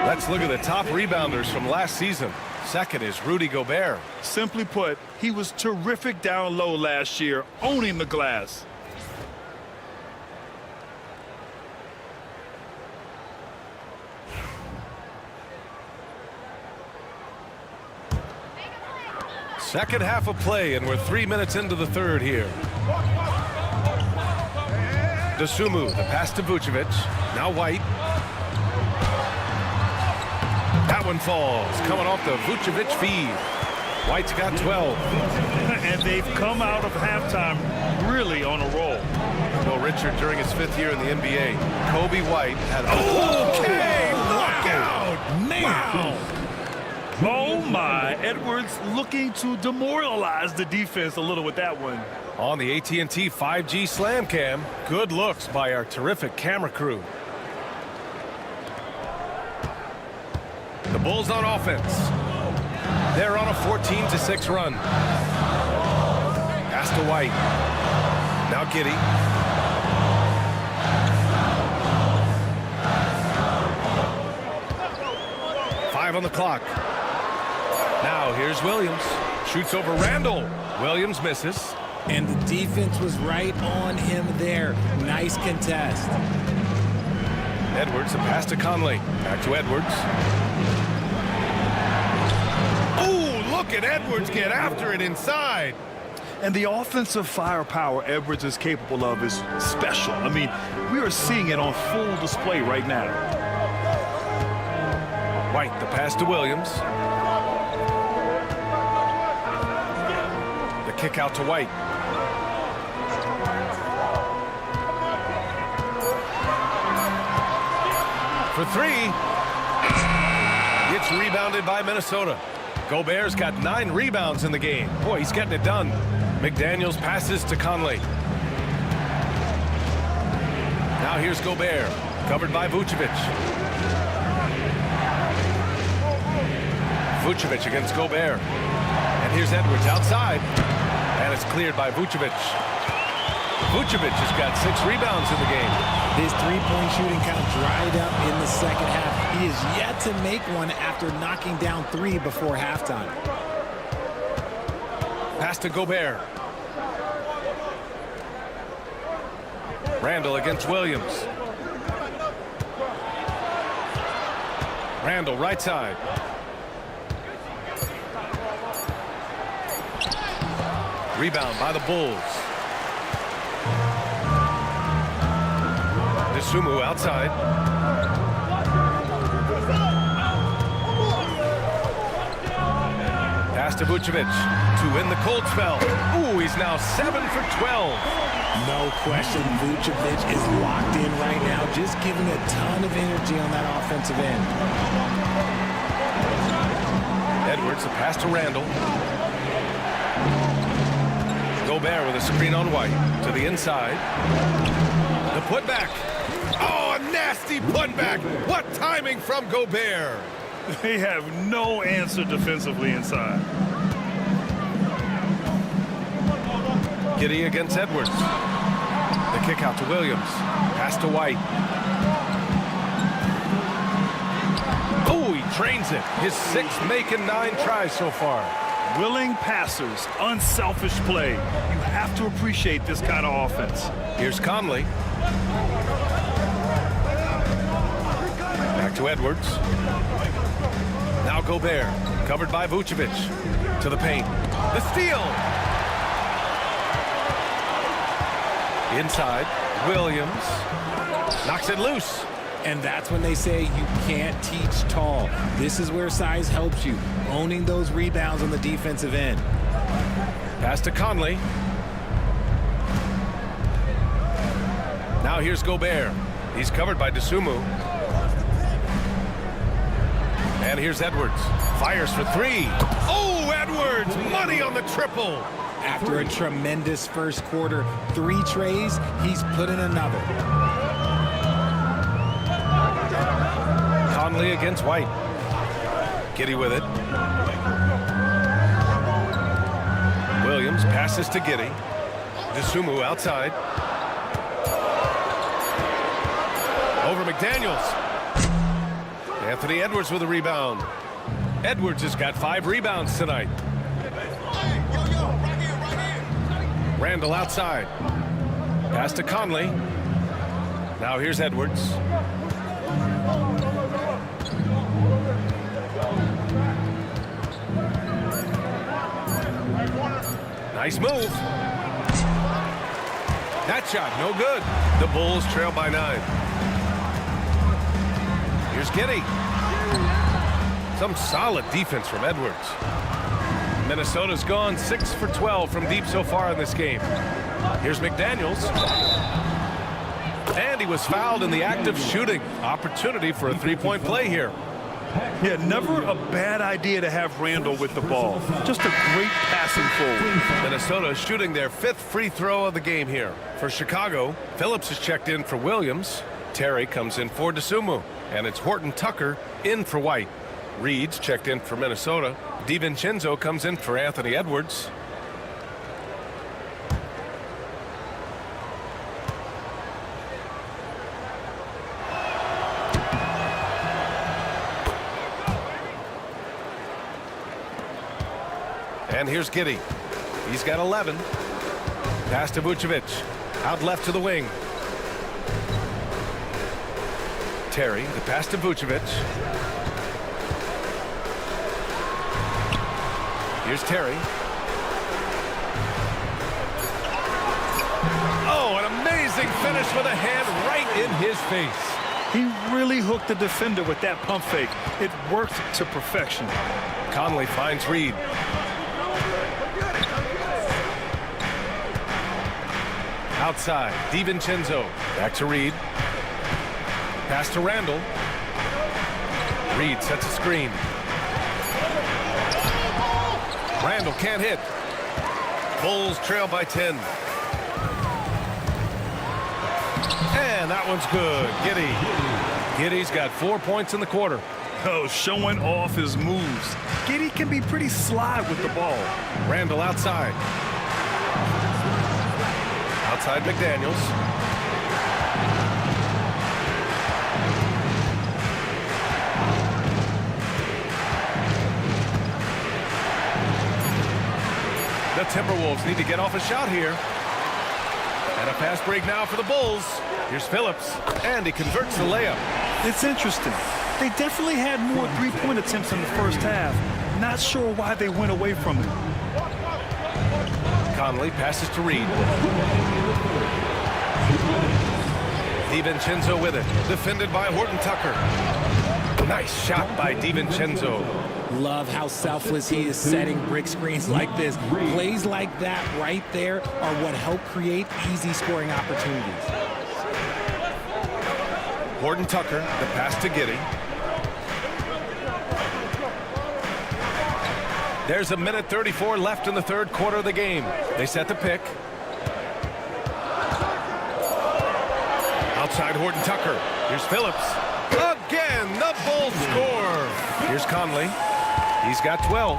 Let's look at the top rebounders from last season. Second is Rudy Gobert. Simply put, he was terrific down low last year, owning the glass. Second half of play, and we're 3 minutes into the third here. Dosunmu, the pass to Vucevic. Now White. That one falls, coming off the Vucevic feed. White's got 12. And they've come out of halftime really on a roll. Well, Richard, during his 5th year in the NBA, Kobe White had a... Okay, knockout! Man! Wow. Oh, my. Edwards looking to demoralize the defense a little with that one. On the AT&T 5G Slam Cam, good looks by our terrific camera crew. The Bulls on offense. They're on a 14-6 run. Pass to White. Now Giddey. Five on the clock. Now here's Williams. Shoots over Randall. Williams misses. And the defense was right on him there. Nice contest. Edwards, a pass to Conley. Back to Edwards. Ooh, look at Edwards get after it inside. And the offensive firepower Edwards is capable of is special. I mean, we are seeing it on full display right now. White, the pass to Williams. The kick out to White. For three. It's rebounded by Minnesota. Gobert's got 9 rebounds in the game. Boy, he's getting it done. McDaniels passes to Conley. Now here's Gobert, covered by Vucevic. Vucevic against Gobert. And here's Edwards outside. And it's cleared by Vucevic. Vucevic has got 6 rebounds in the game. His three-point shooting kind of dried up in the second half. He is yet to make one after knocking down 3 before halftime. Pass to Gobert. Randall against Williams. Randall right side. Rebound by the Bulls. Sumu outside. Pass to Vucevic to win the cold spell. Ooh, he's now 7 for 12. No question, Vucevic is locked in right now, just giving a ton of energy on that offensive end. Edwards, a pass to Randall. Gobert with a screen on White to the inside. The putback. Oh, a nasty putback. What timing from Gobert. They have no answer defensively inside. Giddey against Edwards. The kick out to Williams. Pass to White. Oh, he trains it. His 6th make and 9 tries so far. Willing passers, unselfish play. You have to appreciate this kind of offense. Here's Conley. Back to Edwards. Now Gobert, covered by Vucevic. To the paint. The steal. Inside, Williams. Knocks it loose. And that's when they say you can't teach tall. This is where size helps you, owning those rebounds on the defensive end. Pass to Conley. Now here's Gobert. He's covered by Dosunmu. And here's Edwards. Fires for 3. Oh, Edwards! Money on the triple! After a tremendous first quarter, 3 trays, he's put in another. Conley against White. Giddey with it. Williams passes to Giddey. Dosunmu outside. Over McDaniels. Anthony Edwards with a rebound. Edwards has got 5 rebounds tonight. Randall outside. Pass to Conley. Now here's Edwards. Nice move. That shot, no good. The Bulls trail by 9. Here's Giddey. Some solid defense from Edwards. Minnesota's gone 6 for 12 from deep so far in this game. Here's McDaniels. And he was fouled in the act of shooting. Opportunity for a 3-point play here. Yeah, never a bad idea to have Randall with the ball. Just a great passing forward. Minnesota shooting their 5th free throw of the game here. For Chicago, Phillips is checked in for Williams. Terry comes in for Dosunmu. And it's Horton Tucker in for White. Reed's checked in for Minnesota. DiVincenzo comes in for Anthony Edwards. And here's Giddey. He's got 11. Pass to Vucevic. Out left to the wing. Terry, the pass to Vucevic. Here's Terry. Oh, an amazing finish with a hand right in his face. He really hooked the defender with that pump fake. It worked to perfection. Conley finds Reed. Outside, DiVincenzo. Back to Reed. Pass to Randall. Reed sets a screen. Randall can't hit. Bulls trail by 10. And that one's good. Giddy's got 4 points in the quarter. Oh, showing off his moves. Giddey can be pretty sly with the ball. Randall outside. Outside McDaniels. The Timberwolves need to get off a shot here. And a fast break now for the Bulls. Here's Phillips, and he converts the layup. It's interesting. They definitely had more three-point attempts in the first half. Not sure why they went away from it. Conley passes to Reed. DiVincenzo with it. Defended by Horton Tucker. Nice shot by DiVincenzo. Love how selfless he is setting brick screens like this. Plays like that right there are what help create easy scoring opportunities. Horton Tucker, the pass to Giddey. There's 1:34 left in the third quarter of the game. They set the pick. Outside Horton Tucker. Here's Phillips. Again, the Bulls score. Here's Conley. He's got 12.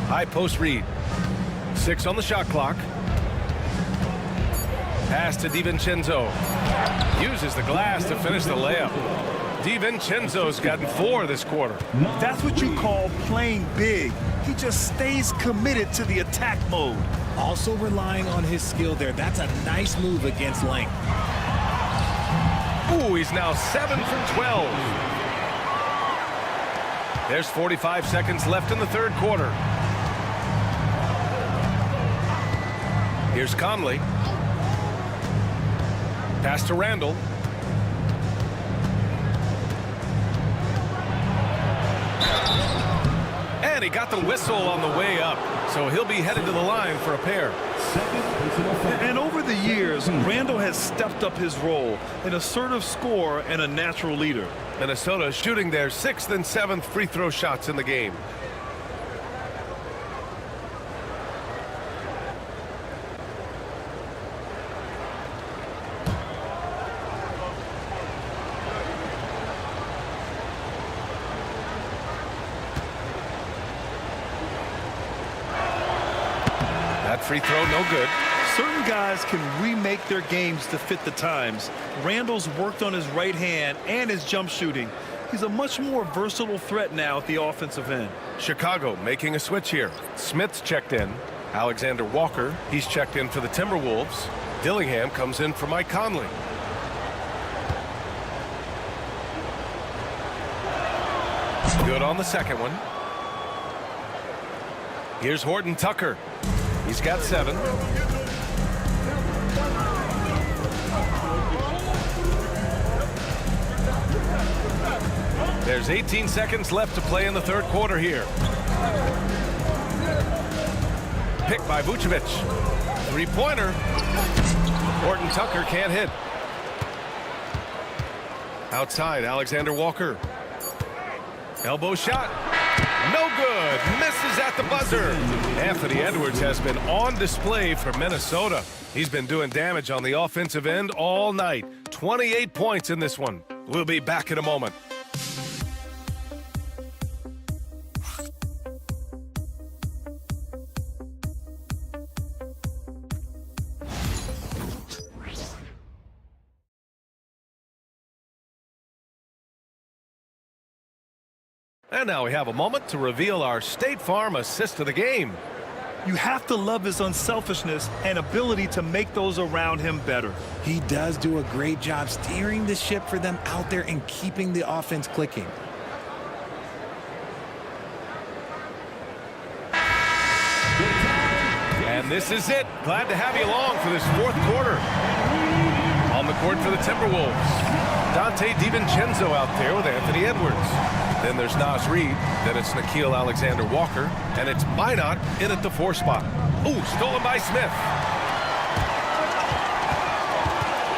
High post Reed. 6 on the shot clock. Pass to DiVincenzo. Uses the glass to finish the layup. DiVincenzo's gotten 4 this quarter. That's what you call playing big. He just stays committed to the attack mode. Also relying on his skill there. That's a nice move against length. Ooh, he's now 7 for 12. There's 45 seconds left in the third quarter. Here's Conley. Pass to Randall. And he got the whistle on the way up, so he'll be headed to the line for a pair. And over the years, Randall has stepped up his role, an assertive scorer and a natural leader. Minnesota shooting their 6th and 7th free throw shots in the game. Free throw, no good. Certain guys can remake their games to fit the times. Randall's worked on his right hand and his jump shooting. He's a much more versatile threat now at the offensive end. Chicago making a switch here. Smith's checked in. Alexander Walker, he's checked in for the Timberwolves. Dillingham comes in for Mike Conley. Good on the second one. Here's Horton Tucker. He's got 7. There's 18 seconds left to play in the third quarter here. Picked by Vucevic. Three-pointer. Horton Tucker can't hit. Outside, Alexander Walker. Elbow shot. No good. Misses at the buzzer. Anthony Edwards has been on display for Minnesota. He's been doing damage on the offensive end all night. 28 points in this one. We'll be back in a moment. And now we have a moment to reveal our State Farm assist of the game. You have to love his unselfishness and ability to make those around him better. He does do a great job steering the ship for them out there and keeping the offense clicking. And this is it. Glad to have you along for this fourth quarter. On the court for the Timberwolves. Dante DiVincenzo out there with Anthony Edwards. Then there's Naz Reid. Then it's Nickeil Alexander-Walker. And it's Minot in at the 4 spot. Ooh, stolen by Smith.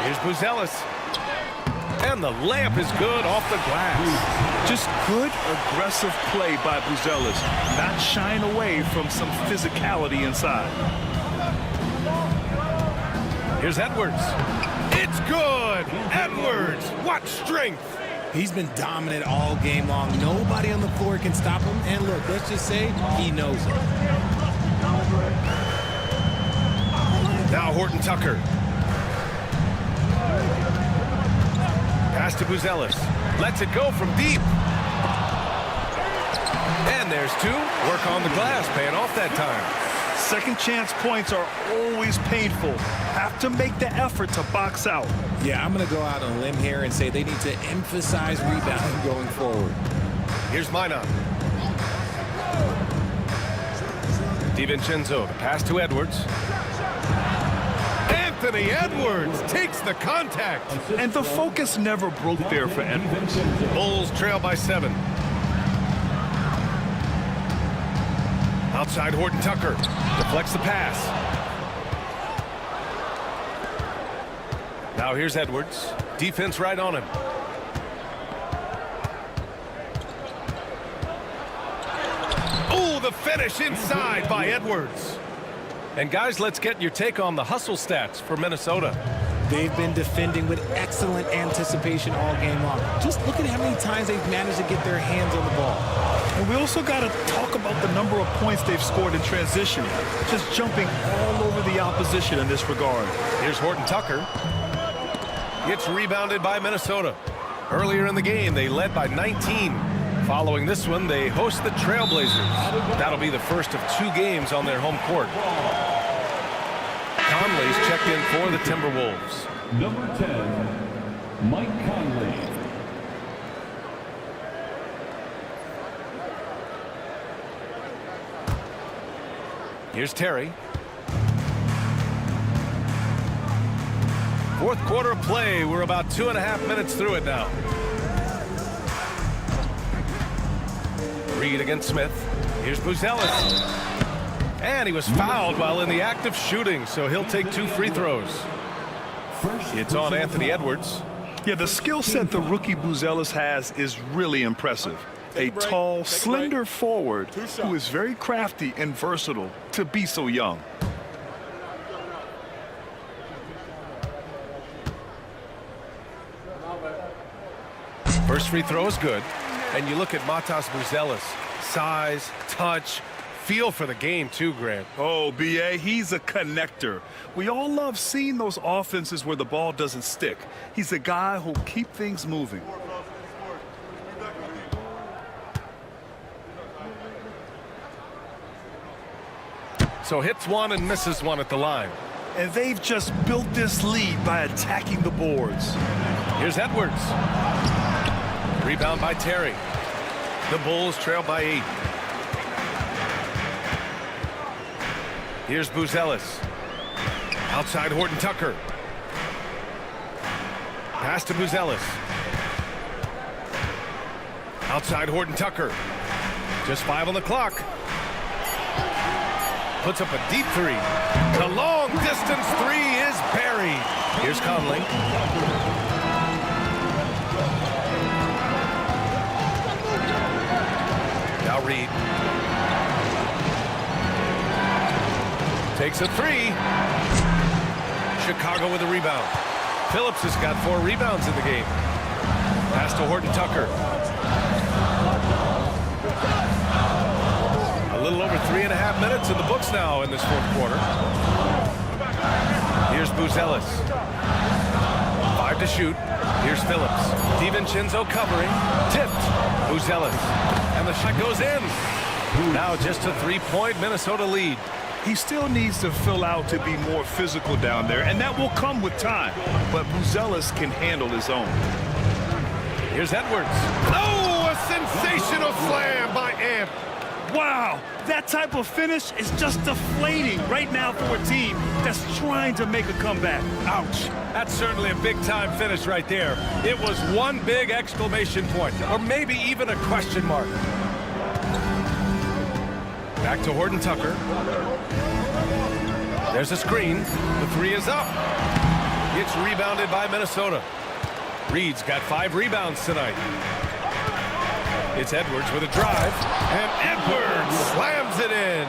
Here's Buzelis. And the layup is good off the glass. Just good, aggressive play by Buzelis. Not shying away from some physicality inside. Here's Edwards. It's good! Edwards! What strength! He's been dominant all game long. Nobody on the floor can stop him. And look, let's just say he knows it. Now Horton Tucker. Pass to Buzelis. Lets it go from deep. And there's 2. Work on the glass, paying off that time. Second chance points are always painful. Have to make the effort to box out. Yeah, I'm going to go out on a limb here and say they need to emphasize rebounding going forward. Here's Minot. DiVincenzo, the pass to Edwards. Anthony Edwards takes the contact. And the focus never broke there for Edwards. Bulls trail by 7. Outside Horton Tucker. Deflects the pass. Now here's Edwards. Defense right on him. Oh, the finish inside by Edwards. And guys, let's get your take on the hustle stats for Minnesota. They've been defending with excellent anticipation all game long. Just look at how many times they've managed to get their hands on the ball. And we also got to talk about the number of points they've scored in transition. Just jumping all over the opposition in this regard. Here's Horton Tucker. It's rebounded by Minnesota. Earlier in the game, they led by 19. Following this one, they host the Trailblazers. That'll be the first of 2 games on their home court. Conley's checked in for the Timberwolves. Number 10, Mike Conley. Here's Terry. Fourth quarter of play. We're about 2.5 minutes through it now. Reid against Smith. Here's Buzelis. And he was fouled while in the act of shooting, so he'll take 2 free throws. It's on Anthony Edwards. Yeah, the skill set the rookie Buzelis has is really impressive. A tall, slender forward who is very crafty and versatile to be so young. First free throw is good. And you look at Matas Buzelis. Size, touch, feel for the game too, Grant. Oh, B.A., he's a connector. We all love seeing those offenses where the ball doesn't stick. He's a guy who'll keep things moving. So hits one and misses one at the line. And they've just built this lead by attacking the boards. Here's Edwards. Rebound by Terry. The Bulls trail by 8. Here's Buzelis. Outside Horton Tucker. Pass to Buzelis. Outside Horton Tucker. Just 5 on the clock. Puts up a deep 3. The long distance 3 is buried. Here's Conley. Now Reid. Takes a 3. Chicago with a rebound. Phillips has got 4 rebounds in the game. Pass to Horton Tucker. A little over 3.5 minutes in the books now in this fourth quarter. Here's Buzelis. 5 to shoot. Here's Phillips. DiVincenzo covering. Tipped. Buzelis. And the shot goes in. Now just a 3-point Minnesota lead. He still needs to fill out to be more physical down there, and that will come with time. But Buzelis can handle his own. Here's Edwards. Oh, a sensational slam by Ant. Wow, that type of finish is just deflating right now for a team that's trying to make a comeback. Ouch. That's certainly a big-time finish right there. It was one big exclamation point, or maybe even a question mark. Back to Horton Tucker. There's a screen. The three is up. It's rebounded by Minnesota. Reed's got 5 rebounds tonight. It's Edwards with a drive, and Edwards slams it in.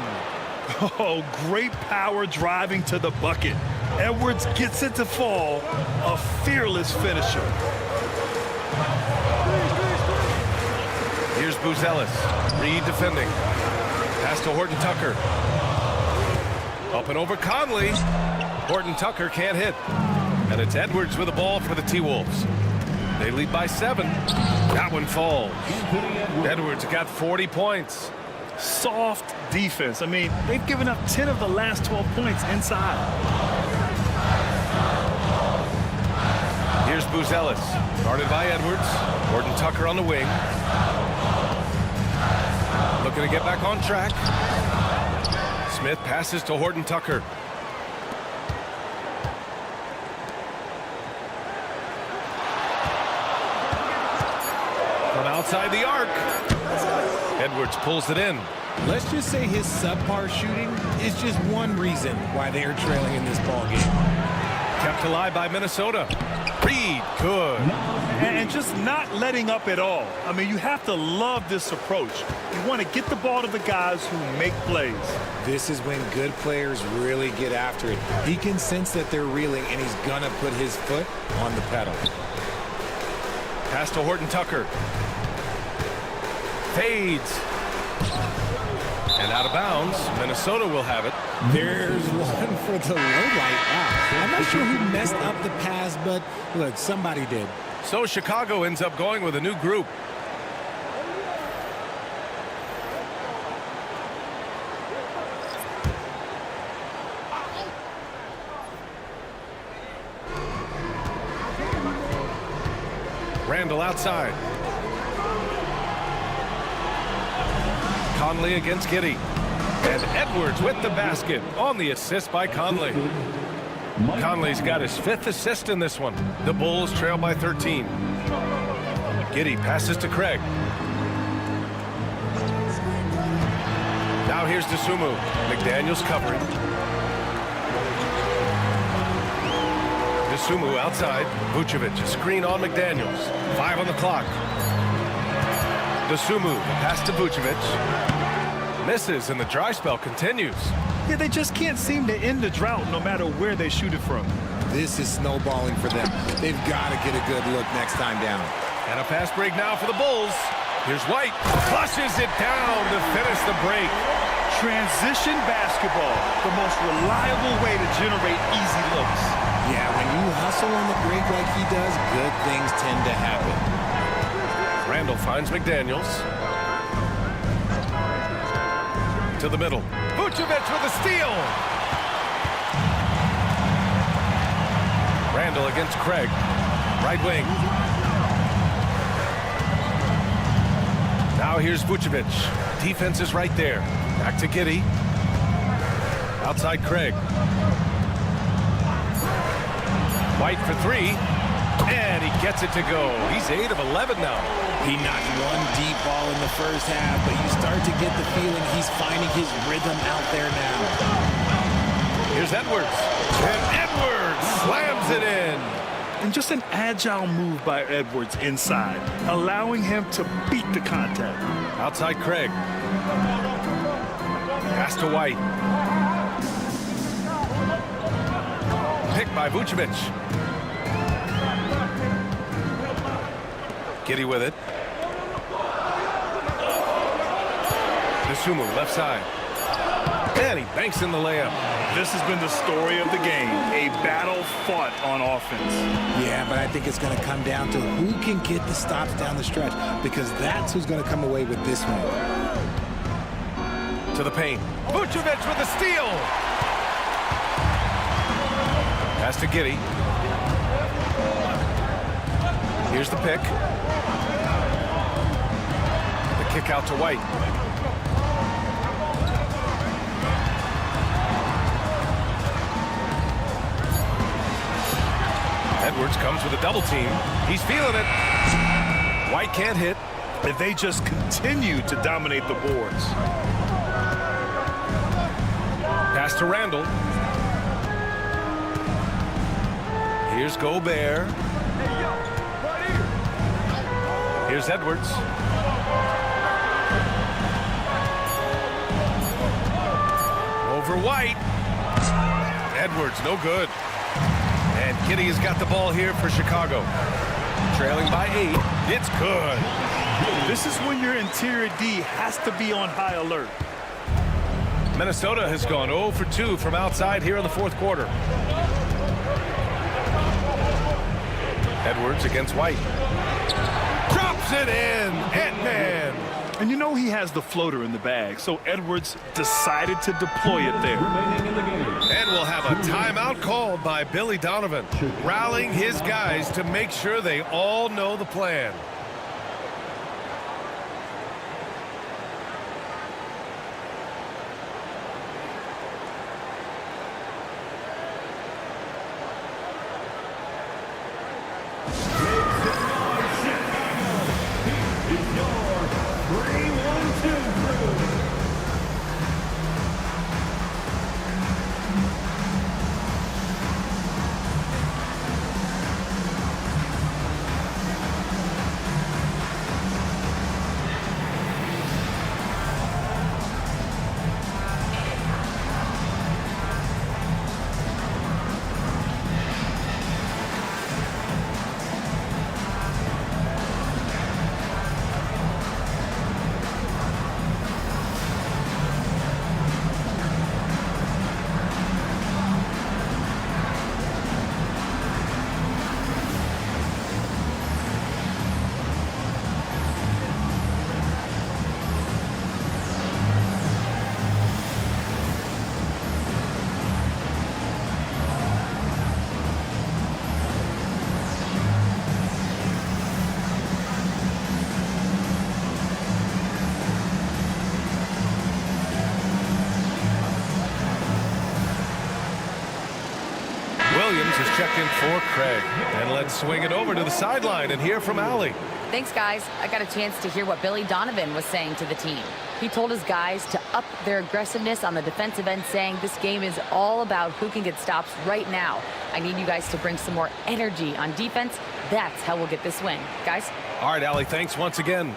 Oh, great power driving to the bucket. Edwards gets it to fall. A fearless finisher. Here's Buzelis. Reed defending. Pass to Horton Tucker. Up and over Conley. Horton Tucker can't hit. And it's Edwards with the ball for the T-Wolves. They lead by 7. That one falls. Edwards got 40 points. Soft defense. I mean, they've given up 10 of the last 12 points inside. Here's Buzelis. Guarded by Edwards. Horton Tucker on the wing. Looking to get back on track. Smith passes to Horton Tucker. From outside the arc. Edwards pulls it in. Let's just say his subpar shooting is just one reason why they are trailing in this ball game. Kept alive by Minnesota. Reed, good. And just not letting up at all. I mean, you have to love this approach. You want to get the ball to the guys who make plays. This is when good players really get after it. He can sense that they're reeling, and he's going to put his foot on the pedal. Pass to Horton Tucker. Fades. And out of bounds. Minnesota will have it. There's one for the low light. Wow. I'm not sure who messed up the pass, but look, somebody did. So Chicago ends up going with a new group. Randall outside. Conley against Giddey. And Edwards with the basket on the assist by Conley. Conley's got his 5th assist in this one. The Bulls trail by 13. Giddey passes to Craig. Now here's DeSumo. McDaniels covering. DeSumo outside. Vucevic, a screen on McDaniels. 5 on the clock. DeSumo, pass to Vucevic. Misses, and the dry spell continues. Yeah, they just can't seem to end the drought no matter where they shoot it from. This is snowballing for them. They've got to get a good look next time down. And a fast break now for the Bulls. Here's White. Flushes it down to finish the break. Transition basketball, the most reliable way to generate easy looks. Yeah, when you hustle on the break like he does, good things tend to happen. Randall finds McDaniels. To the middle. Vucevic with a steal. Randall against Craig. Right wing. Now here's Vucevic. Defense is right there. Back to Giddey. Outside Craig. White for 3. And he gets it to go. He's 8 of 11 now. He knocked one deep ball in the first half, but you start to get the feeling he's finding his rhythm out there now. Here's Edwards. And Edwards slams it in. And just an agile move by Edwards inside, allowing him to beat the contact. Outside Craig. Pass to White. Picked by Vucevic. Giddey with it. DeSumo left side. And he banks in the layup. This has been the story of the game. A battle fought on offense. Yeah, but I think it's going to come down to who can get the stops down the stretch, because that's who's going to come away with this one. To the paint. Vucevic with a steal. Pass to Giddey. Here's the pick. The kick out to White. Edwards comes with a double team. He's feeling it. White can't hit. And they just continue to dominate the boards. Pass to Randall. Here's Gobert. Here's Edwards. Over White. Edwards, no good. And Kitty has got the ball here for Chicago. Trailing by 8. It's good. This is when your interior D has to be on high alert. Minnesota has gone 0 for 2 from outside here in the fourth quarter. Edwards against White. Drops it in. Ant-Man. And you know he has the floater in the bag, so Edwards decided to deploy it there. And we'll have a timeout called by Billy Donovan, rallying his guys to make sure they all know the plan. Williams is checked in for Craig. And let's swing it over to the sideline and hear from Allie. Thanks, guys. I got a chance to hear what Billy Donovan was saying to the team. He told his guys to up their aggressiveness on the defensive end, saying this game is all about who can get stops right now. I need you guys to bring some more energy on defense. That's how we'll get this win. Guys? All right, Allie, thanks once again.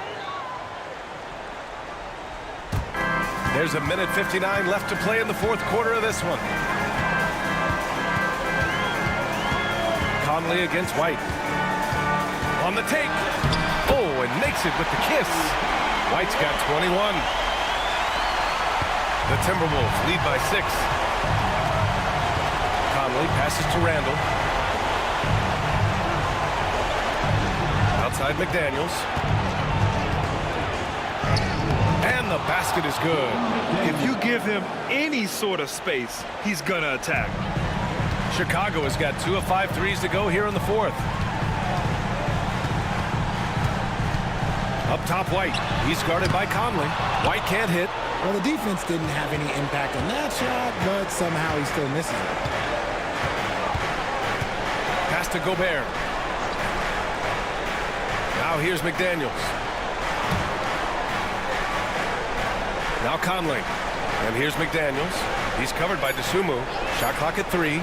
There's a minute 59 left to play in the fourth quarter of this one. Conley against White. On the take. Oh, and makes it with the kiss. White's got 21. The Timberwolves lead by 6. Conley passes to Randall. Outside McDaniels. And the basket is good. If you give him any sort of space, he's going to attack. Chicago has got 2 of 5 threes to go here in the fourth. Up top, White. He's guarded by Conley. White can't hit. Well, the defense didn't have any impact on that shot, but somehow he still misses it. Pass to Gobert. Now here's McDaniels. Now Conley. And here's McDaniels. He's covered by DeSumo. Shot clock at 3.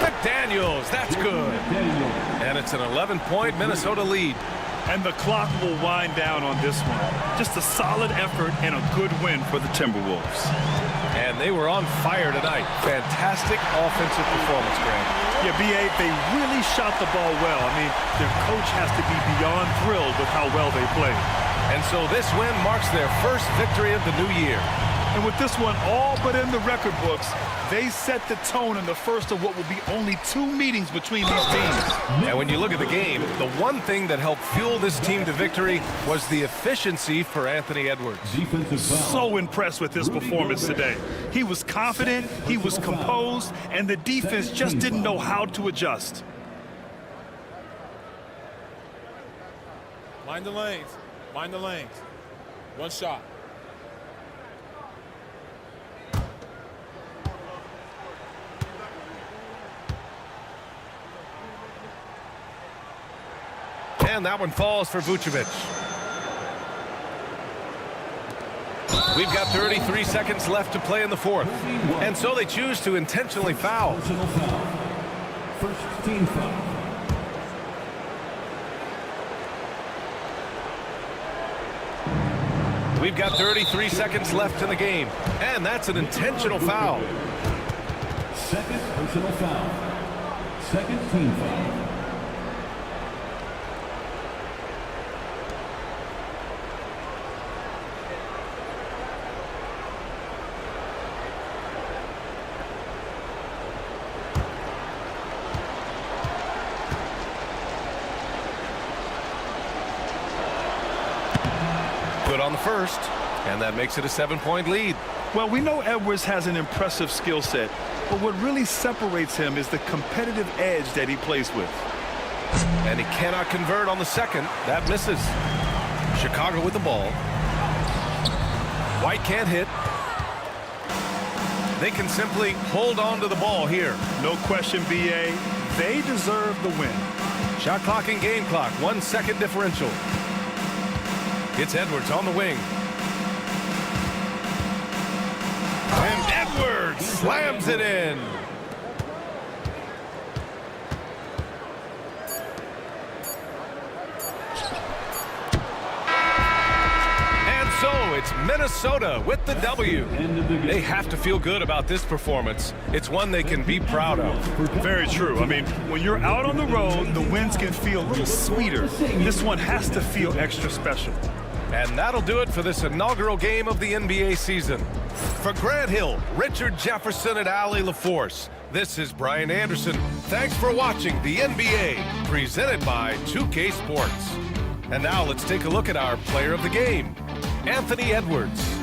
McDaniels, that's good. And it's an 11-point Minnesota lead. And the clock will wind down on this one. Just a solid effort and a good win for the Timberwolves. And they were on fire tonight. Fantastic offensive performance, Grant. Yeah, B.A., they really shot the ball well. I mean, their coach has to be beyond thrilled with how well they played. And so this win marks their first victory of the new year. And with this one all but in the record books, they set the tone in the first of what will be only 2 meetings between these teams. And when you look at the game, the one thing that helped fuel this team to victory was the efficiency for Anthony Edwards. So impressed with his performance today. He was confident, he was composed, and the defense just didn't know how to adjust. Mind the lanes. Mind the lanes. One shot. And that one falls for Vucevic. We've got 33 seconds left to play in the fourth. And so they choose to intentionally foul. First team foul. We've got 33 seconds left in the game. And that's an intentional foul. Second personal foul. Second team foul. Good on the first, and that makes it a 7-point lead. Well, we know Edwards has an impressive skill set, but what really separates him is the competitive edge that he plays with. And he cannot convert on the second. That misses. Chicago with the ball. White can't hit. They can simply hold on to the ball here. No question, B.A. They deserve the win. Shot clock and game clock, 1 second differential. It's Edwards on the wing. And Edwards slams it in. And so it's Minnesota with the W. They have to feel good about this performance. It's one they can be proud of. Very true. I mean, when you're out on the road, the wins can feel a little sweeter. This one has to feel extra special. And that'll do it for this inaugural game of the NBA season. For Grant Hill, Richard Jefferson, and Allie LaForce, this is Brian Anderson. Thanks for watching the NBA, presented by 2K Sports. And now let's take a look at our player of the game, Anthony Edwards.